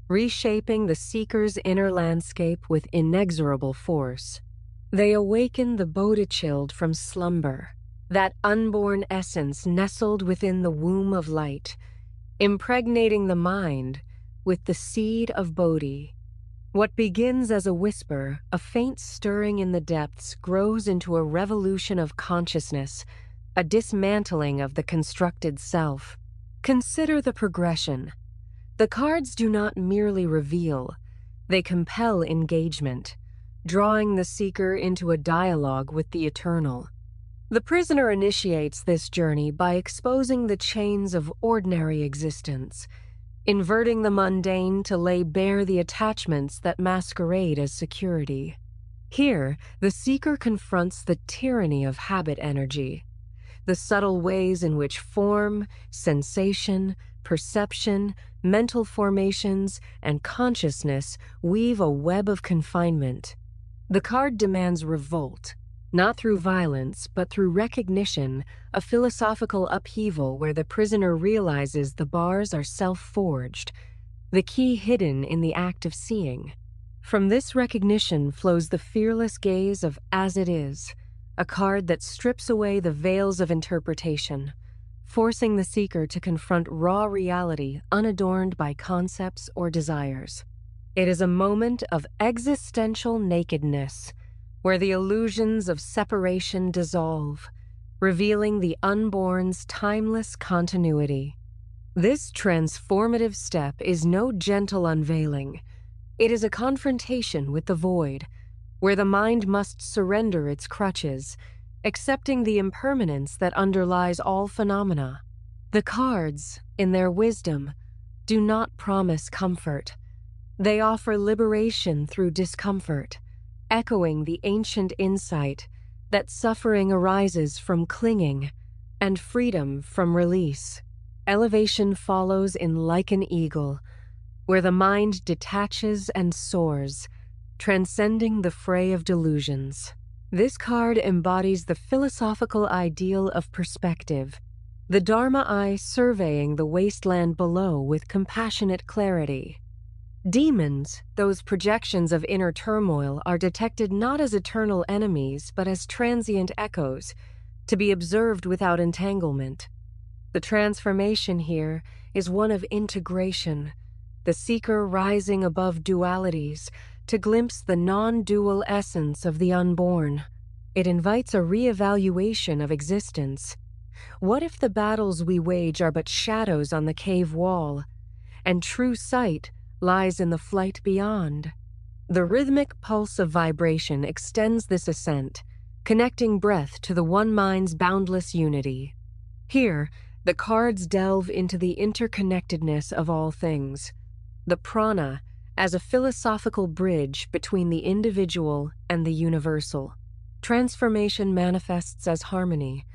reshaping the seeker's inner landscape with inexorable force. They awaken the Bodhichild from slumber, that unborn essence nestled within the womb of light, impregnating the mind with the seed of Bodhi. What begins as a whisper, a faint stirring in the depths, grows into a revolution of consciousness, a dismantling of the constructed self. Consider the progression. The cards do not merely reveal, they compel engagement, drawing the seeker into a dialogue with the eternal. The prisoner initiates this journey by exposing the chains of ordinary existence, inverting the mundane to lay bare the attachments that masquerade as security. Here, the seeker confronts the tyranny of habit energy, the subtle ways in which form, sensation, perception, mental formations, and consciousness weave a web of confinement. The card demands revolt, not through violence, but through recognition, a philosophical upheaval where the prisoner realizes the bars are self-forged, the key hidden in the act of seeing. From this recognition flows the fearless gaze of As It Is, a card that strips away the veils of interpretation, forcing the seeker to confront raw reality unadorned by concepts or desires. It is a moment of existential nakedness, where the illusions of separation dissolve, revealing the unborn's timeless continuity. This transformative step is no gentle unveiling. It is a confrontation with the void, where the mind must surrender its crutches, accepting the impermanence that underlies all phenomena. The cards, in their wisdom, do not promise comfort. They offer liberation through discomfort, echoing the ancient insight that suffering arises from clinging and freedom from release. Elevation follows in like an eagle, where the mind detaches and soars, transcending the fray of delusions. This card embodies the philosophical ideal of perspective, the Dharma eye surveying the wasteland below with compassionate clarity. Demons, those projections of inner turmoil, are detected not as eternal enemies, but as transient echoes, to be observed without entanglement. The transformation here is one of integration, the seeker rising above dualities to glimpse the non-dual essence of the unborn. It invites a reevaluation of existence. What if the battles we wage are but shadows on the cave wall, and true sight lies in the flight beyond? The rhythmic pulse of vibration extends this ascent, connecting breath to the one mind's boundless unity. Here, the cards delve into the interconnectedness of all things, the prana as a philosophical bridge between the individual and the universal. Transformation manifests as harmony,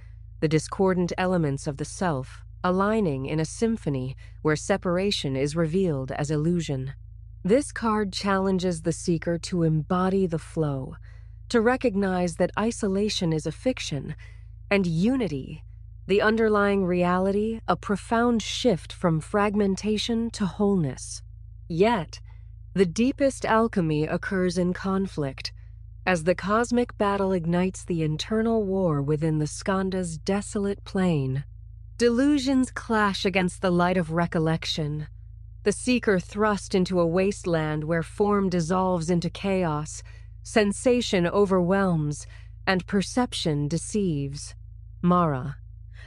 the discordant elements of the self aligning in a symphony where separation is revealed as illusion. This card challenges the seeker to embody the flow, to recognize that isolation is a fiction, and unity, the underlying reality, a profound shift from fragmentation to wholeness. Yet, the deepest alchemy occurs in conflict, as the cosmic battle ignites the internal war within the skandha's desolate plane. Delusions clash against the light of recollection, the seeker thrust into a wasteland where form dissolves into chaos, sensation overwhelms, and perception deceives. Mara,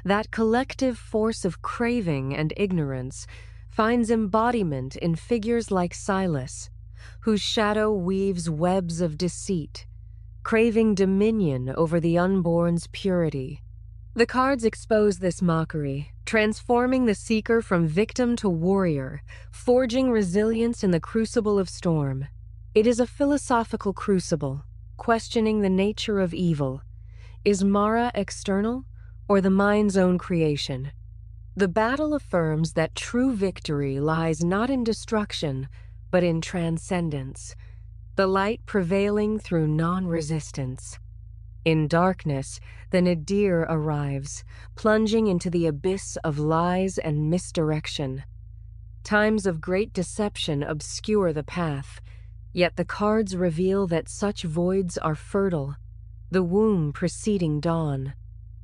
that collective force of craving and ignorance, finds embodiment in figures like Silas, whose shadow weaves webs of deceit, craving dominion over the unborn's purity. The cards expose this mockery, transforming the seeker from victim to warrior, forging resilience in the crucible of storm. It is a philosophical crucible, questioning the nature of evil. Is Mara external, or the mind's own creation? The battle affirms that true victory lies not in destruction, but in transcendence, the light prevailing through non-resistance. In darkness, the nadir arrives, plunging into the abyss of lies and misdirection. Times of great deception obscure the path, yet the cards reveal that such voids are fertile, the womb preceding dawn.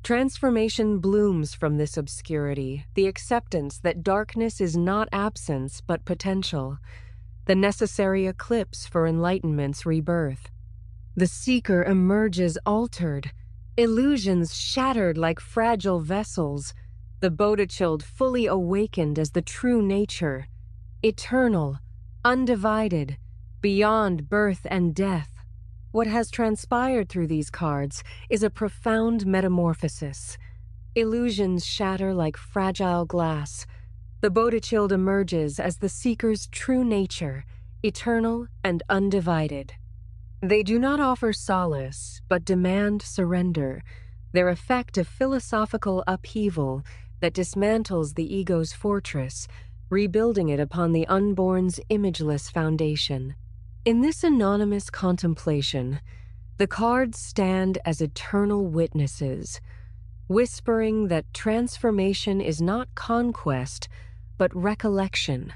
Transformation blooms from this obscurity, the acceptance that darkness is not absence but potential, the necessary eclipse for enlightenment's rebirth. The seeker emerges altered, illusions shattered like fragile vessels, the Bodhichild fully awakened as the true nature, eternal, undivided, beyond birth and death. What has transpired through these cards is a profound metamorphosis. Illusions shatter like fragile glass. The Bodhichild emerges as the seeker's true nature, eternal and undivided. They do not offer solace, but demand surrender, their effect a philosophical upheaval that dismantles the ego's fortress, rebuilding it upon the unborn's imageless foundation. In this anonymous contemplation, the cards stand as eternal witnesses, whispering that transformation is not conquest, but recollection,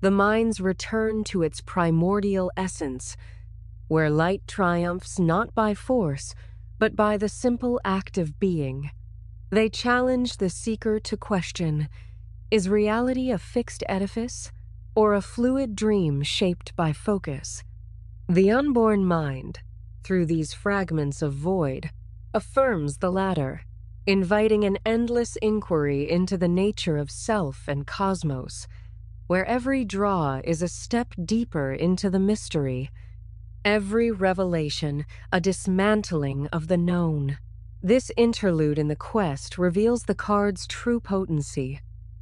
the mind's return to its primordial essence, where light triumphs not by force, but by the simple act of being. They challenge the seeker to question, is reality a fixed edifice, or a fluid dream shaped by focus? The unborn mind, through these fragments of void, affirms the latter, inviting an endless inquiry into the nature of self and cosmos, where every draw is a step deeper into the mystery, every revelation a dismantling of the known. This interlude in the quest reveals the cards' true potency.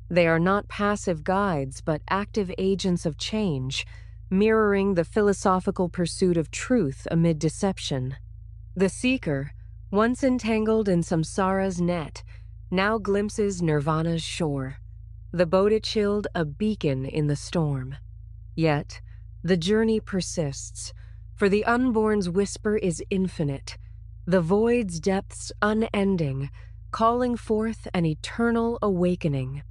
They are not passive guides, but active agents of change, mirroring the philosophical pursuit of truth amid deception. The seeker, once entangled in samsara's net, now glimpses nirvana's shore, the Bodhichild a beacon in the storm. Yet, the journey persists, for the unborn's whisper is infinite, the void's depths unending, calling forth an eternal awakening.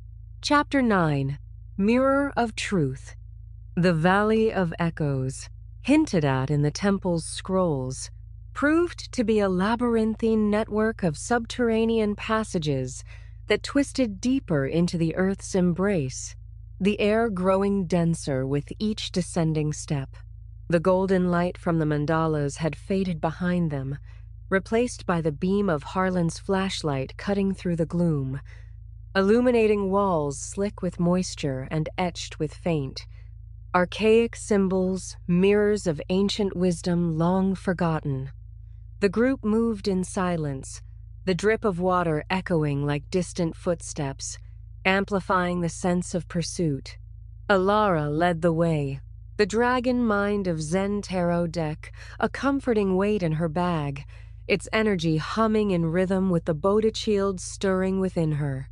Chapter 9, Mirror of Truth. The Valley of Echoes, hinted at in the temple's scrolls, proved to be a labyrinthine network of subterranean passages that twisted deeper into the earth's embrace, the air growing denser with each descending step. The golden light from the mandalas had faded behind them, replaced by the beam of Harlan's flashlight cutting through the gloom, illuminating walls slick with moisture and etched with faint. Archaic symbols, mirrors of ancient wisdom long forgotten. The group moved in silence, the drip of water echoing like distant footsteps, amplifying the sense of pursuit. Alara led the way, the Dragon Mind of Zen tarot deck, a comforting weight in her bag, its energy humming in rhythm with the Bodhichild stirring within her.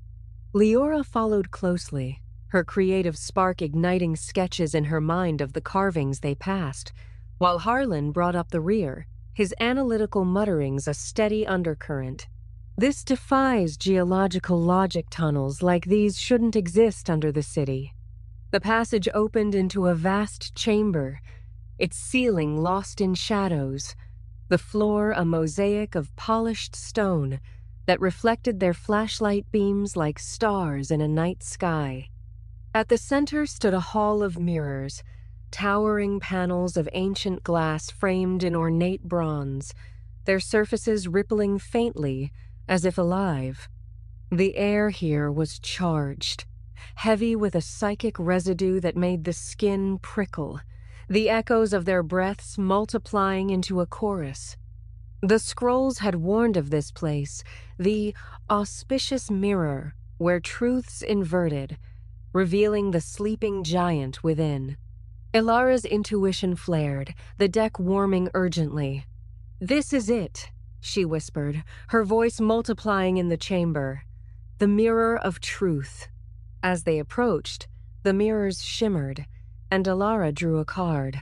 Leora followed closely, her creative spark igniting sketches in her mind of the carvings they passed, while Harlan brought up the rear, his analytical mutterings a steady undercurrent. This defies geological logic. Tunnels like these shouldn't exist under the city. The passage opened into a vast chamber, its ceiling lost in shadows, the floor a mosaic of polished stone that reflected their flashlight beams like stars in a night sky. At the center stood a hall of mirrors, towering panels of ancient glass framed in ornate bronze, their surfaces rippling faintly as if alive. The air here was charged, heavy with a psychic residue that made the skin prickle, the echoes of their breaths multiplying into a chorus. The scrolls had warned of this place, the auspicious mirror where truths inverted, revealing the sleeping giant within. Ilara's intuition flared, the deck warming urgently. "This is it," she whispered, her voice multiplying in the chamber. "The mirror of truth." As they approached, the mirrors shimmered, and Ilara drew a card.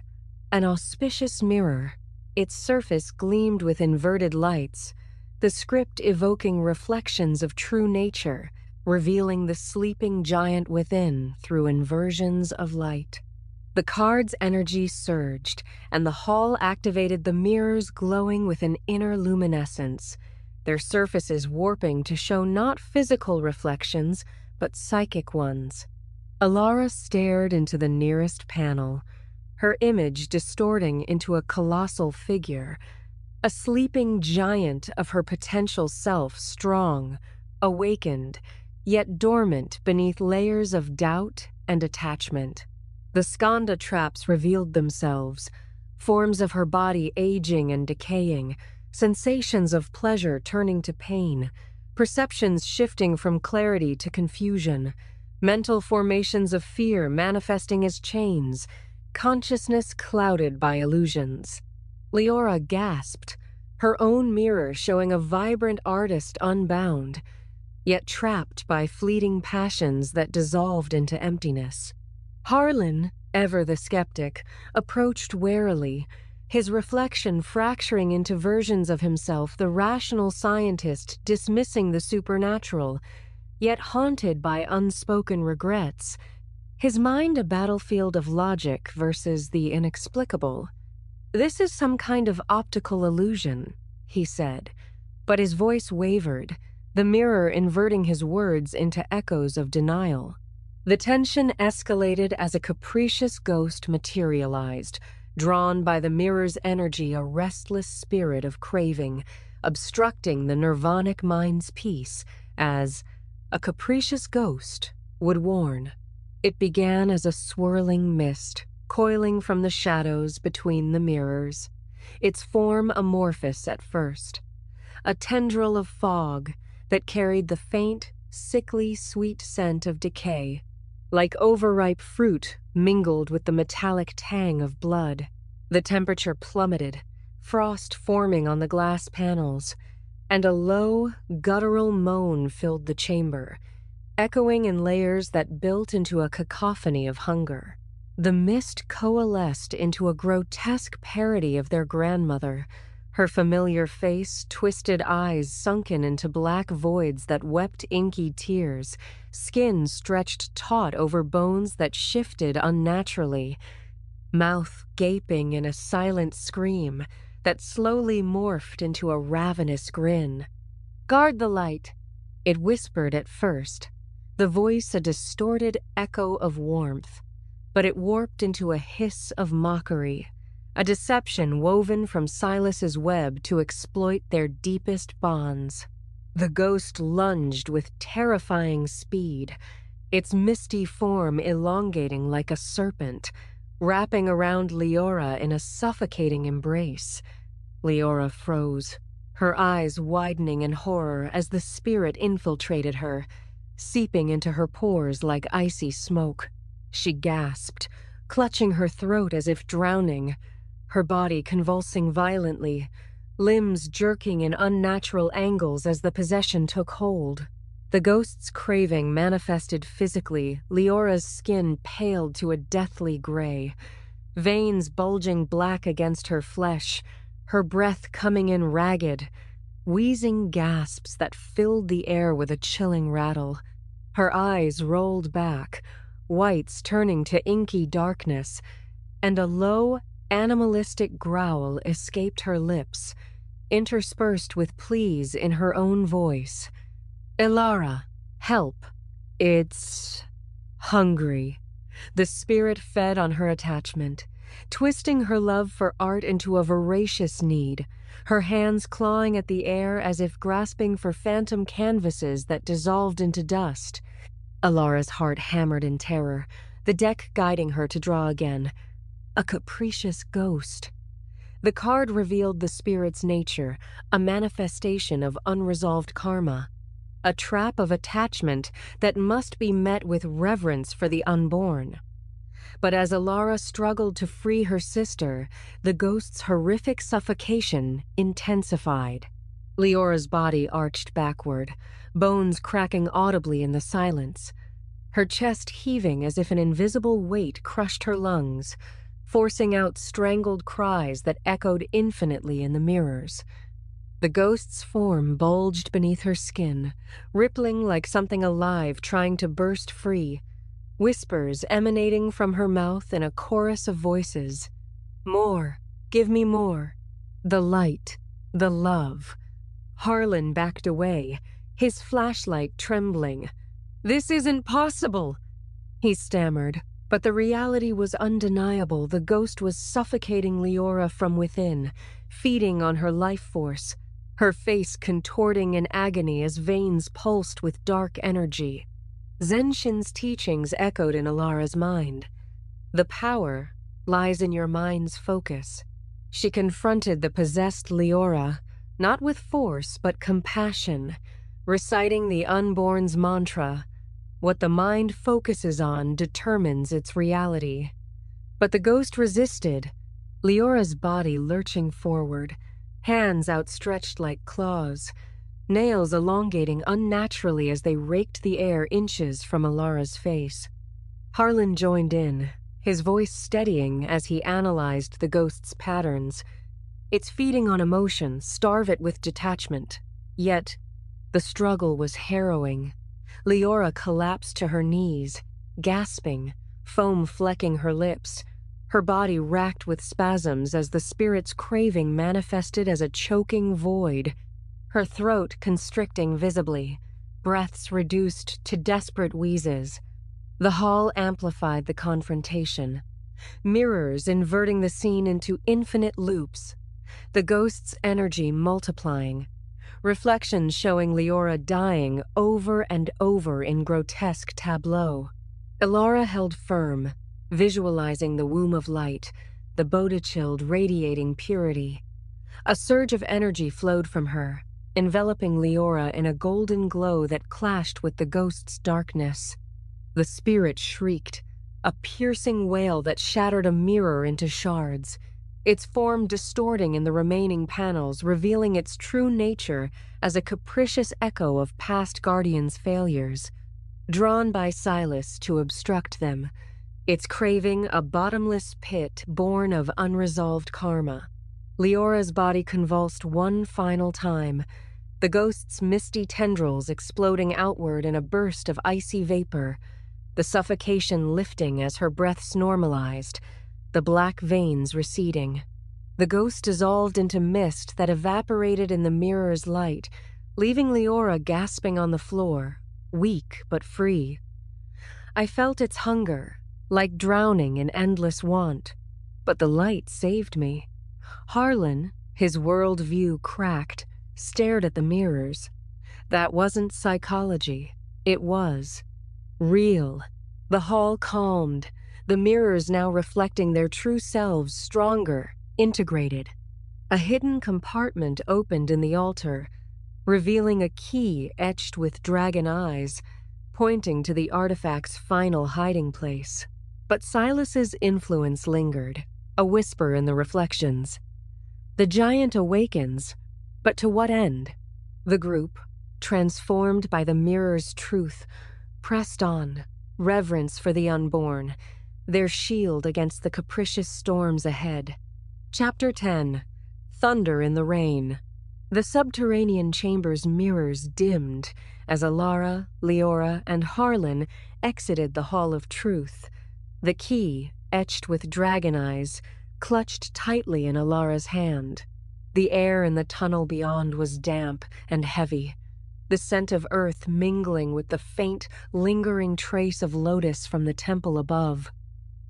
An auspicious mirror. Its surface gleamed with inverted lights, the script evoking reflections of true nature, revealing the sleeping giant within through inversions of light. The card's energy surged, and the hall activated the mirrors glowing with an inner luminescence, their surfaces warping to show not physical reflections, but psychic ones. Ilara stared into the nearest panel, her image distorting into a colossal figure, a sleeping giant of her potential self, strong, awakened, yet dormant beneath layers of doubt and attachment. The skanda traps revealed themselves, forms of her body aging and decaying, sensations of pleasure turning to pain, perceptions shifting from clarity to confusion, mental formations of fear manifesting as chains, consciousness clouded by illusions. Leora gasped, her own mirror showing a vibrant artist unbound, yet trapped by fleeting passions that dissolved into emptiness. Harlan, ever the skeptic, approached warily, his reflection fracturing into versions of himself, the rational scientist dismissing the supernatural, yet haunted by unspoken regrets, his mind a battlefield of logic versus the inexplicable. "This is some kind of optical illusion," he said, but his voice wavered, the mirror inverting his words into echoes of denial. The tension escalated as a capricious ghost materialized, drawn by the mirror's energy, a restless spirit of craving, obstructing the nirvanic mind's peace, as a capricious ghost would warn. It began as a swirling mist, coiling from the shadows between the mirrors, its form amorphous at first, a tendril of fog that carried the faint, sickly sweet scent of decay, like overripe fruit mingled with the metallic tang of blood. The temperature plummeted, frost forming on the glass panels, and a low, guttural moan filled the chamber, echoing in layers that built into a cacophony of hunger. The mist coalesced into a grotesque parody of their grandmother, her familiar face, twisted eyes sunken into black voids that wept inky tears, skin stretched taut over bones that shifted unnaturally, mouth gaping in a silent scream that slowly morphed into a ravenous grin. "Guard the light," it whispered at first, the voice a distorted echo of warmth, but it warped into a hiss of mockery, a deception woven from Silas's web to exploit their deepest bonds. The ghost lunged with terrifying speed, its misty form elongating like a serpent, wrapping around Leora in a suffocating embrace. Leora froze, her eyes widening in horror as the spirit infiltrated her, seeping into her pores like icy smoke. She gasped, clutching her throat as if drowning, her body convulsing violently, limbs jerking in unnatural angles as the possession took hold. The ghost's craving manifested physically. Leora's skin paled to a deathly gray, veins bulging black against her flesh, her breath coming in ragged, wheezing gasps that filled the air with a chilling rattle. Her eyes rolled back, whites turning to inky darkness, and a low, animalistic growl escaped her lips, interspersed with pleas in her own voice. "Ilara, help. It's hungry." The spirit fed on her attachment, twisting her love for art into a voracious need, her hands clawing at the air as if grasping for phantom canvases that dissolved into dust. Ilara's heart hammered in terror, the deck guiding her to draw again. A capricious ghost. The card revealed the spirit's nature, a manifestation of unresolved karma, a trap of attachment that must be met with reverence for the unborn. But as Ilara struggled to free her sister, the ghost's horrific suffocation intensified. Leora's body arched backward, bones cracking audibly in the silence, her chest heaving as if an invisible weight crushed her lungs, forcing out strangled cries that echoed infinitely in the mirrors. The ghost's form bulged beneath her skin, rippling like something alive trying to burst free, whispers emanating from her mouth in a chorus of voices. "More, give me more. The light, the love." Harlan backed away, his flashlight trembling. "This isn't possible," he stammered, but the reality was undeniable. The ghost was suffocating Leora from within, feeding on her life force, her face contorting in agony as veins pulsed with dark energy. Zenshin's teachings echoed in Ilara's mind. The power lies in your mind's focus. She confronted the possessed Leora, not with force but compassion, reciting the unborn's mantra. What the mind focuses on determines its reality. But the ghost resisted, Leora's body lurching forward, hands outstretched like claws, nails elongating unnaturally as they raked the air inches from Ilara's face. Harlan joined in, his voice steadying as he analyzed the ghost's patterns. It's feeding on emotion, starve it with detachment. Yet, the struggle was harrowing. Leora collapsed to her knees, gasping, foam flecking her lips, her body racked with spasms as the spirit's craving manifested as a choking void, her throat constricting visibly, breaths reduced to desperate wheezes. The hall amplified the confrontation, mirrors inverting the scene into infinite loops, the ghost's energy multiplying, reflections showing Leora dying over and over in grotesque tableau. Ilara held firm, visualizing the womb of light, the Bodhichild radiating purity. A surge of energy flowed from her, enveloping Leora in a golden glow that clashed with the ghost's darkness. The spirit shrieked, a piercing wail that shattered a mirror into shards, its form distorting in the remaining panels, revealing its true nature as a capricious echo of past guardians' failures, drawn by Silas to obstruct them, its craving a bottomless pit born of unresolved karma. Leora's body convulsed one final time, the ghost's misty tendrils exploding outward in a burst of icy vapor, the suffocation lifting as her breaths normalized, the black veins receding. The ghost dissolved into mist that evaporated in the mirror's light, leaving Leora gasping on the floor, weak but free. I felt its hunger, like drowning in endless want, but the light saved me. Harlan, his world view cracked, stared at the mirrors. That wasn't psychology. It was real. The hall calmed, the mirrors now reflecting their true selves, stronger, integrated. A hidden compartment opened in the altar, revealing a key etched with dragon eyes, pointing to the artifact's final hiding place. But Silas's influence lingered, a whisper in the reflections. The giant awakens, but to what end? The group, transformed by the mirror's truth, pressed on, reverence for the unborn, their shield against the capricious storms ahead. Chapter 10. Thunder in the Rain. The subterranean chamber's mirrors dimmed as Alara, Leora, and Harlan exited the Hall of Truth. The key, etched with dragon eyes, clutched tightly in Alara's hand. The air in the tunnel beyond was damp and heavy, the scent of earth mingling with the faint, lingering trace of lotus from the temple above.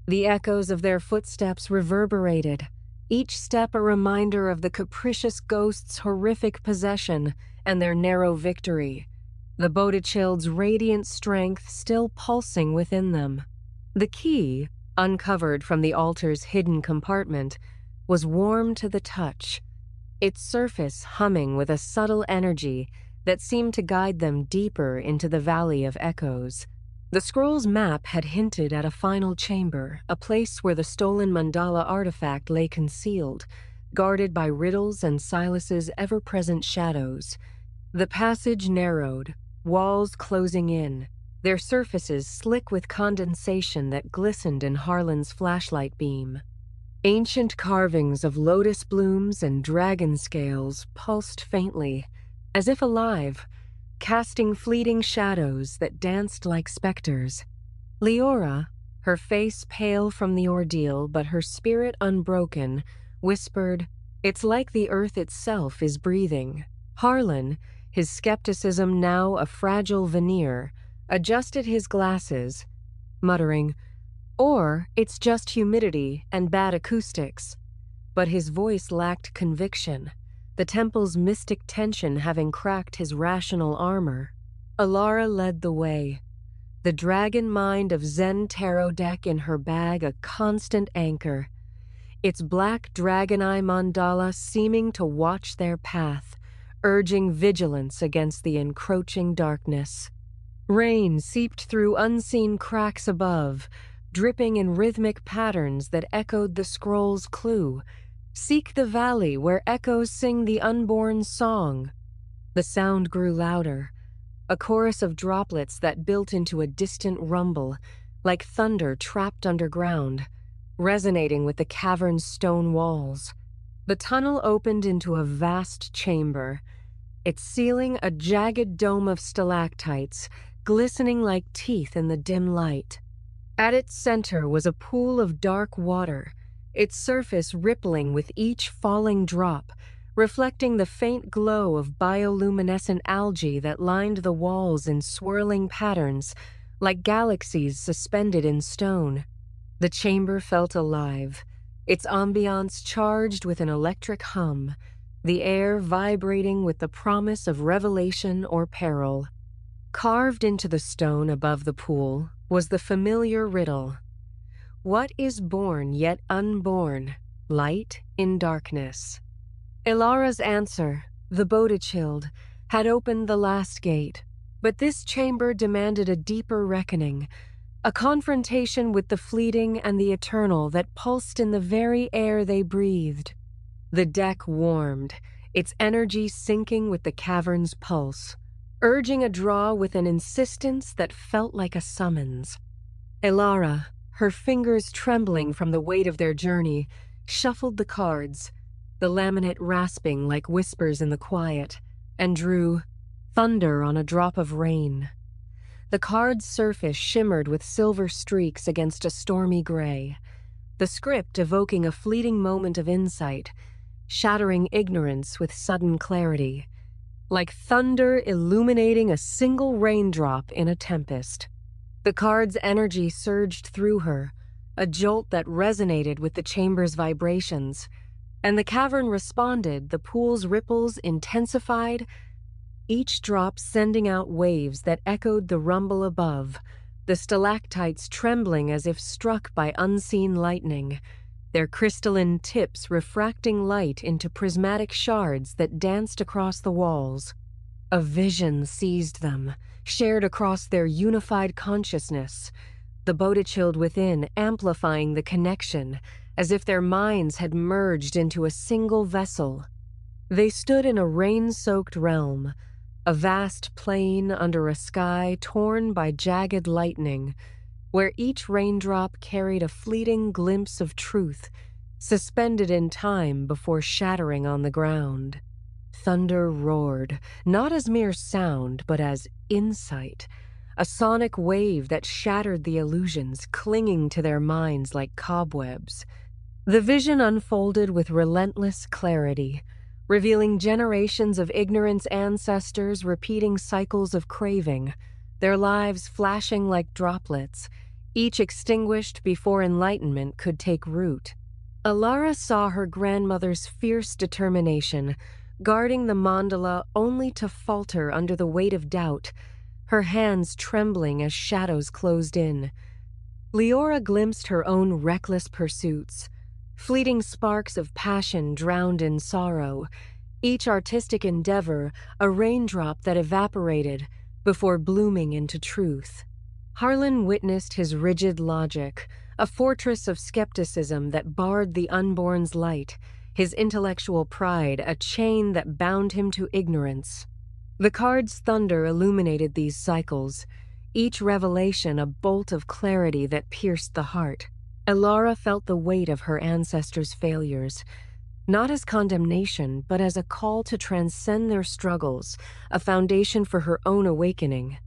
The echoes of their footsteps reverberated, each step a reminder of the capricious ghost's horrific possession and their narrow victory, the Bodhichild's radiant strength still pulsing within them. The key, uncovered from the altar's hidden compartment, was warm to the touch, its surface humming with a subtle energy that seemed to guide them deeper into the Valley of Echoes. The scroll's map had hinted at a final chamber, a place where the stolen mandala artifact lay concealed, guarded by riddles and Silas's ever-present shadows. The passage narrowed, walls closing in, their surfaces slick with condensation that glistened in Harlan's flashlight beam. Ancient carvings of lotus blooms and dragon scales pulsed faintly, as if alive, casting fleeting shadows that danced like specters. Leora, her face pale from the ordeal but her spirit unbroken, whispered, "It's like the earth itself is breathing." Harlan, his skepticism now a fragile veneer, adjusted his glasses, muttering, "Or it's just humidity and bad acoustics." But his voice lacked conviction, the temple's mystic tension having cracked his rational armor. Alara led the way, the Dragon Mind of Zen tarot deck in her bag a constant anchor, its black dragon eye mandala seeming to watch their path, urging vigilance against the encroaching darkness. Rain seeped through unseen cracks above, dripping in rhythmic patterns that echoed the scroll's clue. "Seek the valley where echoes sing the unborn song." The sound grew louder, a chorus of droplets that built into a distant rumble, like thunder trapped underground, resonating with the cavern's stone walls. The tunnel opened into a vast chamber, its ceiling a jagged dome of stalactites, glistening like teeth in the dim light. At its center was a pool of dark water, its surface rippling with each falling drop, reflecting the faint glow of bioluminescent algae that lined the walls in swirling patterns, like galaxies suspended in stone. The chamber felt alive, its ambiance charged with an electric hum, the air vibrating with the promise of revelation or peril. Carved into the stone above the pool was the familiar riddle. What is born yet unborn? Light in darkness. Ilara's answer, the Bodhichild, had opened the last gate, but this chamber demanded a deeper reckoning, a confrontation with the fleeting and the eternal that pulsed in the very air they breathed. The deck warmed, its energy syncing with the cavern's pulse, urging a draw with an insistence that felt like a summons. Ilara, her fingers trembling from the weight of their journey, shuffled the cards, the laminate rasping like whispers in the quiet, and drew thunder on a drop of rain. The card's surface shimmered with silver streaks against a stormy gray, the script evoking a fleeting moment of insight, shattering ignorance with sudden clarity, like thunder illuminating a single raindrop in a tempest. The card's energy surged through her, a jolt that resonated with the chamber's vibrations, and the cavern responded, the pool's ripples intensified, each drop sending out waves that echoed the rumble above, the stalactites trembling as if struck by unseen lightning, their crystalline tips refracting light into prismatic shards that danced across the walls. A vision seized them, shared across their unified consciousness, the Bodhichild within amplifying the connection, as if their minds had merged into a single vessel. They stood in a rain-soaked realm, a vast plain under a sky torn by jagged lightning, where each raindrop carried a fleeting glimpse of truth, suspended in time before shattering on the ground. Thunder roared, not as mere sound, but as insight, a sonic wave that shattered the illusions clinging to their minds like cobwebs. The vision unfolded with relentless clarity, revealing generations of ignorance ancestors repeating cycles of craving, their lives flashing like droplets, each extinguished before enlightenment could take root. Alara saw her grandmother's fierce determination, guarding the mandala only to falter under the weight of doubt, her hands trembling as shadows closed in. Leora glimpsed her own reckless pursuits, fleeting sparks of passion drowned in sorrow, each artistic endeavor a raindrop that evaporated before blooming into truth. Harlan witnessed his rigid logic, a fortress of skepticism that barred the unborn's light, his intellectual pride a chain that bound him to ignorance. The card's thunder illuminated these cycles, each revelation a bolt of clarity that pierced the heart. Alara felt the weight of her ancestors' failures, not as condemnation, but as a call to transcend their struggles, a foundation for her own awakening.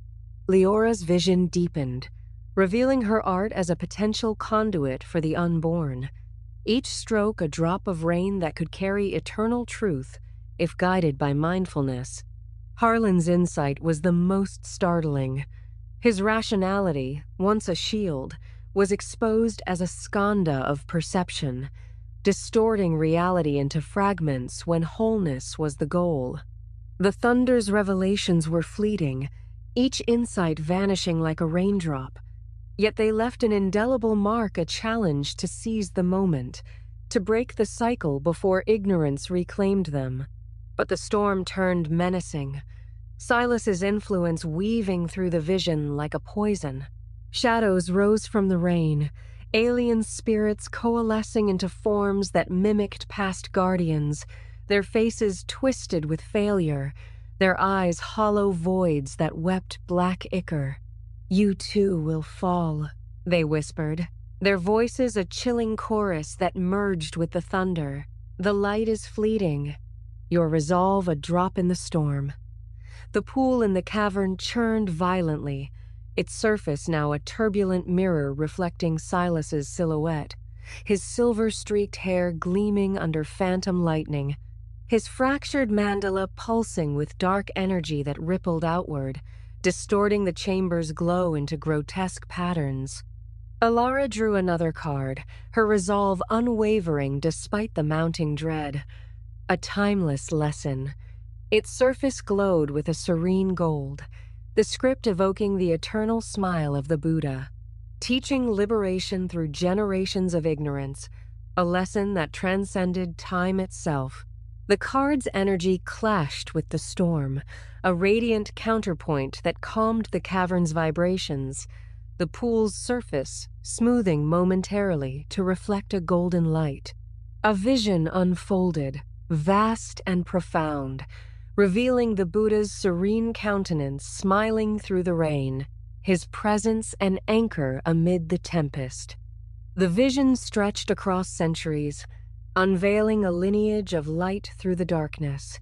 Leora's vision deepened, revealing her art as a potential conduit for the unborn, each stroke a drop of rain that could carry eternal truth if guided by mindfulness. Harlan's insight was the most startling. His rationality, once a shield, was exposed as a skanda of perception, distorting reality into fragments when wholeness was the goal. The thunder's revelations were fleeting, each insight vanishing like a raindrop, yet they left an indelible mark, a challenge to seize the moment, to break the cycle before ignorance reclaimed them. But the storm turned menacing, Silas's influence weaving through the vision like a poison. Shadows rose from the rain, alien spirits coalescing into forms that mimicked past guardians, their faces twisted with failure, their eyes hollow voids that wept black ichor. "You too will fall," they whispered, their voices a chilling chorus that merged with the thunder. "The light is fleeting, your resolve a drop in the storm." The pool in the cavern churned violently, its surface now a turbulent mirror reflecting Silas's silhouette, his silver-streaked hair gleaming under phantom lightning, his fractured mandala pulsing with dark energy that rippled outward, distorting the chamber's glow into grotesque patterns. Alara drew another card, her resolve unwavering despite the mounting dread. A timeless lesson. Its surface glowed with a serene gold, the script evoking the eternal smile of the Buddha, teaching liberation through generations of ignorance, a lesson that transcended time itself. The card's energy clashed with the storm, a radiant counterpoint that calmed the cavern's vibrations, the pool's surface smoothing momentarily to reflect a golden light. A vision unfolded, vast and profound, revealing the Buddha's serene countenance smiling through the rain, his presence an anchor amid the tempest. The vision stretched across centuries, unveiling a lineage of light through the darkness,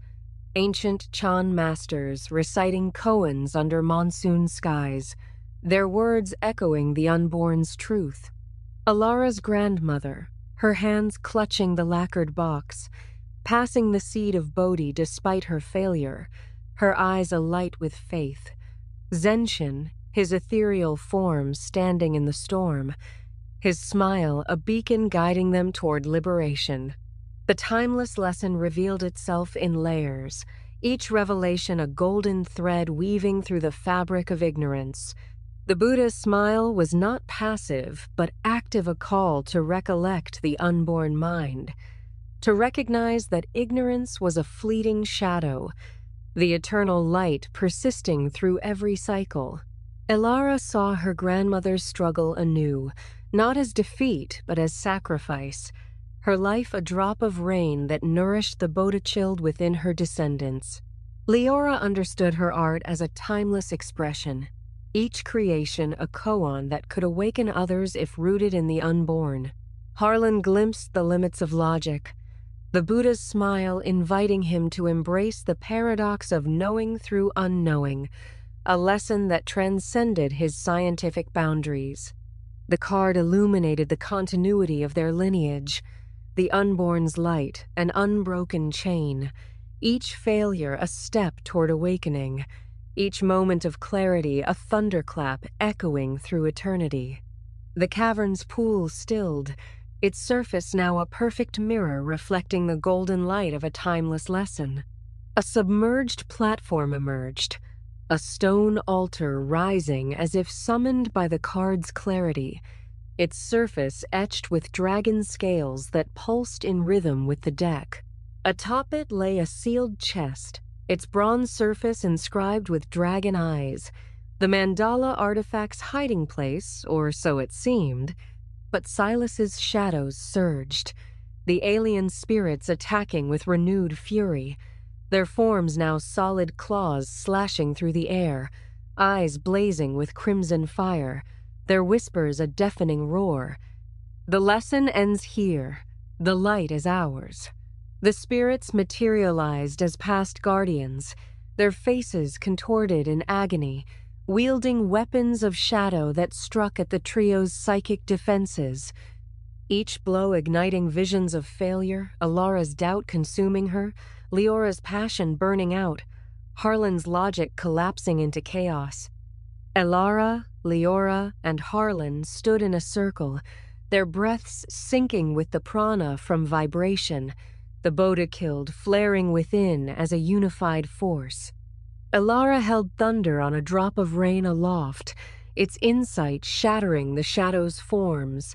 ancient Chan masters reciting koans under monsoon skies, their words echoing the unborn's truth. Alara's grandmother, her hands clutching the lacquered box, passing the seed of Bodhi despite her failure, her eyes alight with faith. Zenshin, his ethereal form standing in the storm, his smile a beacon guiding them toward liberation. The timeless lesson revealed itself in layers, each revelation a golden thread weaving through the fabric of ignorance. The Buddha's smile was not passive, but active, a call to recollect the unborn mind, to recognize that ignorance was a fleeting shadow, the eternal light persisting through every cycle. Alara saw her grandmother's struggle anew, not as defeat but as sacrifice, her life a drop of rain that nourished the Bodhichild within her descendants. Leora understood her art as a timeless expression, each creation a koan that could awaken others if rooted in the unborn. Harlan glimpsed the limits of logic, the Buddha's smile inviting him to embrace the paradox of knowing through unknowing, a lesson that transcended his scientific boundaries. The card illuminated the continuity of their lineage, the unborn's light, an unbroken chain, each failure a step toward awakening, each moment of clarity a thunderclap echoing through eternity. The cavern's pool stilled, its surface now a perfect mirror reflecting the golden light of a timeless lesson. A submerged platform emerged, a stone altar rising as if summoned by the card's clarity, its surface etched with dragon scales that pulsed in rhythm with the deck. Atop it lay a sealed chest, its bronze surface inscribed with dragon eyes, the mandala artifact's hiding place, or so it seemed. But Silas's shadows surged, the alien spirits attacking with renewed fury, their forms now solid claws slashing through the air, eyes blazing with crimson fire, their whispers a deafening roar. The lesson ends here. The light is ours. The spirits materialized as past guardians, their faces contorted in agony, wielding weapons of shadow that struck at the trio's psychic defenses. Each blow igniting visions of failure, Alara's doubt consuming her, Leora's passion burning out, Harlan's logic collapsing into chaos. Alara, Leora, and Harlan stood in a circle, their breaths syncing with the prana from vibration, the Bodhichild flaring within as a unified force. Alara held thunder on a drop of rain aloft, its insight shattering the shadow's forms,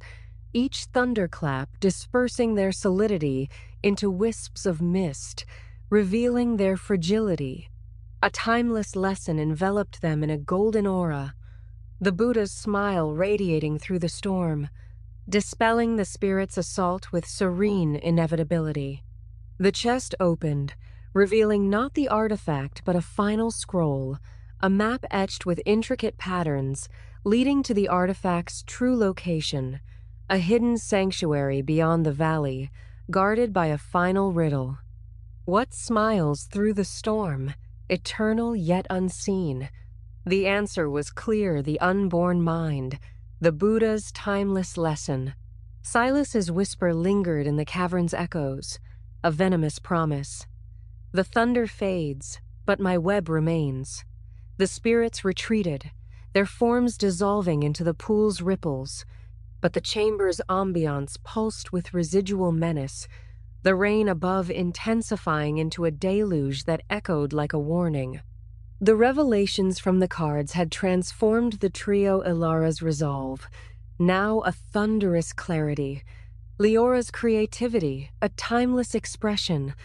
each thunderclap dispersing their solidity into wisps of mist, revealing their fragility. A timeless lesson enveloped them in a golden aura, the Buddha's smile radiating through the storm, dispelling the spirit's assault with serene inevitability. The chest opened, revealing not the artifact but a final scroll, a map etched with intricate patterns, leading to the artifact's true location, a hidden sanctuary beyond the valley, guarded by a final riddle. What smiles through the storm, eternal yet unseen? The answer was clear: the unborn mind, the Buddha's timeless lesson. Silas's whisper lingered in the cavern's echoes, a venomous promise. The thunder fades, but my web remains. The spirits retreated, their forms dissolving into the pool's ripples, but the chamber's ambiance pulsed with residual menace, the rain above intensifying into a deluge that echoed like a warning. The revelations from the cards had transformed the trio Ilara's resolve, now a thunderous clarity, Leora's creativity, a timeless expression,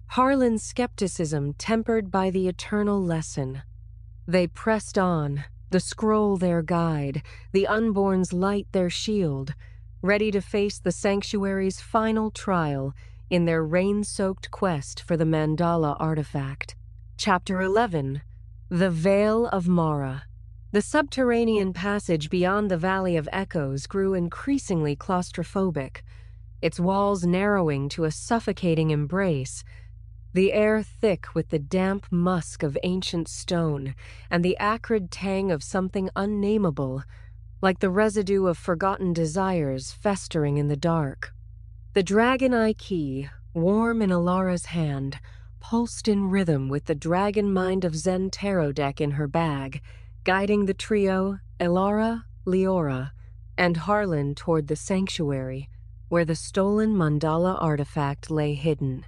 Harlan's skepticism tempered by the eternal lesson. They pressed on, the scroll their guide, the unborn's light their shield, ready to face the sanctuary's final trial in their rain-soaked quest for the mandala artifact. Chapter 11. The Veil of Mara. The subterranean passage beyond the Valley of Echoes grew increasingly claustrophobic, its walls narrowing to a suffocating embrace, the air thick with the damp musk of ancient stone and the acrid tang of something unnameable, like the residue of forgotten desires festering in the dark. The dragon eye key, warm in Alara's hand, pulsed in rhythm with the Dragon Mind of Zen tarot deck in her bag, guiding the trio, Alara, Leora, and Harlan toward the sanctuary, where the stolen mandala artifact lay hidden.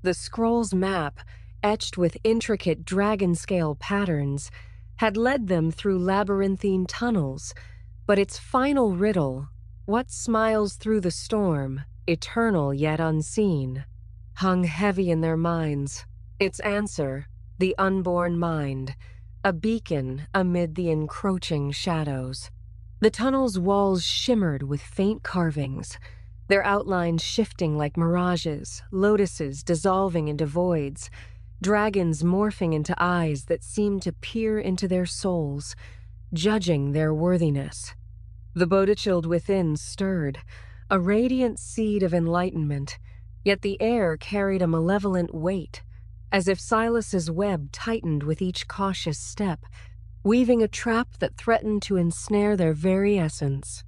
The scroll's map, etched with intricate dragon-scale patterns, had led them through labyrinthine tunnels, but its final riddle, what smiles through the storm, eternal yet unseen, hung heavy in their minds. Its answer, the unborn mind, a beacon amid the encroaching shadows. The tunnel's walls shimmered with faint carvings, their outlines shifting like mirages, lotuses dissolving into voids, dragons morphing into eyes that seemed to peer into their souls, judging their worthiness. The Bodhichild within stirred, a radiant seed of enlightenment, yet the air carried a malevolent weight, as if Silas's web tightened with each cautious step, weaving a trap that threatened to ensnare their very essence.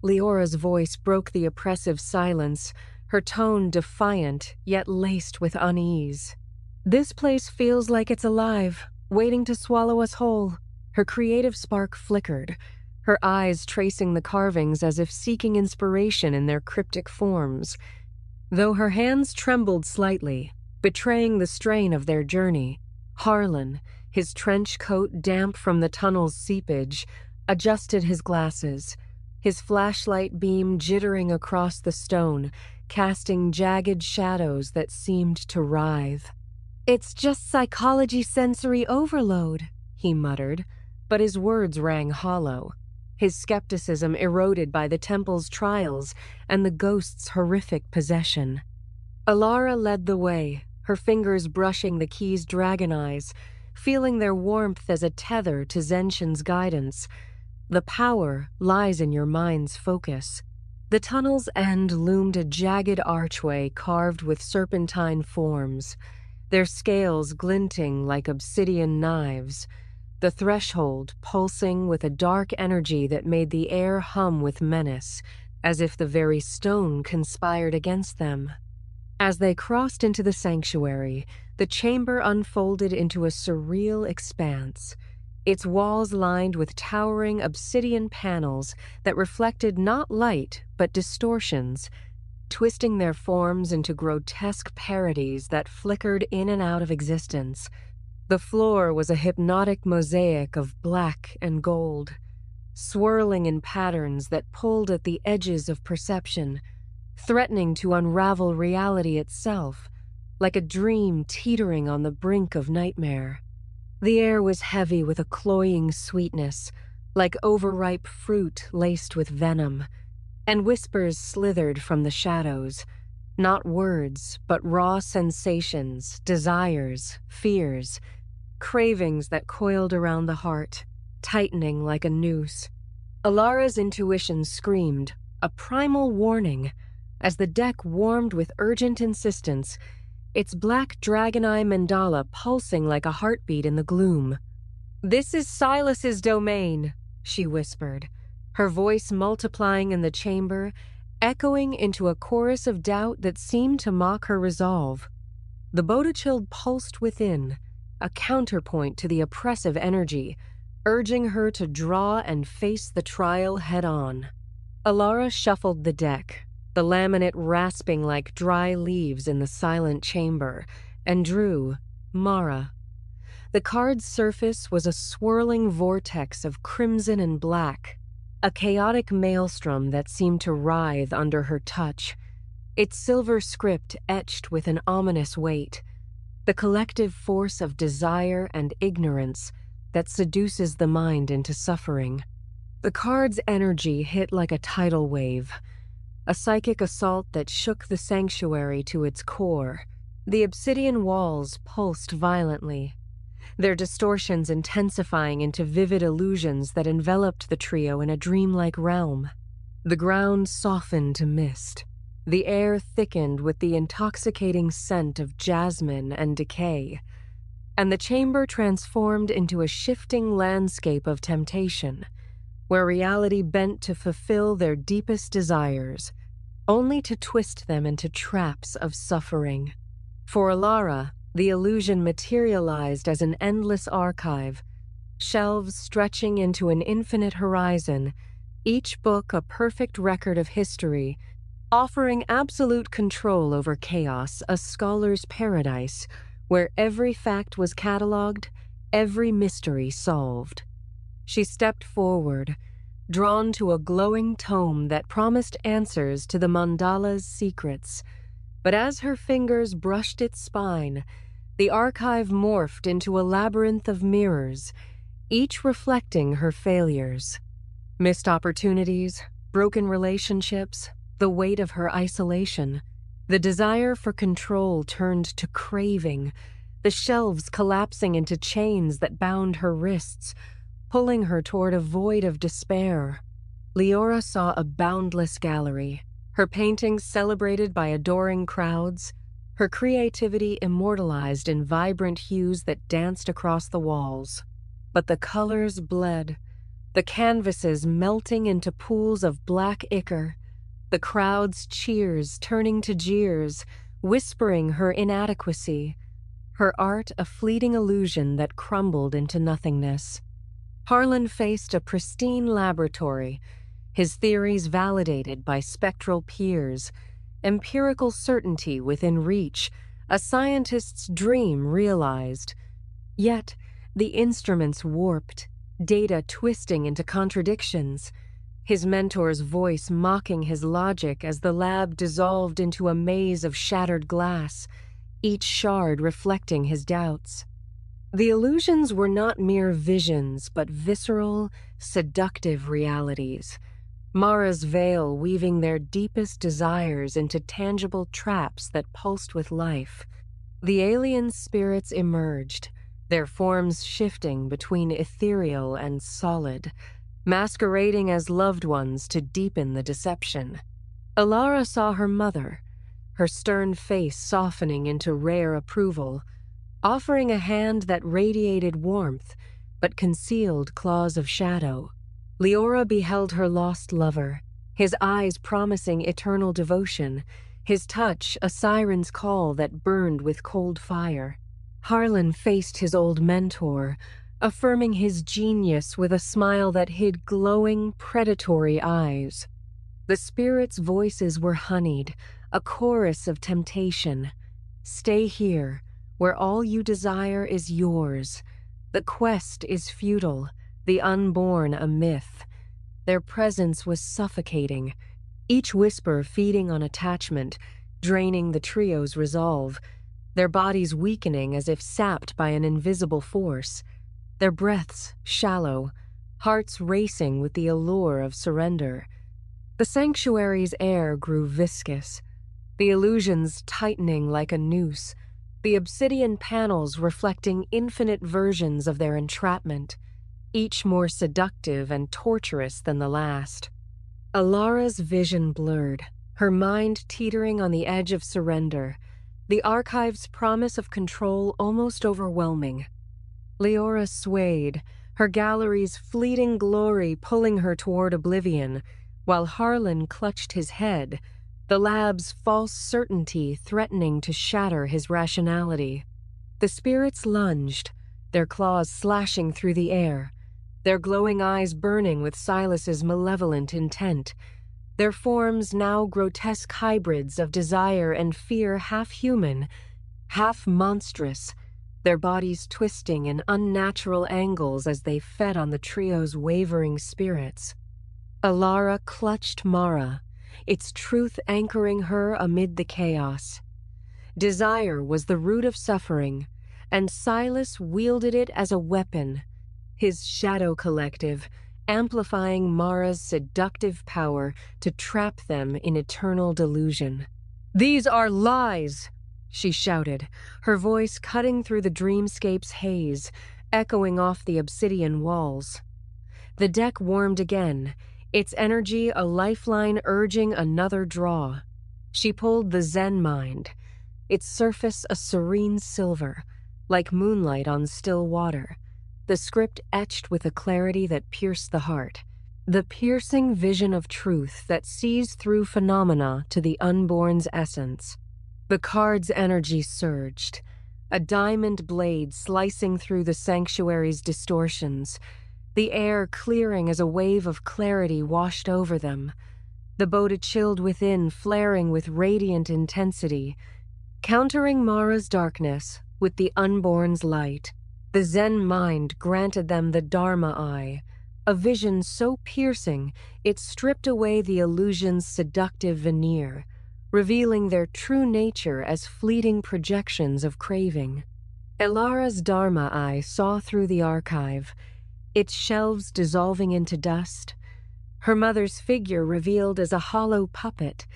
Leora's voice broke the oppressive silence, her tone defiant yet laced with unease. "This place feels like it's alive, waiting to swallow us whole." Her creative spark flickered, her eyes tracing the carvings as if seeking inspiration in their cryptic forms. Though her hands trembled slightly, betraying the strain of their journey, Harlan, his trench coat damp from the tunnel's seepage, adjusted his glasses, his flashlight beam jittering across the stone, casting jagged shadows that seemed to writhe. "It's just psychology sensory overload," he muttered, but his words rang hollow, his skepticism eroded by the temple's trials and the ghost's horrific possession. Alara led the way, her fingers brushing the key's dragon eyes, feeling their warmth as a tether to Zenshin's guidance. The power lies in your mind's focus. The tunnel's end loomed a jagged archway carved with serpentine forms, their scales glinting like obsidian knives, the threshold pulsing with a dark energy that made the air hum with menace, as if the very stone conspired against them. As they crossed into the sanctuary, the chamber unfolded into a surreal expanse, its walls lined with towering obsidian panels that reflected not light but distortions, twisting their forms into grotesque parodies that flickered in and out of existence. The floor was a hypnotic mosaic of black and gold, swirling in patterns that pulled at the edges of perception, threatening to unravel reality itself, like a dream teetering on the brink of nightmare. The air was heavy with a cloying sweetness, like overripe fruit laced with venom, and whispers slithered from the shadows, not words, but raw sensations, desires, fears, cravings that coiled around the heart, tightening like a noose. Alara's intuition screamed, a primal warning, as the deck warmed with urgent insistence, its black dragon eye mandala pulsing like a heartbeat in the gloom. "This is Silas's domain," she whispered, her voice multiplying in the chamber, echoing into a chorus of doubt that seemed to mock her resolve. The Bodhichild pulsed within, a counterpoint to the oppressive energy, urging her to draw and face the trial head-on. Alara shuffled the deck, the laminate rasping like dry leaves in the silent chamber, and drew Mara. The card's surface was a swirling vortex of crimson and black, a chaotic maelstrom that seemed to writhe under her touch, its silver script etched with an ominous weight, the collective force of desire and ignorance that seduces the mind into suffering. The card's energy hit like a tidal wave, a psychic assault that shook the sanctuary to its core. The obsidian walls pulsed violently, their distortions intensifying into vivid illusions that enveloped the trio in a dreamlike realm. The ground softened to mist. The air thickened with the intoxicating scent of jasmine and decay, and the chamber transformed into a shifting landscape of temptation, where reality bent to fulfill their deepest desires, only to twist them into traps of suffering. For Alara, the illusion materialized as an endless archive, shelves stretching into an infinite horizon, each book a perfect record of history, offering absolute control over chaos, a scholar's paradise, where every fact was cataloged, every mystery solved. She stepped forward, drawn to a glowing tome that promised answers to the mandala's secrets. But as her fingers brushed its spine, the archive morphed into a labyrinth of mirrors, each reflecting her failures. Missed opportunities, broken relationships, the weight of her isolation. The desire for control turned to craving, the shelves collapsing into chains that bound her wrists, pulling her toward a void of despair. Leora saw a boundless gallery, her paintings celebrated by adoring crowds, her creativity immortalized in vibrant hues that danced across the walls. But the colors bled, the canvases melting into pools of black ichor, the crowd's cheers turning to jeers, whispering her inadequacy, her art a fleeting illusion that crumbled into nothingness. Harlan faced a pristine laboratory, his theories validated by spectral peers, empirical certainty within reach, a scientist's dream realized. Yet, the instruments warped, data twisting into contradictions, his mentor's voice mocking his logic as the lab dissolved into a maze of shattered glass, each shard reflecting his doubts. The illusions were not mere visions, but visceral, seductive realities. Mara's veil weaving their deepest desires into tangible traps that pulsed with life. The alien spirits emerged, their forms shifting between ethereal and solid, masquerading as loved ones to deepen the deception. Alara saw her mother, her stern face softening into rare approval, offering a hand that radiated warmth but concealed claws of shadow. Leora beheld her lost lover, his eyes promising eternal devotion, his touch a siren's call that burned with cold fire. Harlan faced his old mentor, affirming his genius with a smile that hid glowing, predatory eyes. The spirits' voices were honeyed, a chorus of temptation. Stay here, where all you desire is yours. The quest is futile, the unborn a myth. Their presence was suffocating, each whisper feeding on attachment, draining the trio's resolve, their bodies weakening as if sapped by an invisible force, their breaths shallow, hearts racing with the allure of surrender. The sanctuary's air grew viscous, the illusions tightening like a noose, the obsidian panels reflecting infinite versions of their entrapment, each more seductive and torturous than the last. Alara's vision blurred, her mind teetering on the edge of surrender, the archive's promise of control almost overwhelming. Leora swayed, her gallery's fleeting glory pulling her toward oblivion, while Harlan clutched his head, the lab's false certainty threatening to shatter his rationality. The spirits lunged, their claws slashing through the air, their glowing eyes burning with Silas's malevolent intent, their forms now grotesque hybrids of desire and fear, half human, half monstrous, their bodies twisting in unnatural angles as they fed on the trio's wavering spirits. Alara clutched Mara, its truth anchoring her amid the chaos. Desire was the root of suffering, and Silas wielded it as a weapon, his shadow collective, amplifying Mara's seductive power to trap them in eternal delusion. "These are lies!" she shouted, her voice cutting through the dreamscape's haze, echoing off the obsidian walls. The deck warmed again, its energy a lifeline urging another draw. She pulled the Zen mind, its surface a serene silver, like moonlight on still water, the script etched with a clarity that pierced the heart, the piercing vision of truth that sees through phenomena to the unborn's essence. The card's energy surged, a diamond blade slicing through the sanctuary's distortions, the air clearing as a wave of clarity washed over them, the Bodhichild within flaring with radiant intensity, countering Mara's darkness with the unborn's light. The Zen mind granted them the Dharma eye, a vision so piercing it stripped away the illusion's seductive veneer, revealing their true nature as fleeting projections of craving. Alara's Dharma eye saw through the archive, its shelves dissolving into dust, her mother's figure revealed as a hollow puppet,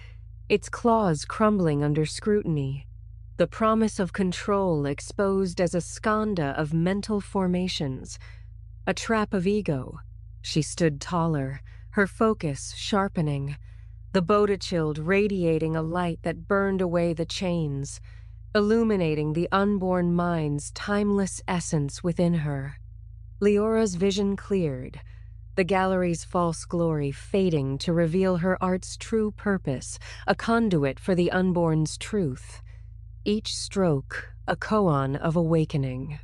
its claws crumbling under scrutiny. the promise of control exposed as a skandha of mental formations, a trap of ego. She stood taller, her focus sharpening, the Bodhichild radiating a light that burned away the chains, illuminating the unborn mind's timeless essence within her. Leora's vision cleared, the gallery's false glory fading to reveal her art's true purpose, a conduit for the unborn's truth. Each stroke a koan of awakening.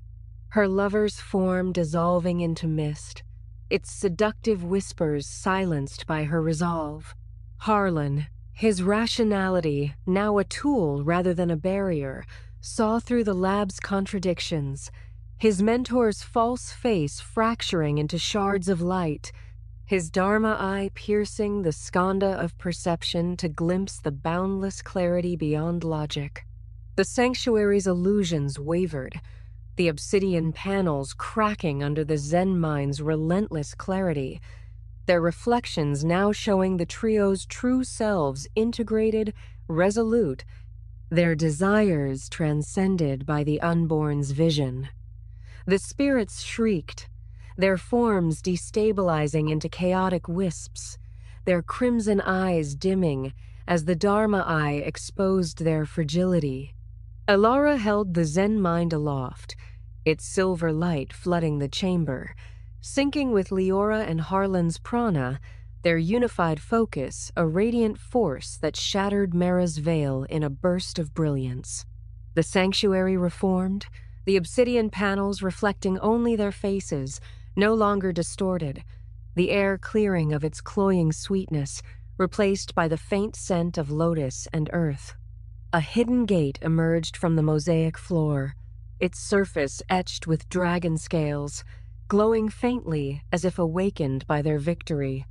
Her lover's form dissolving into mist, its seductive whispers silenced by her resolve. Harlan, his rationality, now a tool rather than a barrier, saw through the lab's contradictions, his mentor's false face fracturing into shards of light, his dharma eye piercing the skandha of perception to glimpse the boundless clarity beyond logic. The sanctuary's illusions wavered, the obsidian panels cracking under the Zen mind's relentless clarity, their reflections now showing the trio's true selves integrated, resolute, their desires transcended by the unborn's vision. The spirits shrieked, their forms destabilizing into chaotic wisps, their crimson eyes dimming as the Dharma eye exposed their fragility. Elara held the Zen mind aloft, its silver light flooding the chamber, syncing with Leora and Harlan's prana, their unified focus a radiant force that shattered Mara's veil in a burst of brilliance. The sanctuary reformed, the obsidian panels reflecting only their faces, no longer distorted, the air clearing of its cloying sweetness, replaced by the faint scent of lotus and earth. A hidden gate emerged from the mosaic floor, its surface etched with dragon scales, glowing faintly as if awakened by their victory,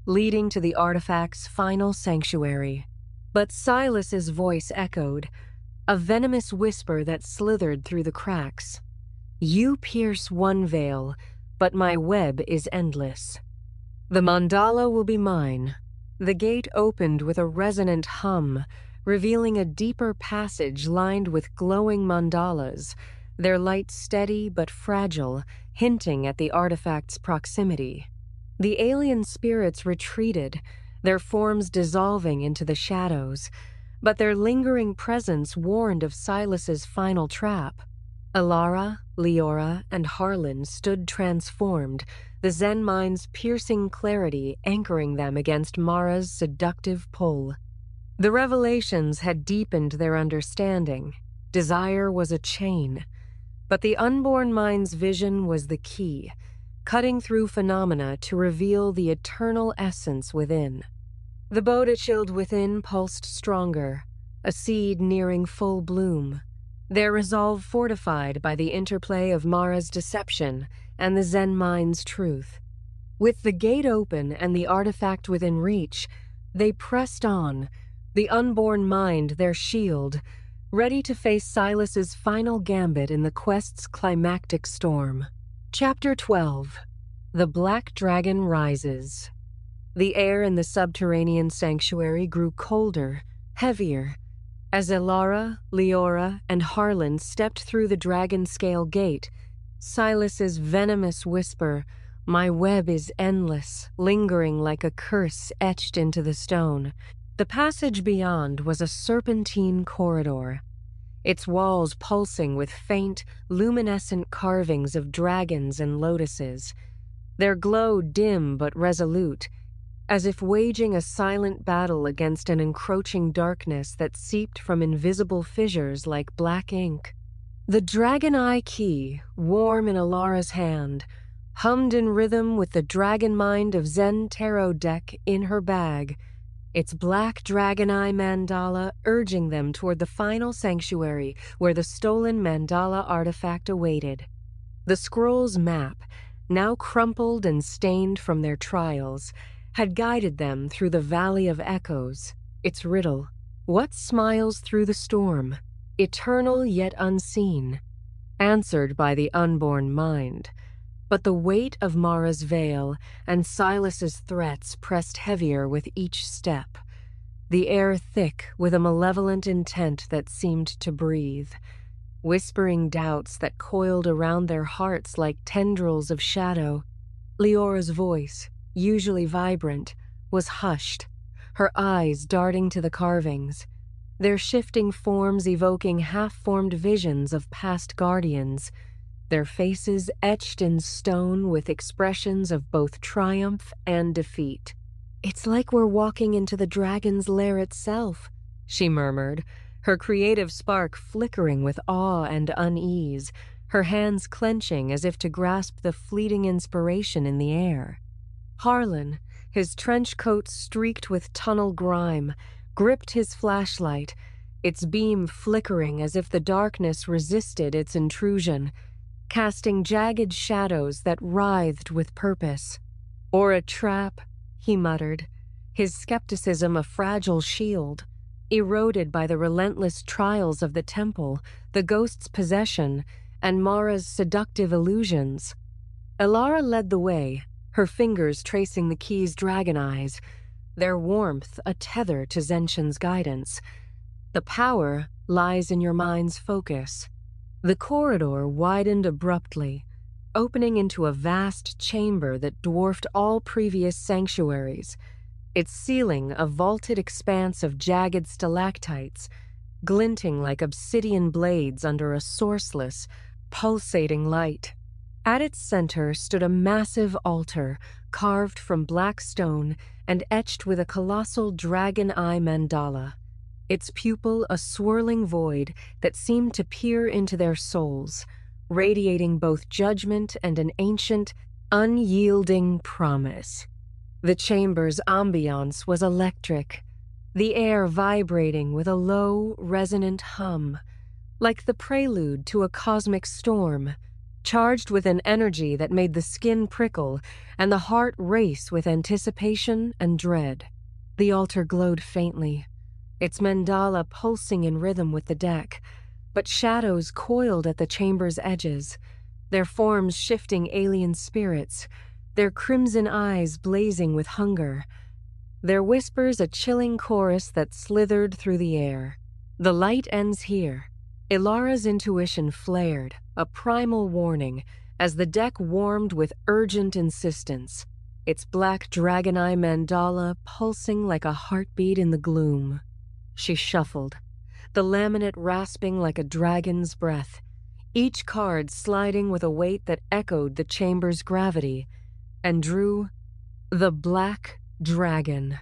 leading to the artifact's final sanctuary. But Silas's voice echoed, a venomous whisper that slithered through the cracks. "You pierce one veil, but my web is endless. The mandala will be mine." The gate opened with a resonant hum, revealing a deeper passage lined with glowing mandalas, their light steady but fragile, hinting at the artifact's proximity. The alien spirits retreated, their forms dissolving into the shadows, but their lingering presence warned of Silas's final trap. Elara, Leora, and Harlan stood transformed, the Zen mind's piercing clarity anchoring them against Mara's seductive pull. The revelations had deepened their understanding. Desire was a chain, but the unborn mind's vision was the key, cutting through phenomena to reveal the eternal essence within. The Bodhichild within pulsed stronger, a seed nearing full bloom, their resolve fortified by the interplay of Mara's deception and the Zen mind's truth. With the gate open and the artifact within reach, they pressed on, the unborn mind their shield, ready to face Silas's final gambit in the quest's climactic storm. Chapter 12. The Black Dragon Rises. The air in the subterranean sanctuary grew colder, heavier, as Elara, Leora, and Harlan stepped through the dragon scale gate. Silas's venomous whisper, "My web is endless," lingering like a curse etched into the stone. The passage beyond was a serpentine corridor, its walls pulsing with faint, luminescent carvings of dragons and lotuses, their glow dim but resolute, as if waging a silent battle against an encroaching darkness that seeped from invisible fissures like black ink. The dragon eye key, warm in Elara's hand, hummed in rhythm with the Dragon Mind of Zen tarot deck in her bag, its black dragon eye mandala urging them toward the final sanctuary where the stolen mandala artifact awaited. The scroll's map, now crumpled and stained from their trials, had guided them through the Valley of Echoes, its riddle. What smiles through the storm? Eternal yet unseen, answered by the unborn mind. But the weight of Mara's veil and Silas's threats pressed heavier with each step. the air thick with a malevolent intent that seemed to breathe. Whispering doubts that coiled around their hearts like tendrils of shadow. Leora's voice, usually vibrant, was hushed, her eyes darting to the carvings, their shifting forms evoking half-formed visions of past guardians, their faces etched in stone with expressions of both triumph and defeat. "It's like we're walking into the dragon's lair itself," she murmured, her creative spark flickering with awe and unease, her hands clenching as if to grasp the fleeting inspiration in the air. Harlan, his trench coat streaked with tunnel grime, gripped his flashlight, its beam flickering as if the darkness resisted its intrusion, casting jagged shadows that writhed with purpose. "Or a trap," he muttered, his skepticism a fragile shield, eroded by the relentless trials of the temple, the ghost's possession, and Mara's seductive illusions. Elara led the way, her fingers tracing the key's dragon eyes, their warmth a tether to Zenshin's guidance. "The power lies in your mind's focus." The corridor widened abruptly, opening into a vast chamber that dwarfed all previous sanctuaries, its ceiling a vaulted expanse of jagged stalactites, glinting like obsidian blades under a sourceless, pulsating light. At its center stood a massive altar carved from black stone and etched with a colossal dragon eye mandala, its pupil a swirling void that seemed to peer into their souls, radiating both judgment and an ancient, unyielding promise. The chamber's ambiance was electric, the air vibrating with a low, resonant hum, like the prelude to a cosmic storm, charged with an energy that made the skin prickle and the heart race with anticipation and dread. The altar glowed faintly, its mandala pulsing in rhythm with the deck, but shadows coiled at the chamber's edges, their forms shifting alien spirits, their crimson eyes blazing with hunger, their whispers a chilling chorus that slithered through the air. "The light ends here." Ilara's intuition flared, a primal warning, as the deck warmed with urgent insistence, its black dragon eye mandala pulsing like a heartbeat in the gloom. She shuffled, the laminate rasping like a dragon's breath, each card sliding with a weight that echoed the chamber's gravity, and drew the Black Dragon.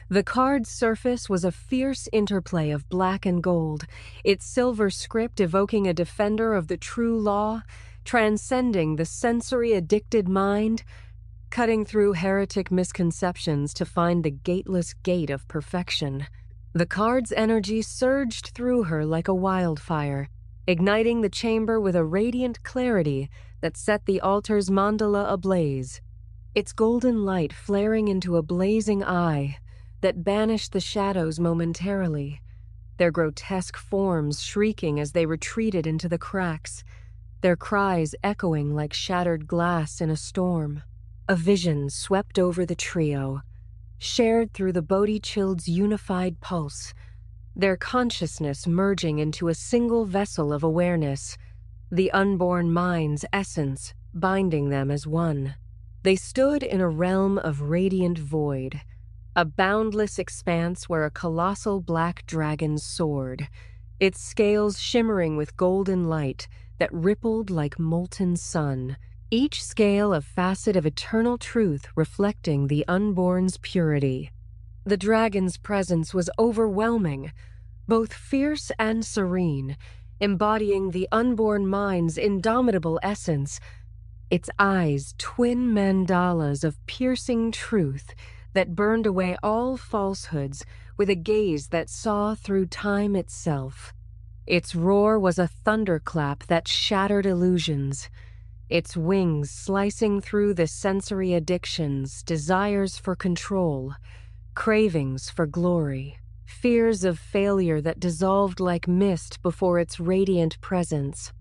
The card's surface was a fierce interplay of black and gold, its silver script evoking a defender of the true law, transcending the sensory-addicted mind, cutting through heretic misconceptions to find the gateless gate of perfection. The card's energy surged through her like a wildfire, igniting the chamber with a radiant clarity that set the altar's mandala ablaze, its golden light flaring into a blazing eye that banished the shadows momentarily, their grotesque forms shrieking as they retreated into the cracks, their cries echoing like shattered glass in a storm. A vision swept over the trio, shared through the Bodhichild's unified pulse, their consciousness merging into a single vessel of awareness, the unborn mind's essence binding them as one. They stood in a realm of radiant void, a boundless expanse where a colossal black dragon soared, its scales shimmering with golden light that rippled like molten sun, each scale a facet of eternal truth reflecting the unborn's purity. The dragon's presence was overwhelming, both fierce and serene, embodying the unborn mind's indomitable essence, its eyes twin mandalas of piercing truth that burned away all falsehoods with a gaze that saw through time itself. Its roar was a thunderclap that shattered illusions, its wings slicing through the sensory addictions, desires for control, cravings for glory, fears of failure that dissolved like mist before its radiant presence.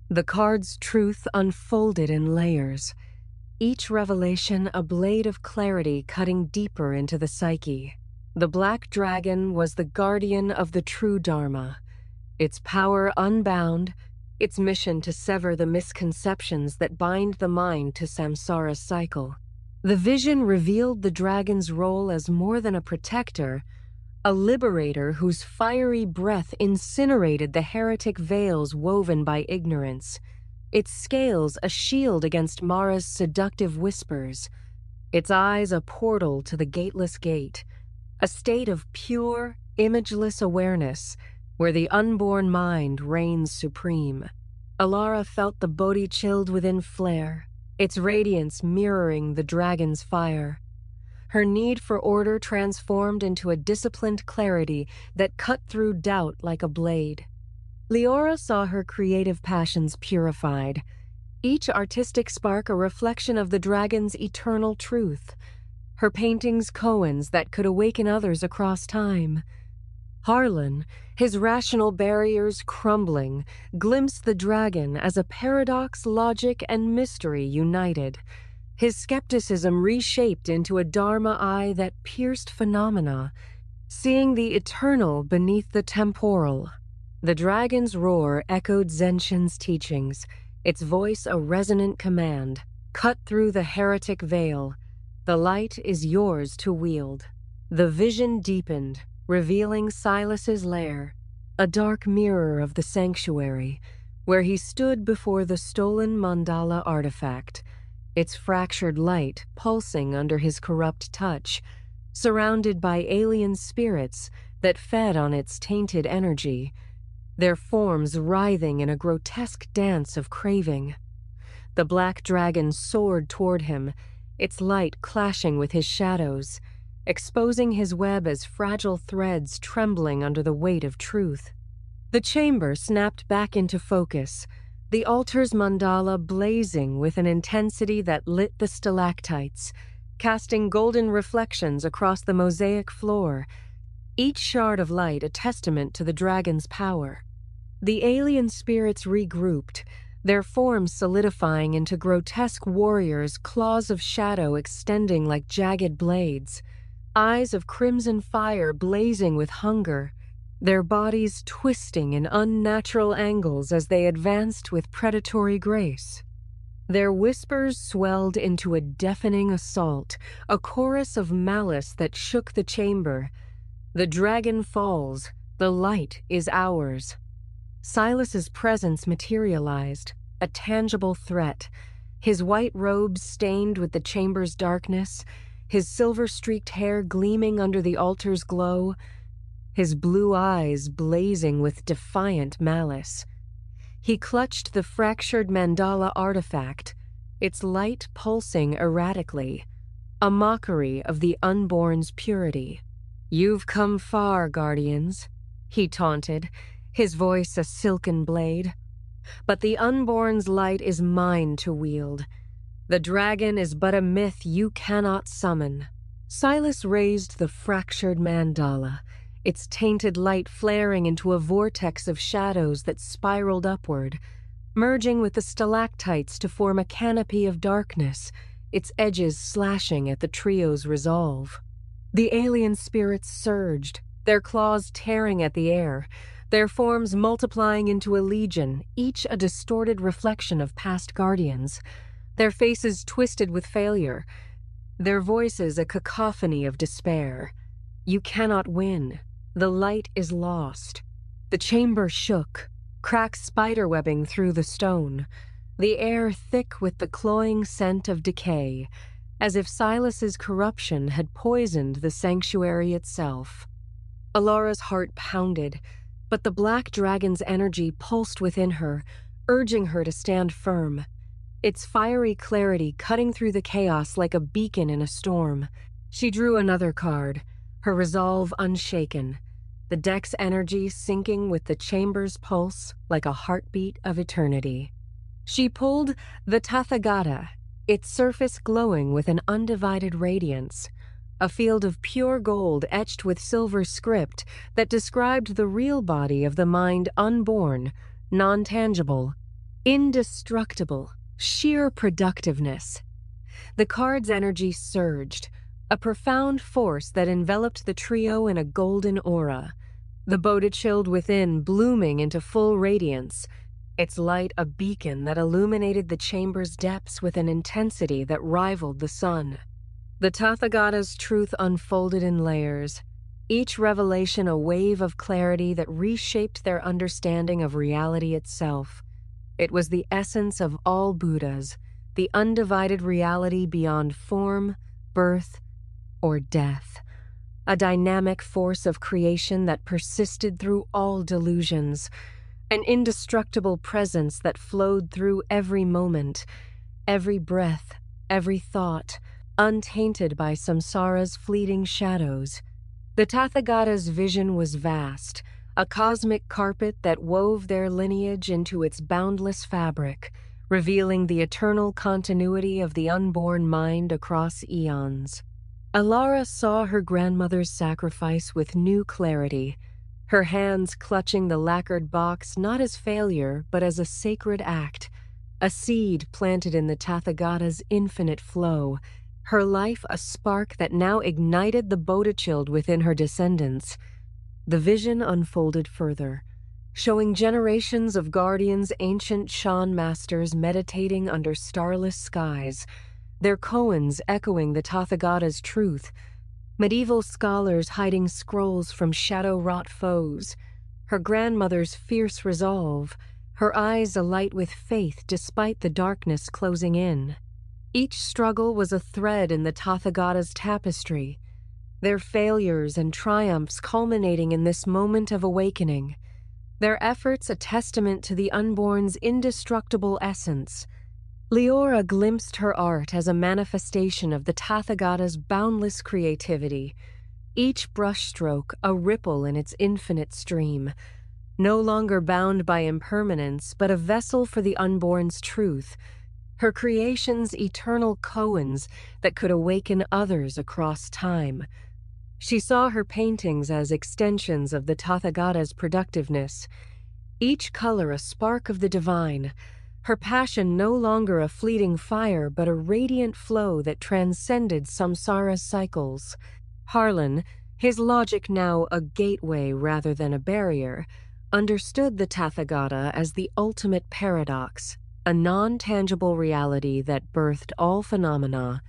The card's truth unfolded in layers, each revelation a blade of clarity cutting deeper into the psyche. The black dragon was the guardian of the true Dharma, its power unbound, its mission to sever the misconceptions that bind the mind to samsara's cycle. The vision revealed the dragon's role as more than a protector, a liberator whose fiery breath incinerated the heretic veils woven by ignorance, its scales a shield against Mara's seductive whispers, its eyes a portal to the gateless gate, a state of pure, imageless awareness where the unborn mind reigns supreme. Alara felt the Bodhichild within flare, its radiance mirroring the dragon's fire. Her need for order transformed into a disciplined clarity that cut through doubt like a blade. Leora saw her creative passions purified, each artistic spark a reflection of the dragon's eternal truth, her paintings koans that could awaken others across time. Harlan, his rational barriers crumbling, glimpsed the dragon as a paradox, logic, and mystery united, his skepticism reshaped into a dharma eye that pierced phenomena, seeing the eternal beneath the temporal. The dragon's roar echoed Zenshin's teachings, its voice a resonant command, cut through the heretic veil. The light is yours to wield. The vision deepened, revealing Silas's lair, a dark mirror of the sanctuary, where he stood before the stolen mandala artifact, its fractured light pulsing under his corrupt touch, surrounded by alien spirits that fed on its tainted energy, their forms writhing in a grotesque dance of craving. The black dragon soared toward him, its light clashing with his shadows, exposing his web as fragile threads trembling under the weight of truth. The chamber snapped back into focus, the altar's mandala blazing with an intensity that lit the stalactites, casting golden reflections across the mosaic floor, each shard of light a testament to the dragon's power. The alien spirits regrouped, their forms solidifying into grotesque warriors, claws of shadow extending like jagged blades, eyes of crimson fire blazing with hunger, their bodies twisting in unnatural angles as they advanced with predatory grace. Their whispers swelled into a deafening assault, a chorus of malice that shook the chamber. The dragon falls, the light is ours. Silas's presence materialized, a tangible threat, his white robes stained with the chamber's darkness, his silver-streaked hair gleaming under the altar's glow, his blue eyes blazing with defiant malice. He clutched the fractured mandala artifact, its light pulsing erratically, a mockery of the unborn's purity. "You've come far, guardians," he taunted, his voice a silken blade. "But the unborn's light is mine to wield. The dragon is but a myth you cannot summon." Silas raised the fractured mandala, its tainted light flaring into a vortex of shadows that spiraled upward, merging with the stalactites to form a canopy of darkness, its edges slashing at the trio's resolve. The alien spirits surged, their claws tearing at the air, their forms multiplying into a legion, each a distorted reflection of past guardians, their faces twisted with failure, their voices a cacophony of despair. "You cannot win. The light is lost." The chamber shook, cracks spiderwebbing through the stone, the air thick with the cloying scent of decay, as if Silas's corruption had poisoned the sanctuary itself. Alara's heart pounded, but the black dragon's energy pulsed within her, urging her to stand firm, its fiery clarity cutting through the chaos like a beacon in a storm. She drew another card, her resolve unshaken, the deck's energy syncing with the chamber's pulse like a heartbeat of eternity. She pulled the Tathāgata, its surface glowing with an undivided radiance, a field of pure gold etched with silver script that described the real body of the mind unborn, non-tangible, indestructible, sheer productiveness. The card's energy surged, a profound force that enveloped the trio in a golden aura, the Bodhichild within blooming into full radiance, its light a beacon that illuminated the chamber's depths with an intensity that rivaled the sun. The Tathāgata's truth unfolded in layers, each revelation a wave of clarity that reshaped their understanding of reality itself. It was the essence of all Buddhas, the undivided reality beyond form, birth, or death. A dynamic force of creation that persisted through all delusions, an indestructible presence that flowed through every moment, every breath, every thought, untainted by samsara's fleeting shadows. The Tathāgata's vision was vast, a cosmic carpet that wove their lineage into its boundless fabric, revealing the eternal continuity of the unborn mind across eons. Alara saw her grandmother's sacrifice with new clarity, her hands clutching the lacquered box not as failure but as a sacred act, a seed planted in the Tathāgata's infinite flow, her life a spark that now ignited the Bodhichild within her descendants. The vision unfolded further, showing generations of guardians, ancient Shan masters meditating under starless skies, their koans echoing the Tathāgata's truth, medieval scholars hiding scrolls from shadow-wrought foes, her grandmother's fierce resolve, her eyes alight with faith despite the darkness closing in. Each struggle was a thread in the Tathāgata's tapestry, their failures and triumphs culminating in this moment of awakening, their efforts a testament to the unborn's indestructible essence. Leora glimpsed her art as a manifestation of the Tathāgata's boundless creativity, each brushstroke a ripple in its infinite stream, no longer bound by impermanence but a vessel for the unborn's truth, her creations eternal koans that could awaken others across time. She saw her paintings as extensions of the Tathāgata's productiveness, each color a spark of the divine, her passion no longer a fleeting fire but a radiant flow that transcended samsara's cycles. Harlan, his logic now a gateway rather than a barrier, understood the Tathāgata as the ultimate paradox, a non-tangible reality that birthed all phenomena,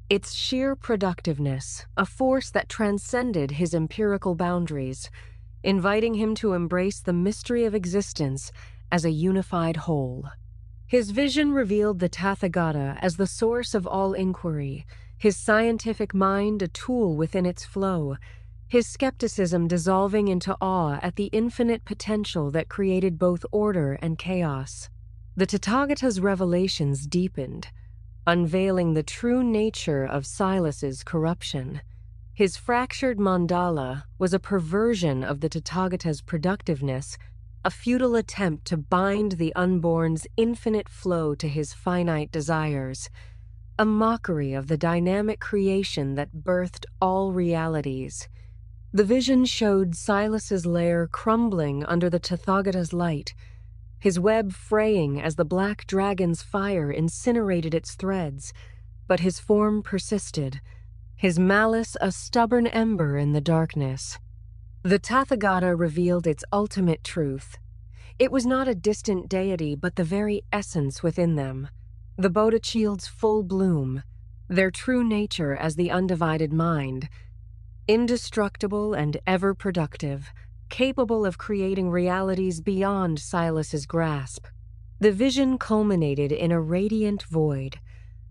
its sheer productiveness, a force that transcended his empirical boundaries, inviting him to embrace the mystery of existence as a unified whole. His vision revealed the Tathāgata as the source of all inquiry, his scientific mind a tool within its flow, his skepticism dissolving into awe at the infinite potential that created both order and chaos. The Tathāgata's revelations deepened, unveiling the true nature of Silas's corruption. His fractured mandala was a perversion of the Tathāgata's productiveness, a futile attempt to bind the unborn's infinite flow to his finite desires, a mockery of the dynamic creation that birthed all realities. The vision showed Silas's lair crumbling under the Tathāgata's light, his web fraying as the black dragon's fire incinerated its threads, but his form persisted, his malice a stubborn ember in the darkness. The Tathāgata revealed its ultimate truth. It was not a distant deity, but the very essence within them, the Bodhichild's full bloom, their true nature as the undivided mind, indestructible and ever productive, capable of creating realities beyond Silas's grasp. The vision culminated in a radiant void,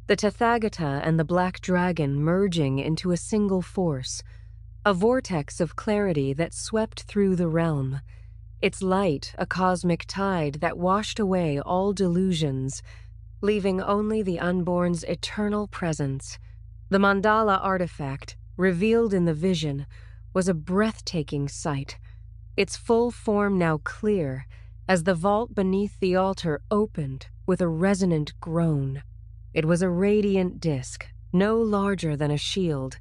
the Tathāgata and the black dragon merging into a single force, a vortex of clarity that swept through the realm, its light a cosmic tide that washed away all delusions, leaving only the unborn's eternal presence. The mandala artifact, revealed in the vision, was a breathtaking sight, its full form now clear as the vault beneath the altar opened with a resonant groan. It was a radiant disk, no larger than a shield,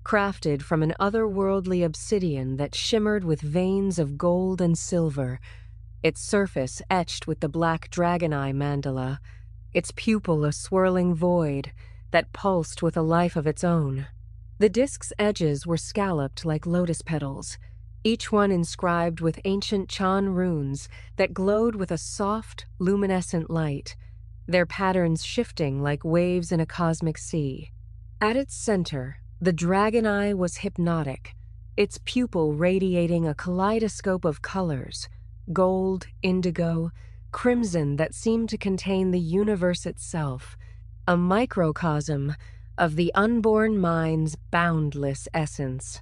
crafted from an otherworldly obsidian that shimmered with veins of gold and silver, its surface etched with the black dragon eye mandala, its pupil a swirling void that pulsed with a life of its own. The disk's edges were scalloped like lotus petals, each one inscribed with ancient Chan runes that glowed with a soft, luminescent light, their patterns shifting like waves in a cosmic sea. At its center, the dragon eye was hypnotic, its pupil radiating a kaleidoscope of colors, gold, indigo, crimson that seemed to contain the universe itself, a microcosm of the unborn mind's boundless essence.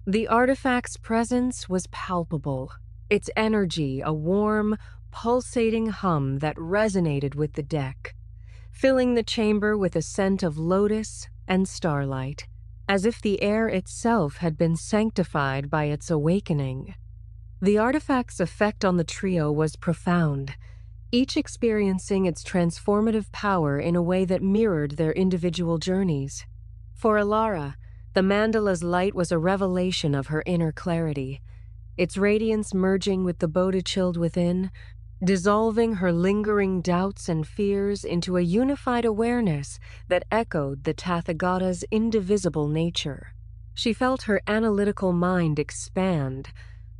The artifact's presence was palpable, its energy a warm, pulsating hum that resonated with the deck, filling the chamber with a scent of lotus and starlight, as if the air itself had been sanctified by its awakening. The artifact's effect on the trio was profound, each experiencing its transformative power in a way that mirrored their individual journeys. For Alara, the mandala's light was a revelation of her inner clarity, its radiance merging with the Bodhichild within, dissolving her lingering doubts and fears into a unified awareness that echoed the Tathāgata's indivisible nature. She felt her analytical mind expand,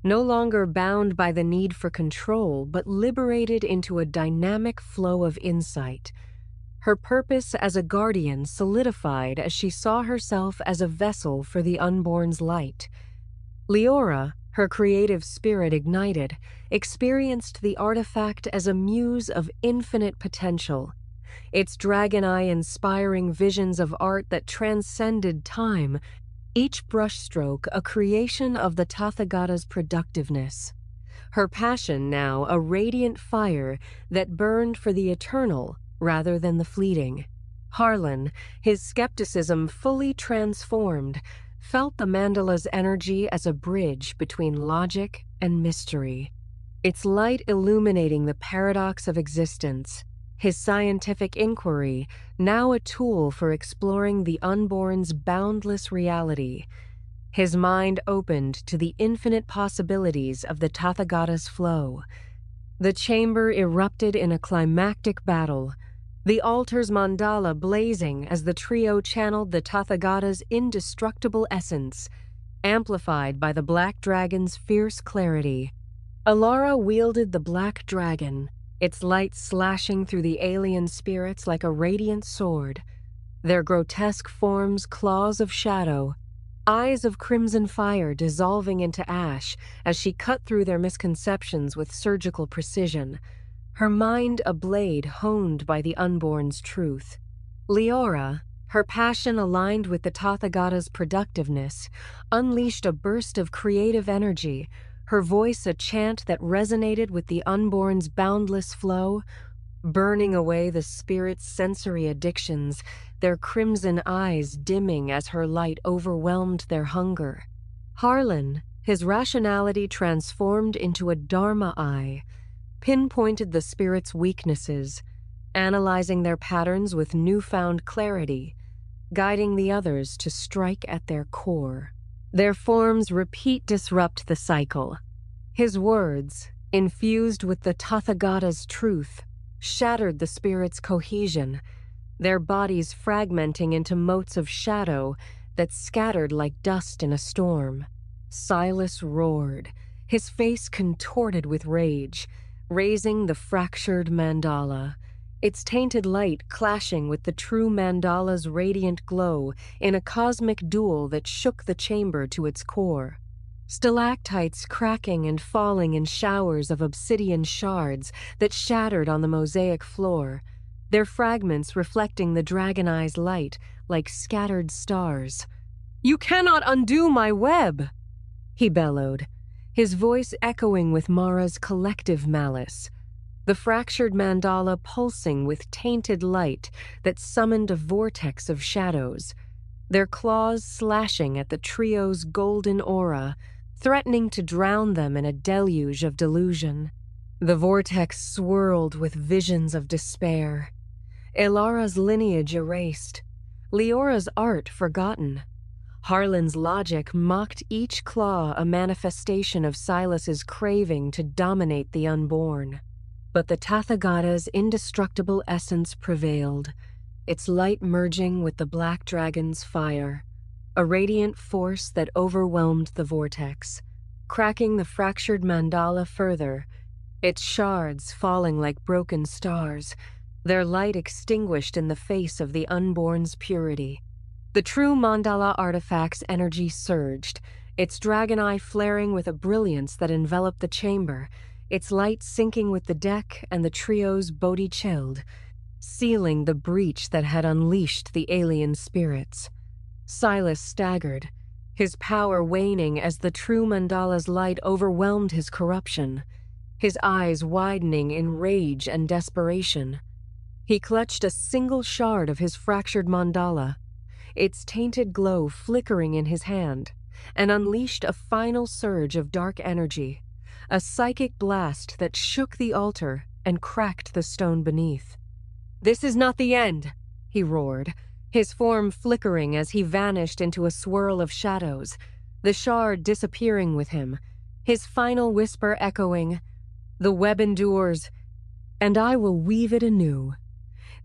no longer bound by the need for control, but liberated into a dynamic flow of insight. Her purpose as a guardian solidified as she saw herself as a vessel for the unborn's light. Leora, her creative spirit ignited, experienced the artifact as a muse of infinite potential, its dragon eye inspiring visions of art that transcended time, each brushstroke a creation of the Tathāgata's productiveness. Her passion now a radiant fire that burned for the eternal rather than the fleeting. Harlan, his skepticism fully transformed, felt the mandala's energy as a bridge between logic and mystery, its light illuminating the paradox of existence, his scientific inquiry now a tool for exploring the unborn's boundless reality. His mind opened to the infinite possibilities of the Tathāgata's flow. The chamber erupted in a climactic battle, the altar's mandala blazing as the trio channeled the Tathāgata's indestructible essence, amplified by the black dragon's fierce clarity. Alara wielded the black dragon, its light slashing through the alien spirits like a radiant sword, their grotesque forms claws of shadow, eyes of crimson fire dissolving into ash as she cut through their misconceptions with surgical precision, her mind a blade honed by the unborn's truth. Leora, her passion aligned with the Tathāgata's productiveness, unleashed a burst of creative energy, her voice a chant that resonated with the unborn's boundless flow, burning away the spirit's sensory addictions, their crimson eyes dimming as her light overwhelmed their hunger. Harlan, his rationality transformed into a dharma eye, pinpointed the spirit's weaknesses, analyzing their patterns with newfound clarity, guiding the others to strike at their core. Their forms disrupt the cycle. His words, infused with the Tathāgata's truth, shattered the spirit's cohesion, their bodies fragmenting into motes of shadow that scattered like dust in a storm. Silas roared, his face contorted with rage, raising the fractured mandala, its tainted light clashing with the true mandala's radiant glow in a cosmic duel that shook the chamber to its core. Stalactites cracking and falling in showers of obsidian shards that shattered on the mosaic floor, their fragments reflecting the dragon eye's light like scattered stars. "You cannot undo my web!" he bellowed, his voice echoing with Mara's collective malice, the fractured mandala pulsing with tainted light that summoned a vortex of shadows, their claws slashing at the trio's golden aura, threatening to drown them in a deluge of delusion. The vortex swirled with visions of despair. Elara's lineage erased, Leora's art forgotten. Harlan's logic mocked each claw a manifestation of Silas's craving to dominate the unborn. But the Tathāgata's indestructible essence prevailed, its light merging with the black dragon's fire. a radiant force that overwhelmed the vortex, cracking the fractured mandala further, its shards falling like broken stars, their light extinguished in the face of the unborn's purity. The true mandala artifact's energy surged, its dragon eye flaring with a brilliance that enveloped the chamber, its light syncing with the deck and the trio's Bodhichild, sealing the breach that had unleashed the alien spirits. Silas staggered, his power waning as the true mandala's light overwhelmed his corruption, his eyes widening in rage and desperation. He clutched a single shard of his fractured mandala, its tainted glow flickering in his hand, and unleashed a final surge of dark energy, a psychic blast that shook the altar and cracked the stone beneath. "This is not the end," he roared, his form flickering as he vanished into a swirl of shadows, the shard disappearing with him, his final whisper echoing, "The web endures, and I will weave it anew."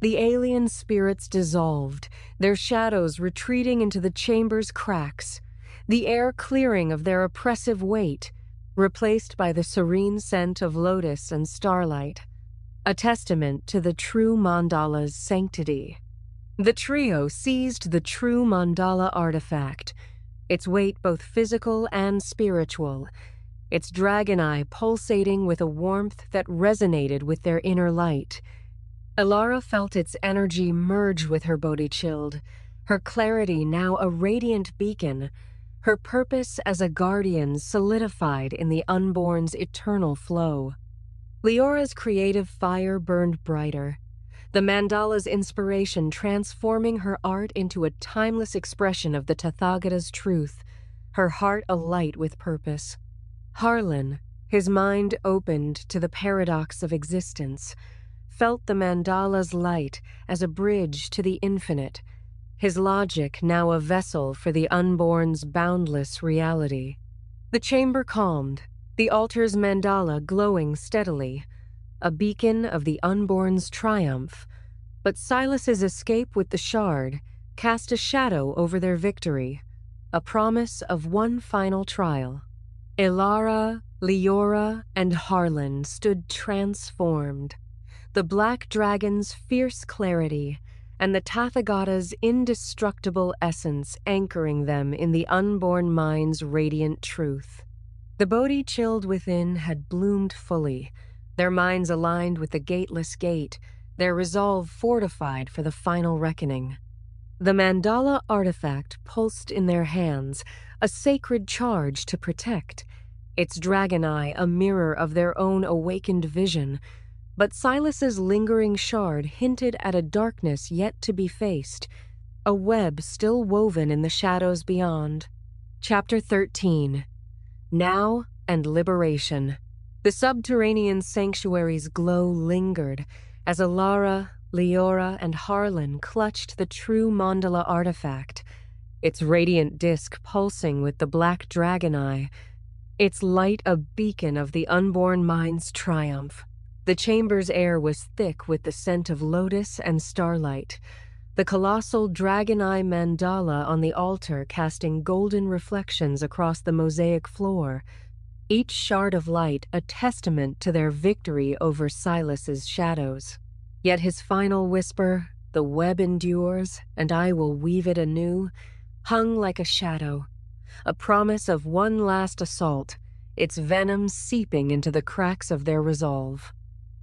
The alien spirits dissolved, their shadows retreating into the chamber's cracks, the air clearing of their oppressive weight, replaced by the serene scent of lotus and starlight, a testament to the true mandala's sanctity. The trio seized the true mandala artifact, its weight both physical and spiritual, its dragon eye pulsating with a warmth that resonated with their inner light. Elara felt its energy merge with her Bodhichild, her clarity now a radiant beacon, her purpose as a guardian solidified in the unborn's eternal flow. Leora's creative fire burned brighter, the mandala's inspiration transforming her art into a timeless expression of the Tathāgata's truth, her heart alight with purpose. Harlan, his mind opened to the paradox of existence, felt the mandala's light as a bridge to the infinite, his logic now a vessel for the unborn's boundless reality. The chamber calmed, the altar's mandala glowing steadily, a beacon of the unborn's triumph, but Silas's escape with the shard cast a shadow over their victory, a promise of one final trial. Elara, Leora, and Harlan stood transformed, the black dragon's fierce clarity and the Tathāgata's indestructible essence anchoring them in the unborn mind's radiant truth. The Bodhichild within had bloomed fully, their minds aligned with the gateless gate, their resolve fortified for the final reckoning. The mandala artifact pulsed in their hands, a sacred charge to protect, its dragon eye a mirror of their own awakened vision, but Silas's lingering shard hinted at a darkness yet to be faced, a web still woven in the shadows beyond. Chapter 13. Now and Liberation. The subterranean sanctuary's glow lingered as Elara, Leora, and Harlan clutched the true mandala artifact, its radiant disk pulsing with the black dragon eye, its light a beacon of the unborn mind's triumph. The chamber's air was thick with the scent of lotus and starlight, the colossal dragon eye mandala on the altar casting golden reflections across the mosaic floor, each shard of light a testament to their victory over Silas's shadows. Yet his final whisper, "The web endures, and I will weave it anew," hung like a shadow, a promise of one last assault, its venom seeping into the cracks of their resolve.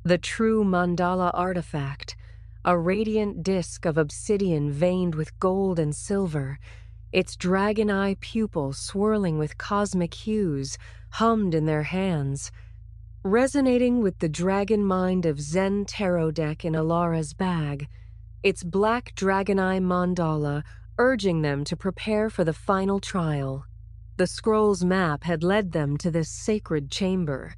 The true mandala artifact, a radiant disk of obsidian veined with gold and silver, its dragon eye pupil swirling with cosmic hues, hummed in their hands, resonating with the Dragon Mind of Zen tarot deck in Elara's bag, its black dragon eye mandala urging them to prepare for the final trial. The scroll's map had led them to this sacred chamber,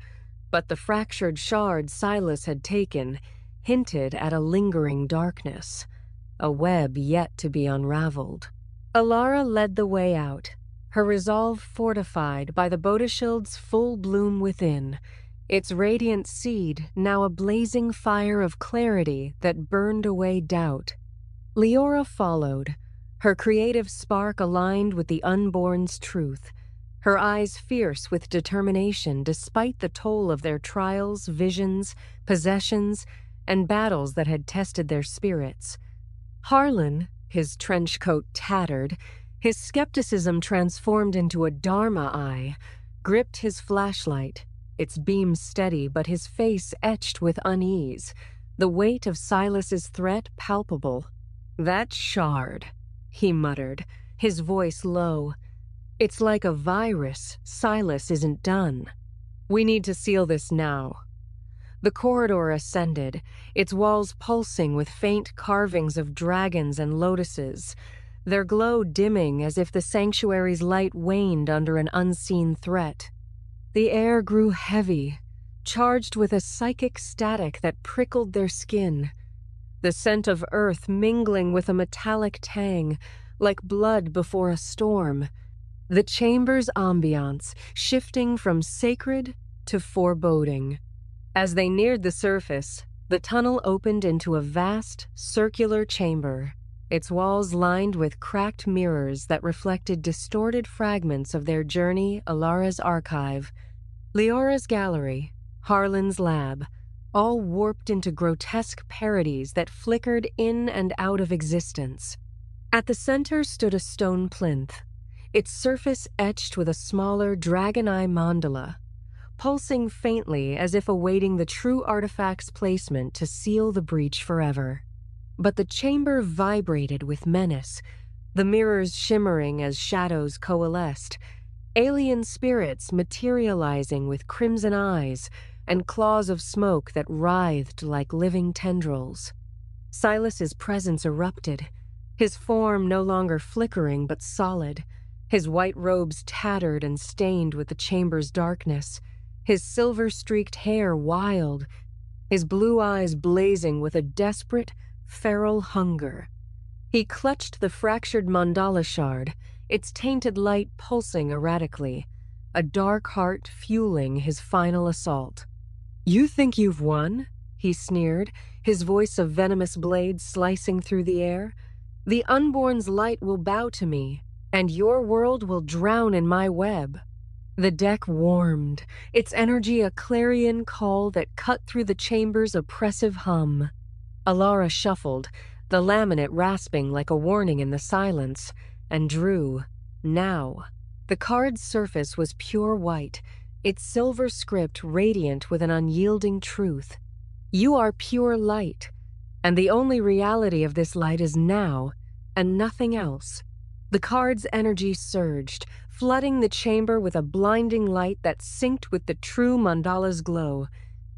but the fractured shard Silas had taken hinted at a lingering darkness, a web yet to be unraveled. Elara led the way out, her resolve fortified by the Bodhichild's full bloom within, its radiant seed now a blazing fire of clarity that burned away doubt. Leora followed, Her creative spark aligned with the unborn's truth, her eyes fierce with determination despite the toll of their trials, visions, possessions, and battles that had tested their spirits. Harlan, his trench coat tattered, his skepticism transformed into a dharma eye, gripped his flashlight, its beam steady but his face etched with unease, the weight of Silas's threat palpable. "That shard," he muttered, his voice low. "It's like a virus. Silas isn't done. We need to seal this now." The corridor ascended, its walls pulsing with faint carvings of dragons and lotuses, their glow dimming as if the sanctuary's light waned under an unseen threat. The air grew heavy, charged with a psychic static that prickled their skin, the scent of earth mingling with a metallic tang, like blood before a storm. The chamber's ambiance shifting from sacred to foreboding. As they neared the surface, the tunnel opened into a vast, circular chamber, its walls lined with cracked mirrors that reflected distorted fragments of their journey, Alara's archive, Leora's gallery, Harlan's lab, all warped into grotesque parodies that flickered in and out of existence. At the center stood a stone plinth, its surface etched with a smaller dragon eye mandala, pulsing faintly as if awaiting the true artifact's placement to seal the breach forever. But the chamber vibrated with menace, the mirrors shimmering as shadows coalesced, alien spirits materializing with crimson eyes and claws of smoke that writhed like living tendrils. Silas's presence erupted, his form no longer flickering but solid, his white robes tattered and stained with the chamber's darkness, his silver-streaked hair wild, his blue eyes blazing with a desperate, feral hunger. He clutched the fractured mandala shard, its tainted light pulsing erratically, a dark heart fueling his final assault. "You think you've won?" he sneered, his voice a venomous blade slicing through the air. "The Unborn's light will bow to me, and your world will drown in my web." The deck warmed, its energy a clarion call that cut through the chamber's oppressive hum. Alara shuffled, the laminate rasping like a warning in the silence, and drew. Now. The card's surface was pure white, its silver script radiant with an unyielding truth. You are pure light, and the only reality of this light is now, and nothing else. The card's energy surged, flooding the chamber with a blinding light that synced with the true mandala's glow,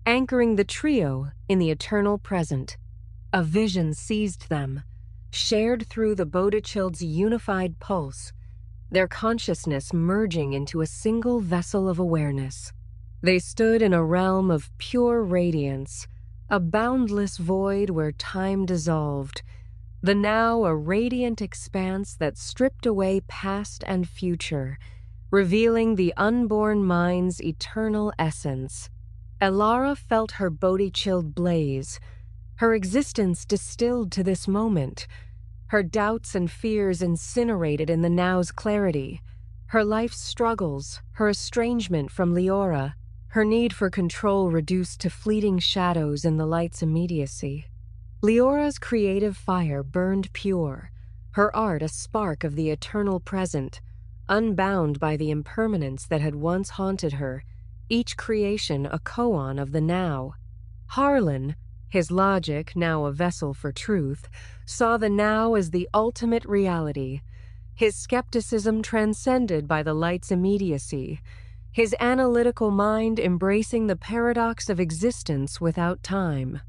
anchoring the trio in the eternal present. A vision seized them, shared through the Bodhichild's unified pulse, their consciousness merging into a single vessel of awareness. They stood in a realm of pure radiance, a boundless void where time dissolved, the now a radiant expanse that stripped away past and future, revealing the unborn mind's eternal essence. Alara felt her Bodhichild blaze, her existence distilled to this moment, her doubts and fears incinerated in the now's clarity, her life's struggles, her estrangement from Leora, her need for control reduced to fleeting shadows in the light's immediacy. Leora's creative fire burned pure, her art a spark of the eternal present, unbound by the impermanence that had once haunted her, each creation a koan of the now. Harlan, his logic now a vessel for truth, saw the now as the ultimate reality, his skepticism transcended by the light's immediacy, his analytical mind embracing the paradox of existence without time.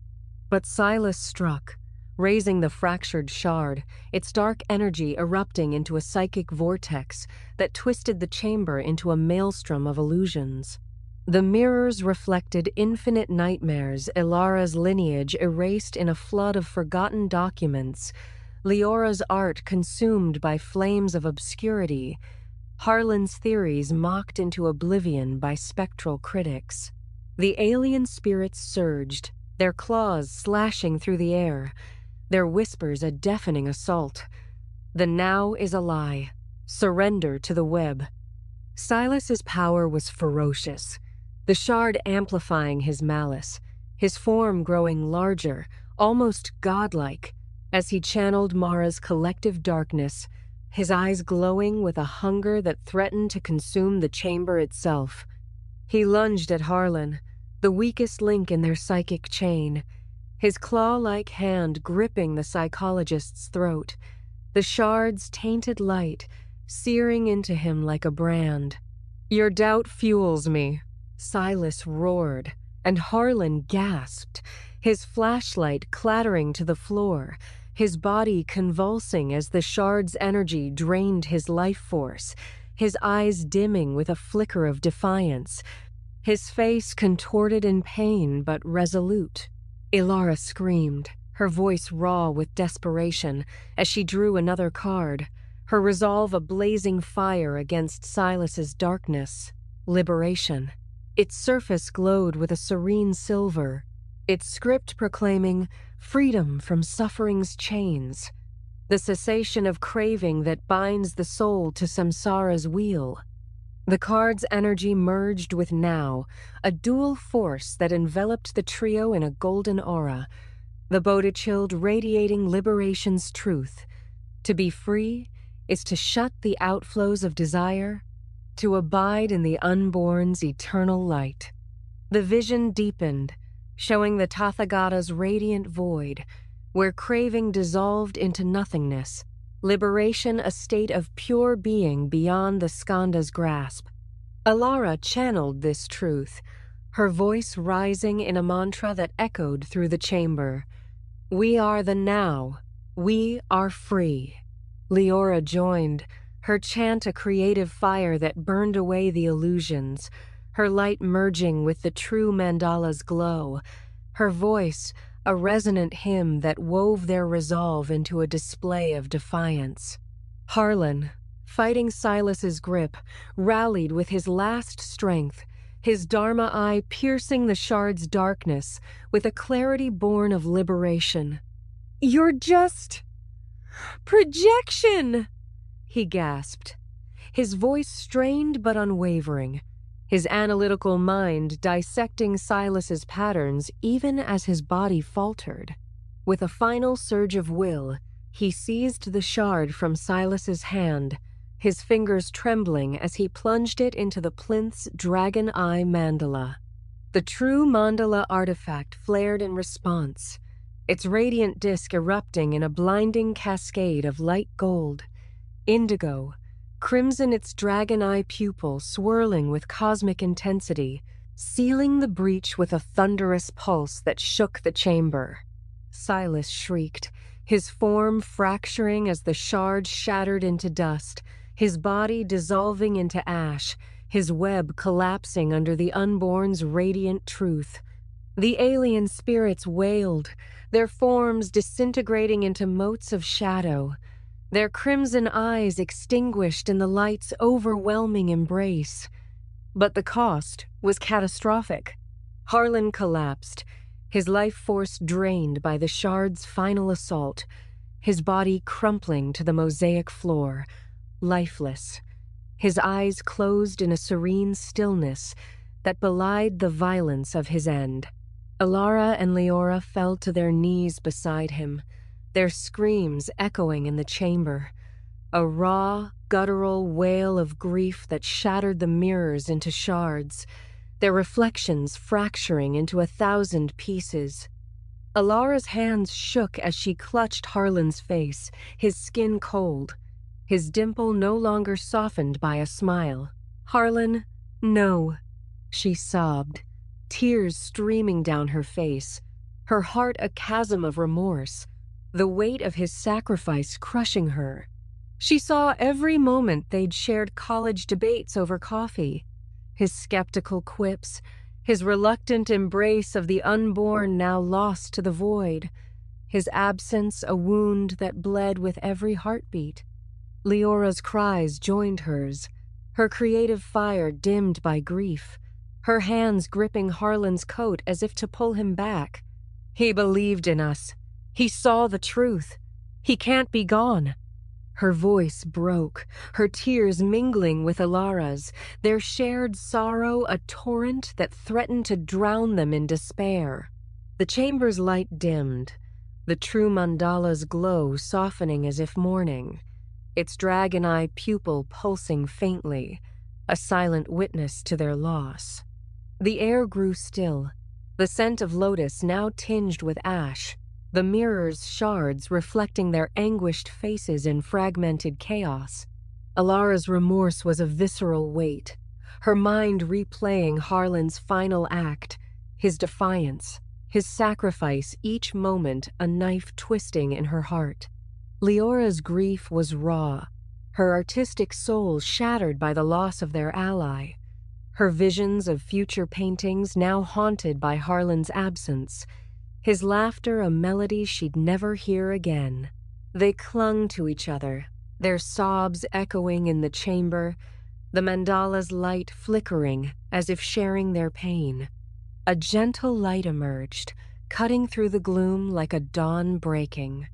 But Silas struck, raising the fractured shard, its dark energy erupting into a psychic vortex that twisted the chamber into a maelstrom of illusions. The mirrors reflected infinite nightmares, Ilara's lineage erased in a flood of forgotten documents, Leora's art consumed by flames of obscurity, Harlan's theories mocked into oblivion by spectral critics. The alien spirits surged, their claws slashing through the air, their whispers a deafening assault. The now is a lie. Surrender to the web. Silas's power was ferocious, the shard amplifying his malice, his form growing larger, almost godlike, as he channeled Mara's collective darkness, his eyes glowing with a hunger that threatened to consume the chamber itself. He lunged at Harlan, the weakest link in their psychic chain, his claw-like hand gripping the psychologist's throat, the shard's tainted light searing into him like a brand. "Your doubt fuels me," Silas roared, and Harlan gasped, his flashlight clattering to the floor, his body convulsing as the shard's energy drained his life force, his eyes dimming with a flicker of defiance, his face contorted in pain but resolute. Ilara screamed, her voice raw with desperation, as she drew another card, her resolve a blazing fire against Silas's darkness. Liberation. Its surface glowed with a serene silver, its script proclaiming freedom from suffering's chains, the cessation of craving that binds the soul to samsara's wheel. The card's energy merged with now, a dual force that enveloped the trio in a golden aura, the Bodhichild radiating liberation's truth. To be free is to shut the outflows of desire, to abide in the unborn's eternal light. The vision deepened, showing the Tathāgata's radiant void, where craving dissolved into nothingness, liberation a state of pure being beyond the skandha's grasp. Ilara channeled this truth, her voice rising in a mantra that echoed through the chamber. "We are the now. We are free." Leora joined, her chant a creative fire that burned away the illusions, her light merging with the true mandala's glow, her voice a resonant hymn that wove their resolve into a display of defiance. Harlan, fighting Silas's grip, rallied with his last strength, his dharma eye piercing the shard's darkness with a clarity born of liberation. "You're just projection!" he gasped, his voice strained but unwavering, his analytical mind dissecting Silas's patterns even as his body faltered. With a final surge of will, he seized the shard from Silas's hand, his fingers trembling as he plunged it into the plinth's dragon eye mandala. The true mandala artifact flared in response, its radiant disk erupting in a blinding cascade of light gold, indigo, crimson its dragon eye pupil swirling with cosmic intensity, sealing the breach with a thunderous pulse that shook the chamber. Silas shrieked, his form fracturing as the shard shattered into dust, his body dissolving into ash, his web collapsing under the unborn's radiant truth. The alien spirits wailed, their forms disintegrating into motes of shadow, their crimson eyes extinguished in the light's overwhelming embrace. But the cost was catastrophic. Harlan collapsed, his life force drained by the shard's final assault, his body crumpling to the mosaic floor, lifeless, his eyes closed in a serene stillness that belied the violence of his end. Ilara and Leora fell to their knees beside him, their screams echoing in the chamber, a raw, guttural wail of grief that shattered the mirrors into shards, their reflections fracturing into 1,000 pieces. Ilara's hands shook as she clutched Harlan's face, his skin cold, his dimple no longer softened by a smile. "Harlan, no," she sobbed, tears streaming down her face, her heart a chasm of remorse, the weight of his sacrifice crushing her. She saw every moment they'd shared college debates over coffee, his skeptical quips, his reluctant embrace of the unborn now lost to the void, his absence a wound that bled with every heartbeat. Leora's cries joined hers, her creative fire dimmed by grief, her hands gripping Harlan's coat as if to pull him back. "He believed in us. He saw the truth. He can't be gone." Her voice broke, her tears mingling with Alara's, their shared sorrow a torrent that threatened to drown them in despair. The chamber's light dimmed, the true mandala's glow softening as if mourning, its dragon-eye pupil pulsing faintly, a silent witness to their loss. The air grew still, the scent of lotus now tinged with ash, the mirror's shards reflecting their anguished faces in fragmented chaos. Alara's remorse was a visceral weight, her mind replaying Harlan's final act, his defiance, his sacrifice, each moment a knife twisting in her heart. Leora's grief was raw, her artistic soul shattered by the loss of their ally, her visions of future paintings now haunted by Harlan's absence, his laughter a melody she'd never hear again. They clung to each other, their sobs echoing in the chamber, the mandala's light flickering as if sharing their pain. A gentle light emerged, cutting through the gloom like a dawn breaking.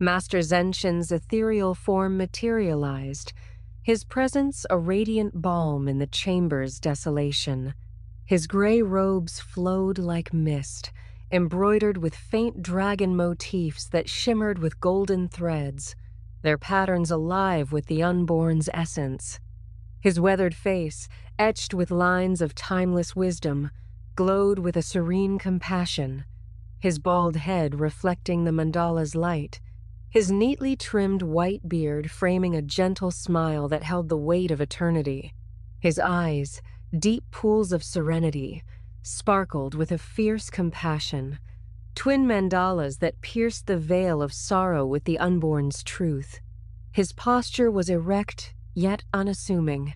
Master Zenshin's ethereal form materialized, his presence a radiant balm in the chamber's desolation. His gray robes flowed like mist, embroidered with faint dragon motifs that shimmered with golden threads, their patterns alive with the Unborn's essence. His weathered face, etched with lines of timeless wisdom, glowed with a serene compassion, his bald head reflecting the mandala's light, his neatly trimmed white beard framing a gentle smile that held the weight of eternity. His eyes, deep pools of serenity, sparkled with a fierce compassion, twin mandalas that pierced the veil of sorrow with the Unborn's truth. His posture was erect yet unassuming,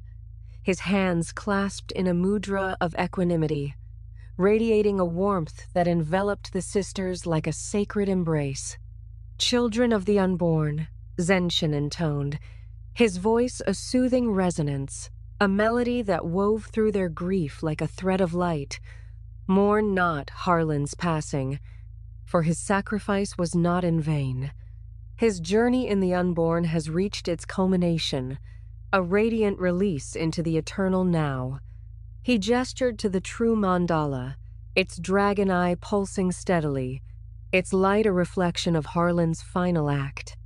his hands clasped in a mudra of equanimity, radiating a warmth that enveloped the sisters like a sacred embrace. "Children of the Unborn," Zenshin intoned, his voice a soothing resonance, a melody that wove through their grief like a thread of light. "Mourn not Harlan's passing, for his sacrifice was not in vain. His journey in the Unborn has reached its culmination, a radiant release into the eternal now." He gestured to the true mandala, its dragon eye pulsing steadily, its light a reflection of Harlan's final act.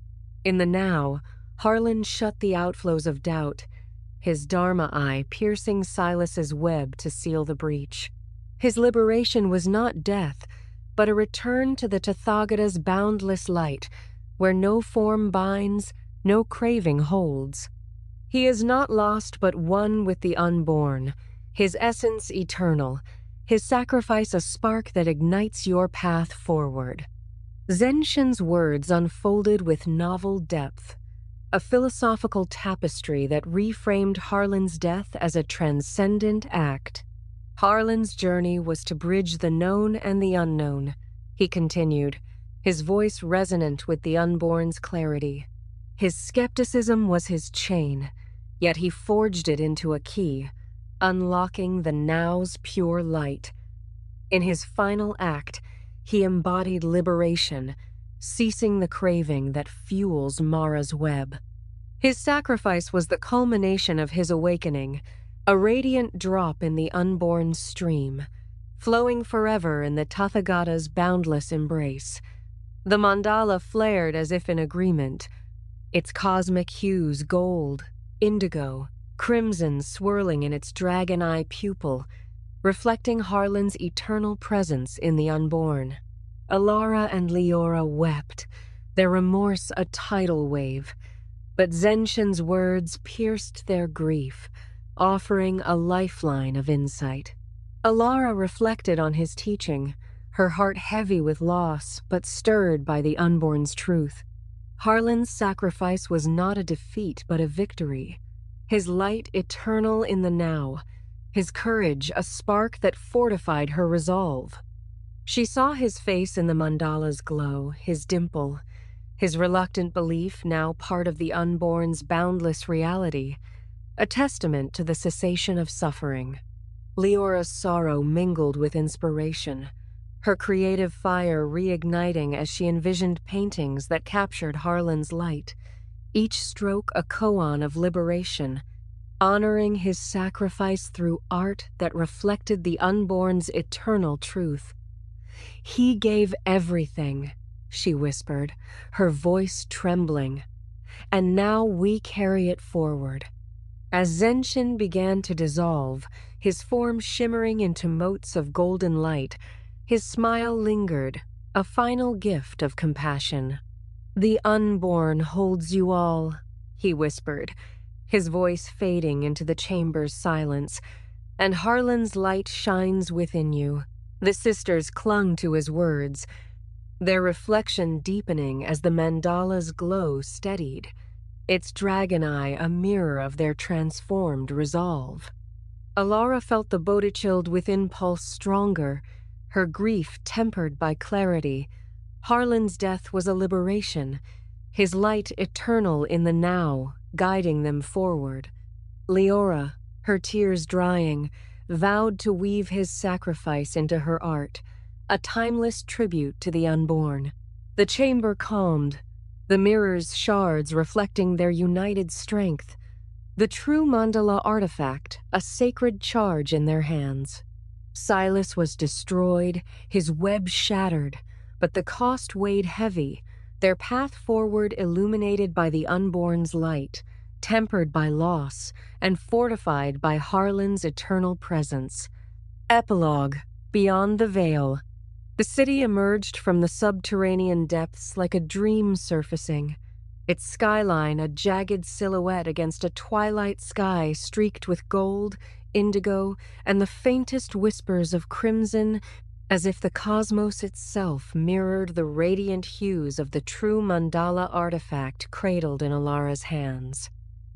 In the now, Harlan shut the outflows of doubt, his dharma eye piercing Silas's web to seal the breach. His liberation was not death, but a return to the Tathāgata's boundless light, where no form binds, no craving holds. He is not lost but one with the Unborn, his essence eternal, his sacrifice a spark that ignites your path forward. Zenshin's words unfolded with novel depth, a philosophical tapestry that reframed Harlan's death as a transcendent act. Harlan's journey was to bridge the known and the unknown, he continued, his voice resonant with the Unborn's clarity. His skepticism was his chain, yet he forged it into a key, unlocking the now's pure light. In his final act, he embodied liberation, ceasing the craving that fuels Mara's web. His sacrifice was the culmination of his awakening, a radiant drop in the Unborn stream, flowing forever in the Tathāgata's boundless embrace. The mandala flared as if in agreement, its cosmic hues gold, indigo, crimson swirling in its dragon-eye pupil, reflecting Harlan's eternal presence in the Unborn. Alara and Leora wept, their remorse a tidal wave, but Zenshin's words pierced their grief, offering a lifeline of insight. Alara reflected on his teaching, her heart heavy with loss but stirred by the Unborn's truth. Harlan's sacrifice was not a defeat but a victory, his light eternal in the now, his courage a spark that fortified her resolve. She saw his face in the mandala's glow, his dimple, his reluctant belief now part of the Unborn's boundless reality, a testament to the cessation of suffering. Leora's sorrow mingled with inspiration, her creative fire reigniting as she envisioned paintings that captured Harlan's light, each stroke a koan of liberation, honoring his sacrifice through art that reflected the Unborn's eternal truth. "He gave everything," she whispered, her voice trembling, "and now we carry it forward." As Zenshin began to dissolve, his form shimmering into motes of golden light, his smile lingered, a final gift of compassion. "The Unborn holds you all," he whispered, his voice fading into the chamber's silence, "and Harlan's light shines within you." The sisters clung to his words, their reflection deepening as the mandala's glow steadied, its dragon eye a mirror of their transformed resolve. Alara felt the Bodhichild within pulse stronger, her grief tempered by clarity. Harlan's death was a liberation, his light eternal in the now, guiding them forward. Leora, her tears drying, vowed to weave his sacrifice into her art, a timeless tribute to the Unborn. The chamber calmed, the mirror's shards reflecting their united strength, the true mandala artifact, a sacred charge in their hands. Silas was destroyed, his web shattered, but the cost weighed heavy, their path forward illuminated by the Unborn's light, tempered by loss, and fortified by Harlan's eternal presence. Epilogue. Beyond the veil. The city emerged from the subterranean depths like a dream surfacing, its skyline a jagged silhouette against a twilight sky streaked with gold, indigo, and the faintest whispers of crimson, as if the cosmos itself mirrored the radiant hues of the true mandala artifact cradled in Alara's hands.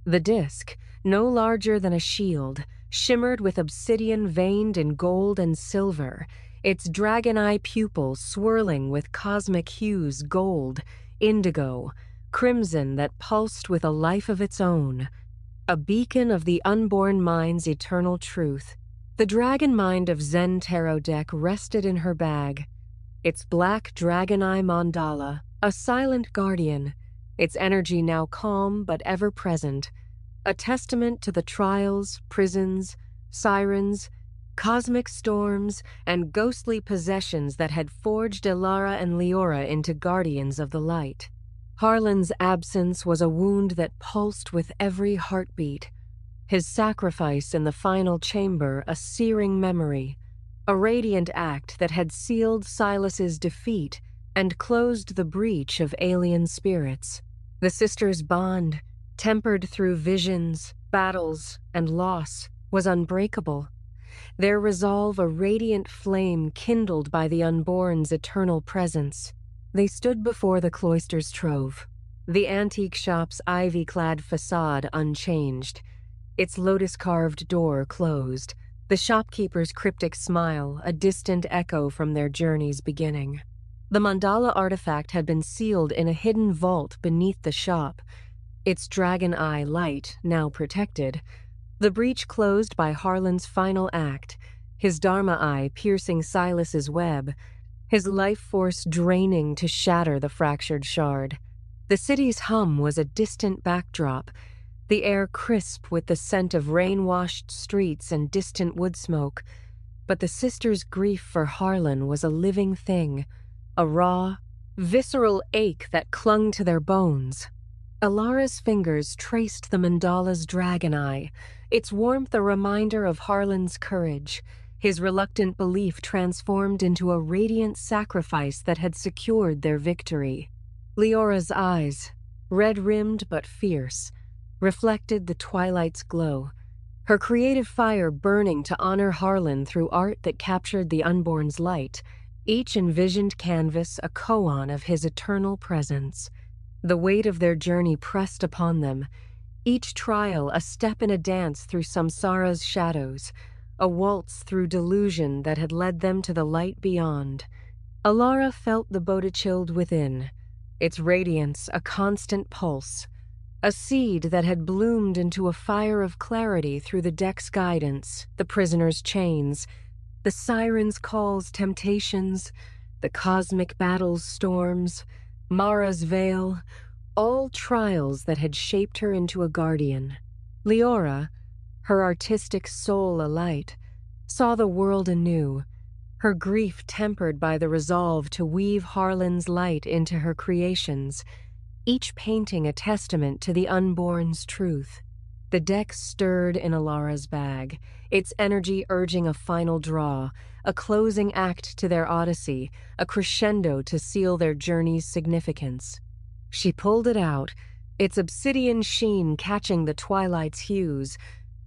The disk, no larger than a shield, shimmered with obsidian veined in gold and silver, its dragon eye pupils swirling with cosmic hues gold, indigo, crimson that pulsed with a life of its own, a beacon of the Unborn Mind's eternal truth. The Dragon Mind of Zen tarot deck rested in her bag, its black dragon eye mandala, a silent guardian, its energy now calm but ever present, a testament to the trials, prisons, sirens, cosmic storms, and ghostly possessions that had forged Alara and Leora into guardians of the light. Harlan's absence was a wound that pulsed with every heartbeat, his sacrifice in the final chamber a searing memory, a radiant act that had sealed Silas's defeat and closed the breach of alien spirits. The sisters' bond, tempered through visions, battles, and loss, was unbreakable. Their resolve a radiant flame kindled by the Unborn's eternal presence. They stood before the cloister's trove, the antique shop's ivy-clad facade unchanged, its lotus-carved door closed, the shopkeeper's cryptic smile a distant echo from their journey's beginning. The mandala artifact had been sealed in a hidden vault beneath the shop, its dragon eye light now protected, the breach closed by Harlan's final act, his dharma eye piercing Silas's web, his life force draining to shatter the fractured shard. The city's hum was a distant backdrop, the air crisp with the scent of rain-washed streets and distant wood smoke, but the sisters' grief for Harlan was a living thing, a raw, visceral ache that clung to their bones. Alara's fingers traced the mandala's dragon eye, its warmth a reminder of Harlan's courage, his reluctant belief transformed into a radiant sacrifice that had secured their victory. Leora's eyes, red-rimmed but fierce, reflected the twilight's glow, her creative fire burning to honor Harlan through art that captured the Unborn's light, each envisioned canvas a koan of his eternal presence. The weight of their journey pressed upon them, each trial a step in a dance through samsara's shadows, a waltz through delusion that had led them to the light beyond. Alara felt the Bodhichild within, its radiance a constant pulse, a seed that had bloomed into a fire of clarity through the deck's guidance, the prisoner's chains, the Siren's calls temptations, the cosmic battle's storms, Mara's veil, all trials that had shaped her into a guardian. Leora, her artistic soul alight, saw the world anew, her grief tempered by the resolve to weave Harlan's light into her creations, each painting a testament to the unborn's truth. The deck stirred in Alara's bag, its energy urging a final draw, a closing act to their odyssey, a crescendo to seal their journey's significance. She pulled it out, its obsidian sheen catching the twilight's hues,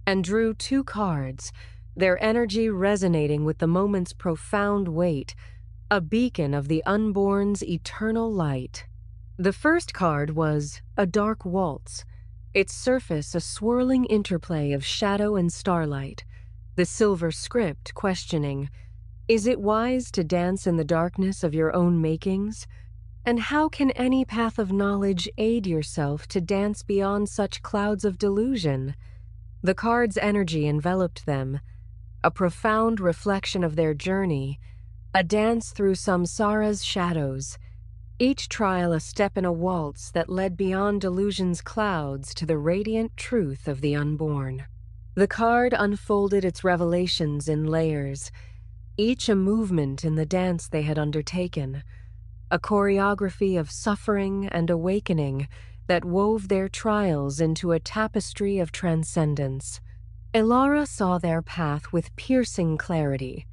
and drew 2 cards, their energy resonating with the moment's profound weight, a beacon of the unborn's eternal light. The first card was a Dark Waltz, its surface a swirling interplay of shadow and starlight, the silver script questioning, "Is it wise to dance in the darkness of your own makings? And how can any path of knowledge aid yourself to dance beyond such clouds of delusion?" The card's energy enveloped them, a profound reflection of their journey, a dance through samsara's shadows, each trial a step in a waltz that led beyond delusion's clouds to the radiant truth of the unborn. The card unfolded its revelations in layers, each a movement in the dance they had undertaken, a choreography of suffering and awakening that wove their trials into a tapestry of transcendence. Alara saw their path with piercing clarity,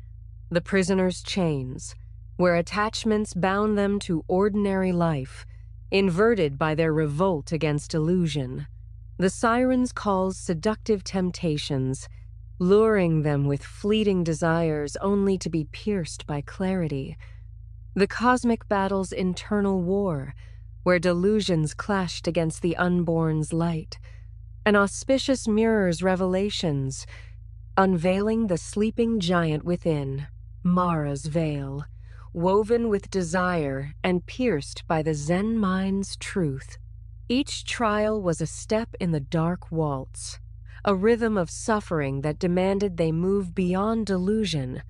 the prisoner's chains, where attachments bound them to ordinary life, inverted by their revolt against illusion. The Siren's call's seductive temptations, luring them with fleeting desires only to be pierced by clarity. The cosmic battle's internal war, where delusions clashed against the unborn's light. An auspicious mirror's revelations, unveiling the sleeping giant within, Mara's veil, woven with desire and pierced by the Zen mind's truth. Each trial was a step in the Dark Waltz, a rhythm of suffering that demanded they move beyond delusion,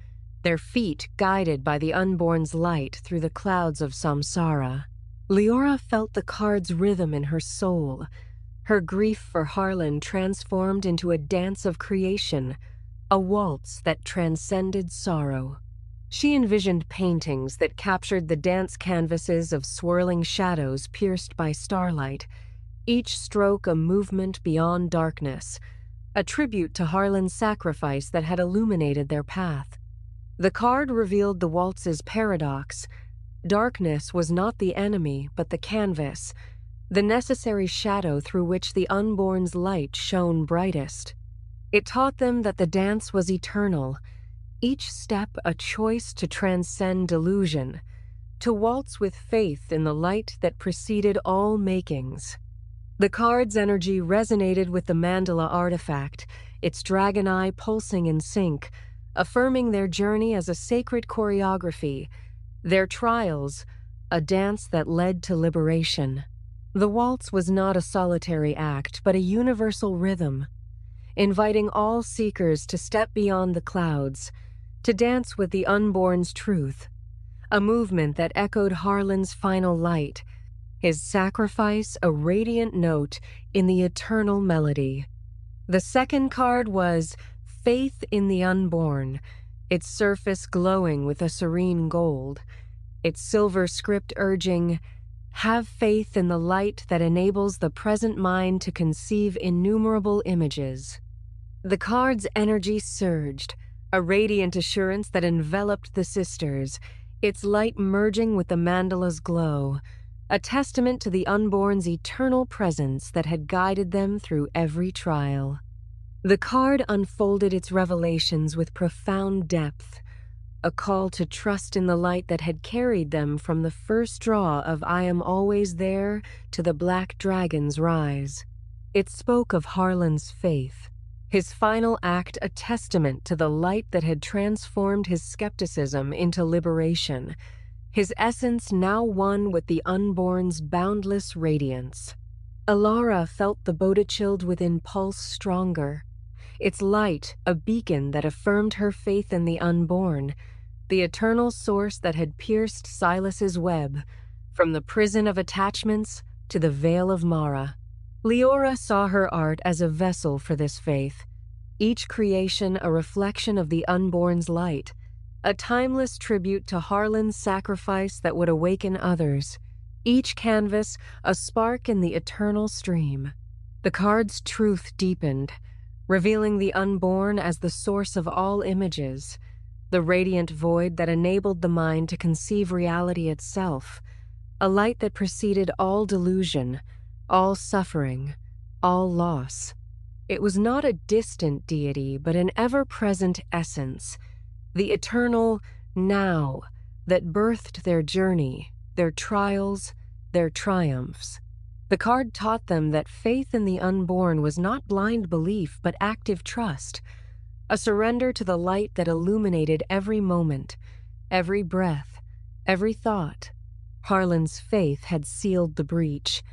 their feet guided by the unborn's light through the clouds of samsara. Leora felt the card's rhythm in her soul, her grief for Harlan transformed into a dance of creation, a waltz that transcended sorrow. She envisioned paintings that captured the dance canvases of swirling shadows pierced by starlight, each stroke a movement beyond darkness, a tribute to Harlan's sacrifice that had illuminated their path. The card revealed the waltz's paradox. Darkness was not the enemy, but the canvas, the necessary shadow through which the unborn's light shone brightest. It taught them that the dance was eternal, each step a choice to transcend delusion, to waltz with faith in the light that preceded all makings. The card's energy resonated with the mandala artifact, its dragon eye pulsing in sync, affirming their journey as a sacred choreography, their trials, a dance that led to liberation. The waltz was not a solitary act, but a universal rhythm, inviting all seekers to step beyond the clouds, to dance with the unborn's truth, a movement that echoed Harlan's final light, his sacrifice a radiant note in the eternal melody. The second card was Faith in the Unborn, its surface glowing with a serene gold, its silver script urging, "Have faith in the light that enables the present mind to conceive innumerable images." The card's energy surged, a radiant assurance that enveloped the sisters, its light merging with the mandala's glow, a testament to the unborn's eternal presence that had guided them through every trial. The card unfolded its revelations with profound depth, a call to trust in the light that had carried them from the first draw of "I am always there" to the black dragon's rise. It spoke of Harlan's faith, his final act a testament to the light that had transformed his skepticism into liberation, his essence now one with the unborn's boundless radiance. Alara felt the Bodhichild within pulse stronger, its light a beacon that affirmed her faith in the unborn, the eternal source that had pierced Silas's web, from the prison of attachments to the Veil of Mara. Leora saw her art as a vessel for this faith, each creation a reflection of the Unborn's light, a timeless tribute to Harlan's sacrifice that would awaken others, each canvas a spark in the eternal stream. The card's truth deepened, revealing the Unborn as the source of all images, the radiant void that enabled the mind to conceive reality itself, a light that preceded all delusion, all suffering, all loss. It was not a distant deity, but an ever-present essence, the eternal now that birthed their journey, their trials, their triumphs. The card taught them that faith in the Unborn was not blind belief, but active trust, a surrender to the light that illuminated every moment, every breath, every thought. Harlan's faith had sealed the breach,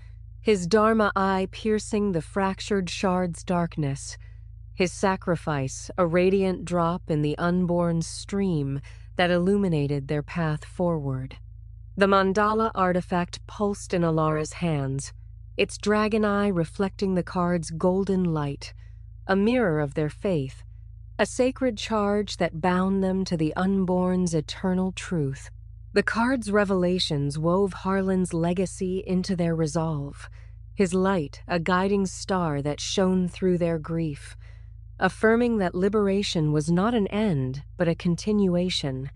his Dharma eye piercing the fractured shard's darkness, his sacrifice a radiant drop in the Unborn's stream that illuminated their path forward. The mandala artifact pulsed in Alara's hands, its dragon eye reflecting the card's golden light, a mirror of their faith, a sacred charge that bound them to the Unborn's eternal truth. The card's revelations wove Harlan's legacy into their resolve, his light a guiding star that shone through their grief, affirming that liberation was not an end, but a continuation,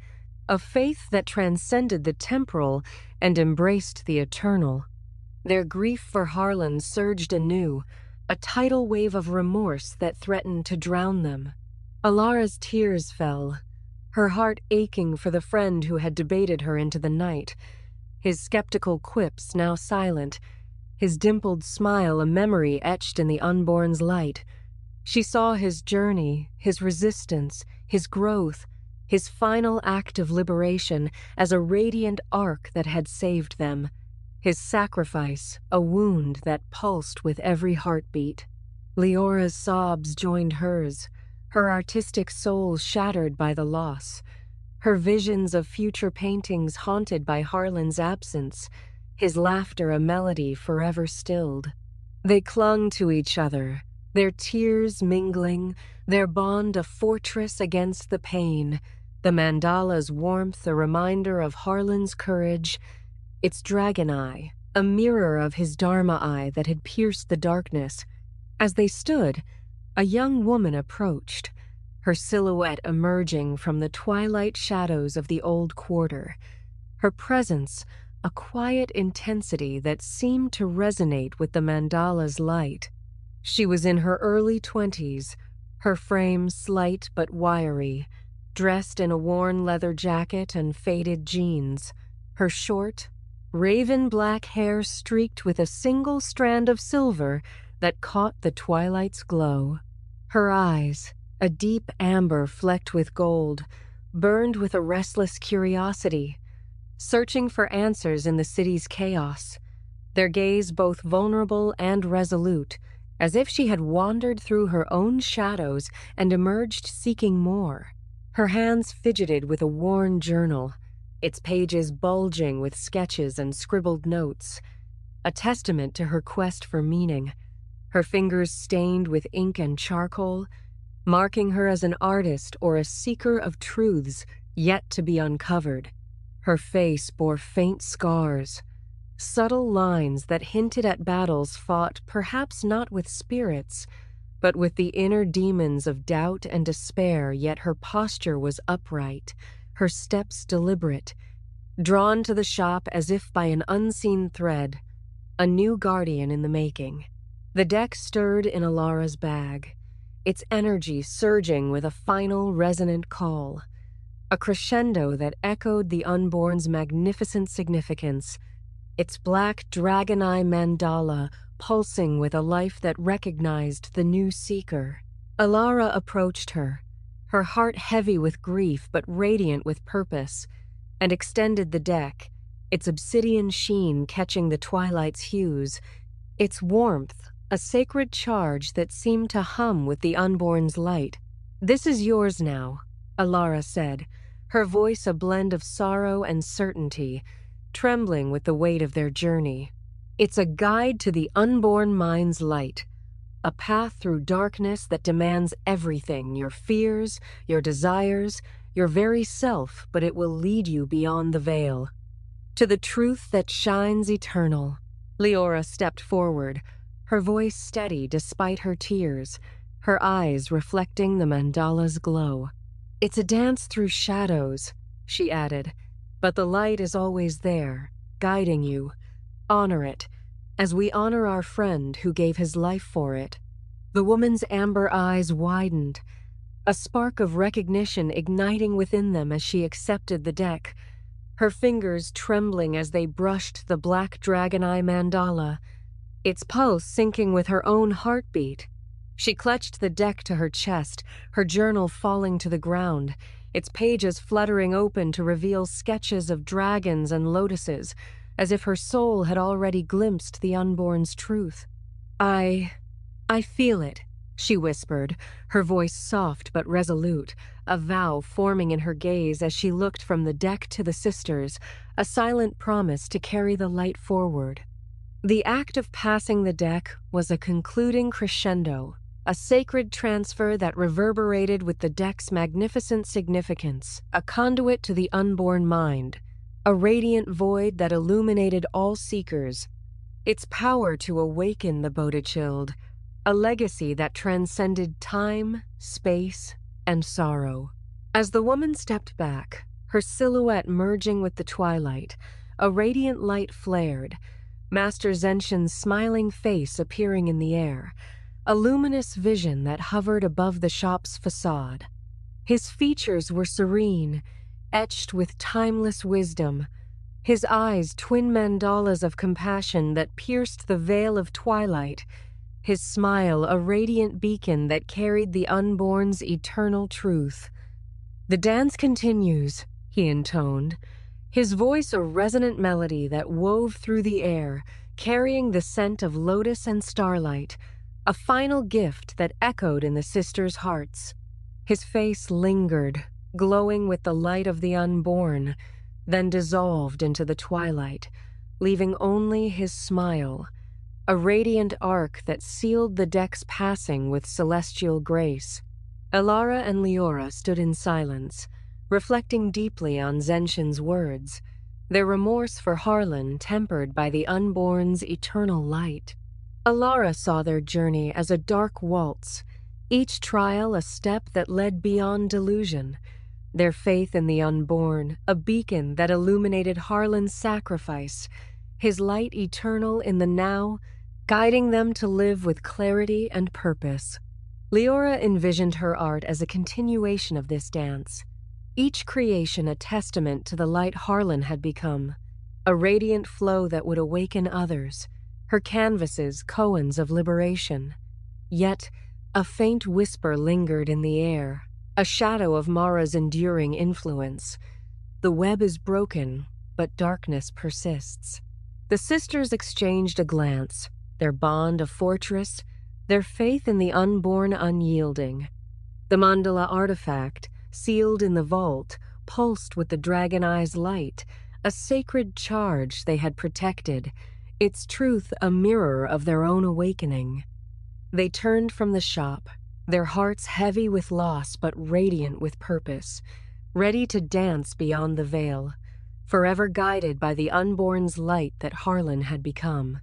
a faith that transcended the temporal and embraced the eternal. Their grief for Harlan surged anew, a tidal wave of remorse that threatened to drown them. Alara's tears fell, her heart aching for the friend who had debated her into the night, his skeptical quips now silent, his dimpled smile a memory etched in the Unborn's light. She saw his journey, his resistance, his growth, his final act of liberation as a radiant arc that had saved them, his sacrifice a wound that pulsed with every heartbeat. Leora's sobs joined hers, her artistic soul shattered by the loss, her visions of future paintings haunted by Harlan's absence, his laughter a melody forever stilled. They clung to each other, their tears mingling, their bond a fortress against the pain, the mandala's warmth a reminder of Harlan's courage, its dragon eye, a mirror of his Dharma eye that had pierced the darkness. As they stood, a young woman approached, her silhouette emerging from the twilight shadows of the old quarter, her presence a quiet intensity that seemed to resonate with the mandala's light. She was in her early 20s, her frame slight but wiry, dressed in a worn leather jacket and faded jeans, her short, raven black hair streaked with a single strand of silver that caught the twilight's glow. Her eyes, a deep amber flecked with gold, burned with a restless curiosity, searching for answers in the city's chaos, their gaze both vulnerable and resolute, as if she had wandered through her own shadows and emerged seeking more. Her hands fidgeted with a worn journal, its pages bulging with sketches and scribbled notes, a testament to her quest for meaning, her fingers stained with ink and charcoal, marking her as an artist or a seeker of truths yet to be uncovered. Her face bore faint scars, subtle lines that hinted at battles fought perhaps not with spirits, but with the inner demons of doubt and despair, yet her posture was upright, her steps deliberate, drawn to the shop as if by an unseen thread, a new guardian in the making. The deck stirred in Alara's bag, its energy surging with a final resonant call, a crescendo that echoed the Unborn's magnificent significance, its black dragon eye mandala pulsing with a life that recognized the new seeker. Alara approached her, her heart heavy with grief but radiant with purpose, and extended the deck, its obsidian sheen catching the twilight's hues, its warmth a sacred charge that seemed to hum with the Unborn's light. "This is yours now," Alara said, her voice a blend of sorrow and certainty, trembling with the weight of their journey. It's a guide to the unborn mind's light, a path through darkness that demands everything, your fears, your desires, your very self, but it will lead you beyond the veil. To the truth that shines eternal. Leora stepped forward, her voice steady despite her tears, her eyes reflecting the mandala's glow. It's a dance through shadows, she added, but the light is always there, guiding you. Honor it, as we honor our friend who gave his life for it. The woman's amber eyes widened, a spark of recognition igniting within them as she accepted the deck, her fingers trembling as they brushed the black dragon eye mandala, its pulse syncing with her own heartbeat. She clutched the deck to her chest, her journal falling to the ground, its pages fluttering open to reveal sketches of dragons and lotuses, as if her soul had already glimpsed the unborn's truth. I feel it, she whispered, her voice soft but resolute, a vow forming in her gaze as she looked from the deck to the sisters, a silent promise to carry the light forward. The act of passing the deck was a concluding crescendo, a sacred transfer that reverberated with the deck's magnificent significance, a conduit to the unborn mind, a radiant void that illuminated all seekers, its power to awaken the Bodhichild, a legacy that transcended time, space, and sorrow. As the woman stepped back, her silhouette merging with the twilight, a radiant light flared, Master Zenshin's smiling face appearing in the air, a luminous vision that hovered above the shop's facade. His features were serene, etched with timeless wisdom, his eyes twin mandalas of compassion that pierced the veil of twilight, his smile a radiant beacon that carried the unborn's eternal truth. "The dance continues," he intoned, his voice a resonant melody that wove through the air, carrying the scent of lotus and starlight, a final gift that echoed in the sisters' hearts. His face lingered, glowing with the light of the unborn, then dissolved into the twilight, leaving only his smile, a radiant arc that sealed the deck's passing with celestial grace. Elara and Leora stood in silence, reflecting deeply on Zenshin's words, their remorse for Harlan tempered by the unborn's eternal light. Elara saw their journey as a dark waltz, each trial a step that led beyond delusion, their faith in the unborn, a beacon that illuminated Harlan's sacrifice, his light eternal in the now, guiding them to live with clarity and purpose. Leora envisioned her art as a continuation of this dance, each creation a testament to the light Harlan had become, a radiant flow that would awaken others, her canvases koans of liberation. Yet, a faint whisper lingered in the air, a shadow of Mara's enduring influence. The web is broken, but darkness persists. The sisters exchanged a glance, their bond a fortress, their faith in the unborn unyielding. The mandala artifact, sealed in the vault, pulsed with the dragon eye's light, a sacred charge they had protected, its truth a mirror of their own awakening. They turned from the shop, their hearts heavy with loss but radiant with purpose, ready to dance beyond the veil, forever guided by the unborn's light that Harlan had become.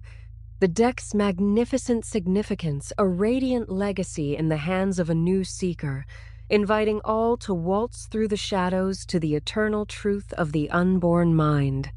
The deck's magnificent significance, a radiant legacy in the hands of a new seeker, inviting all to waltz through the shadows to the eternal truth of the unborn mind.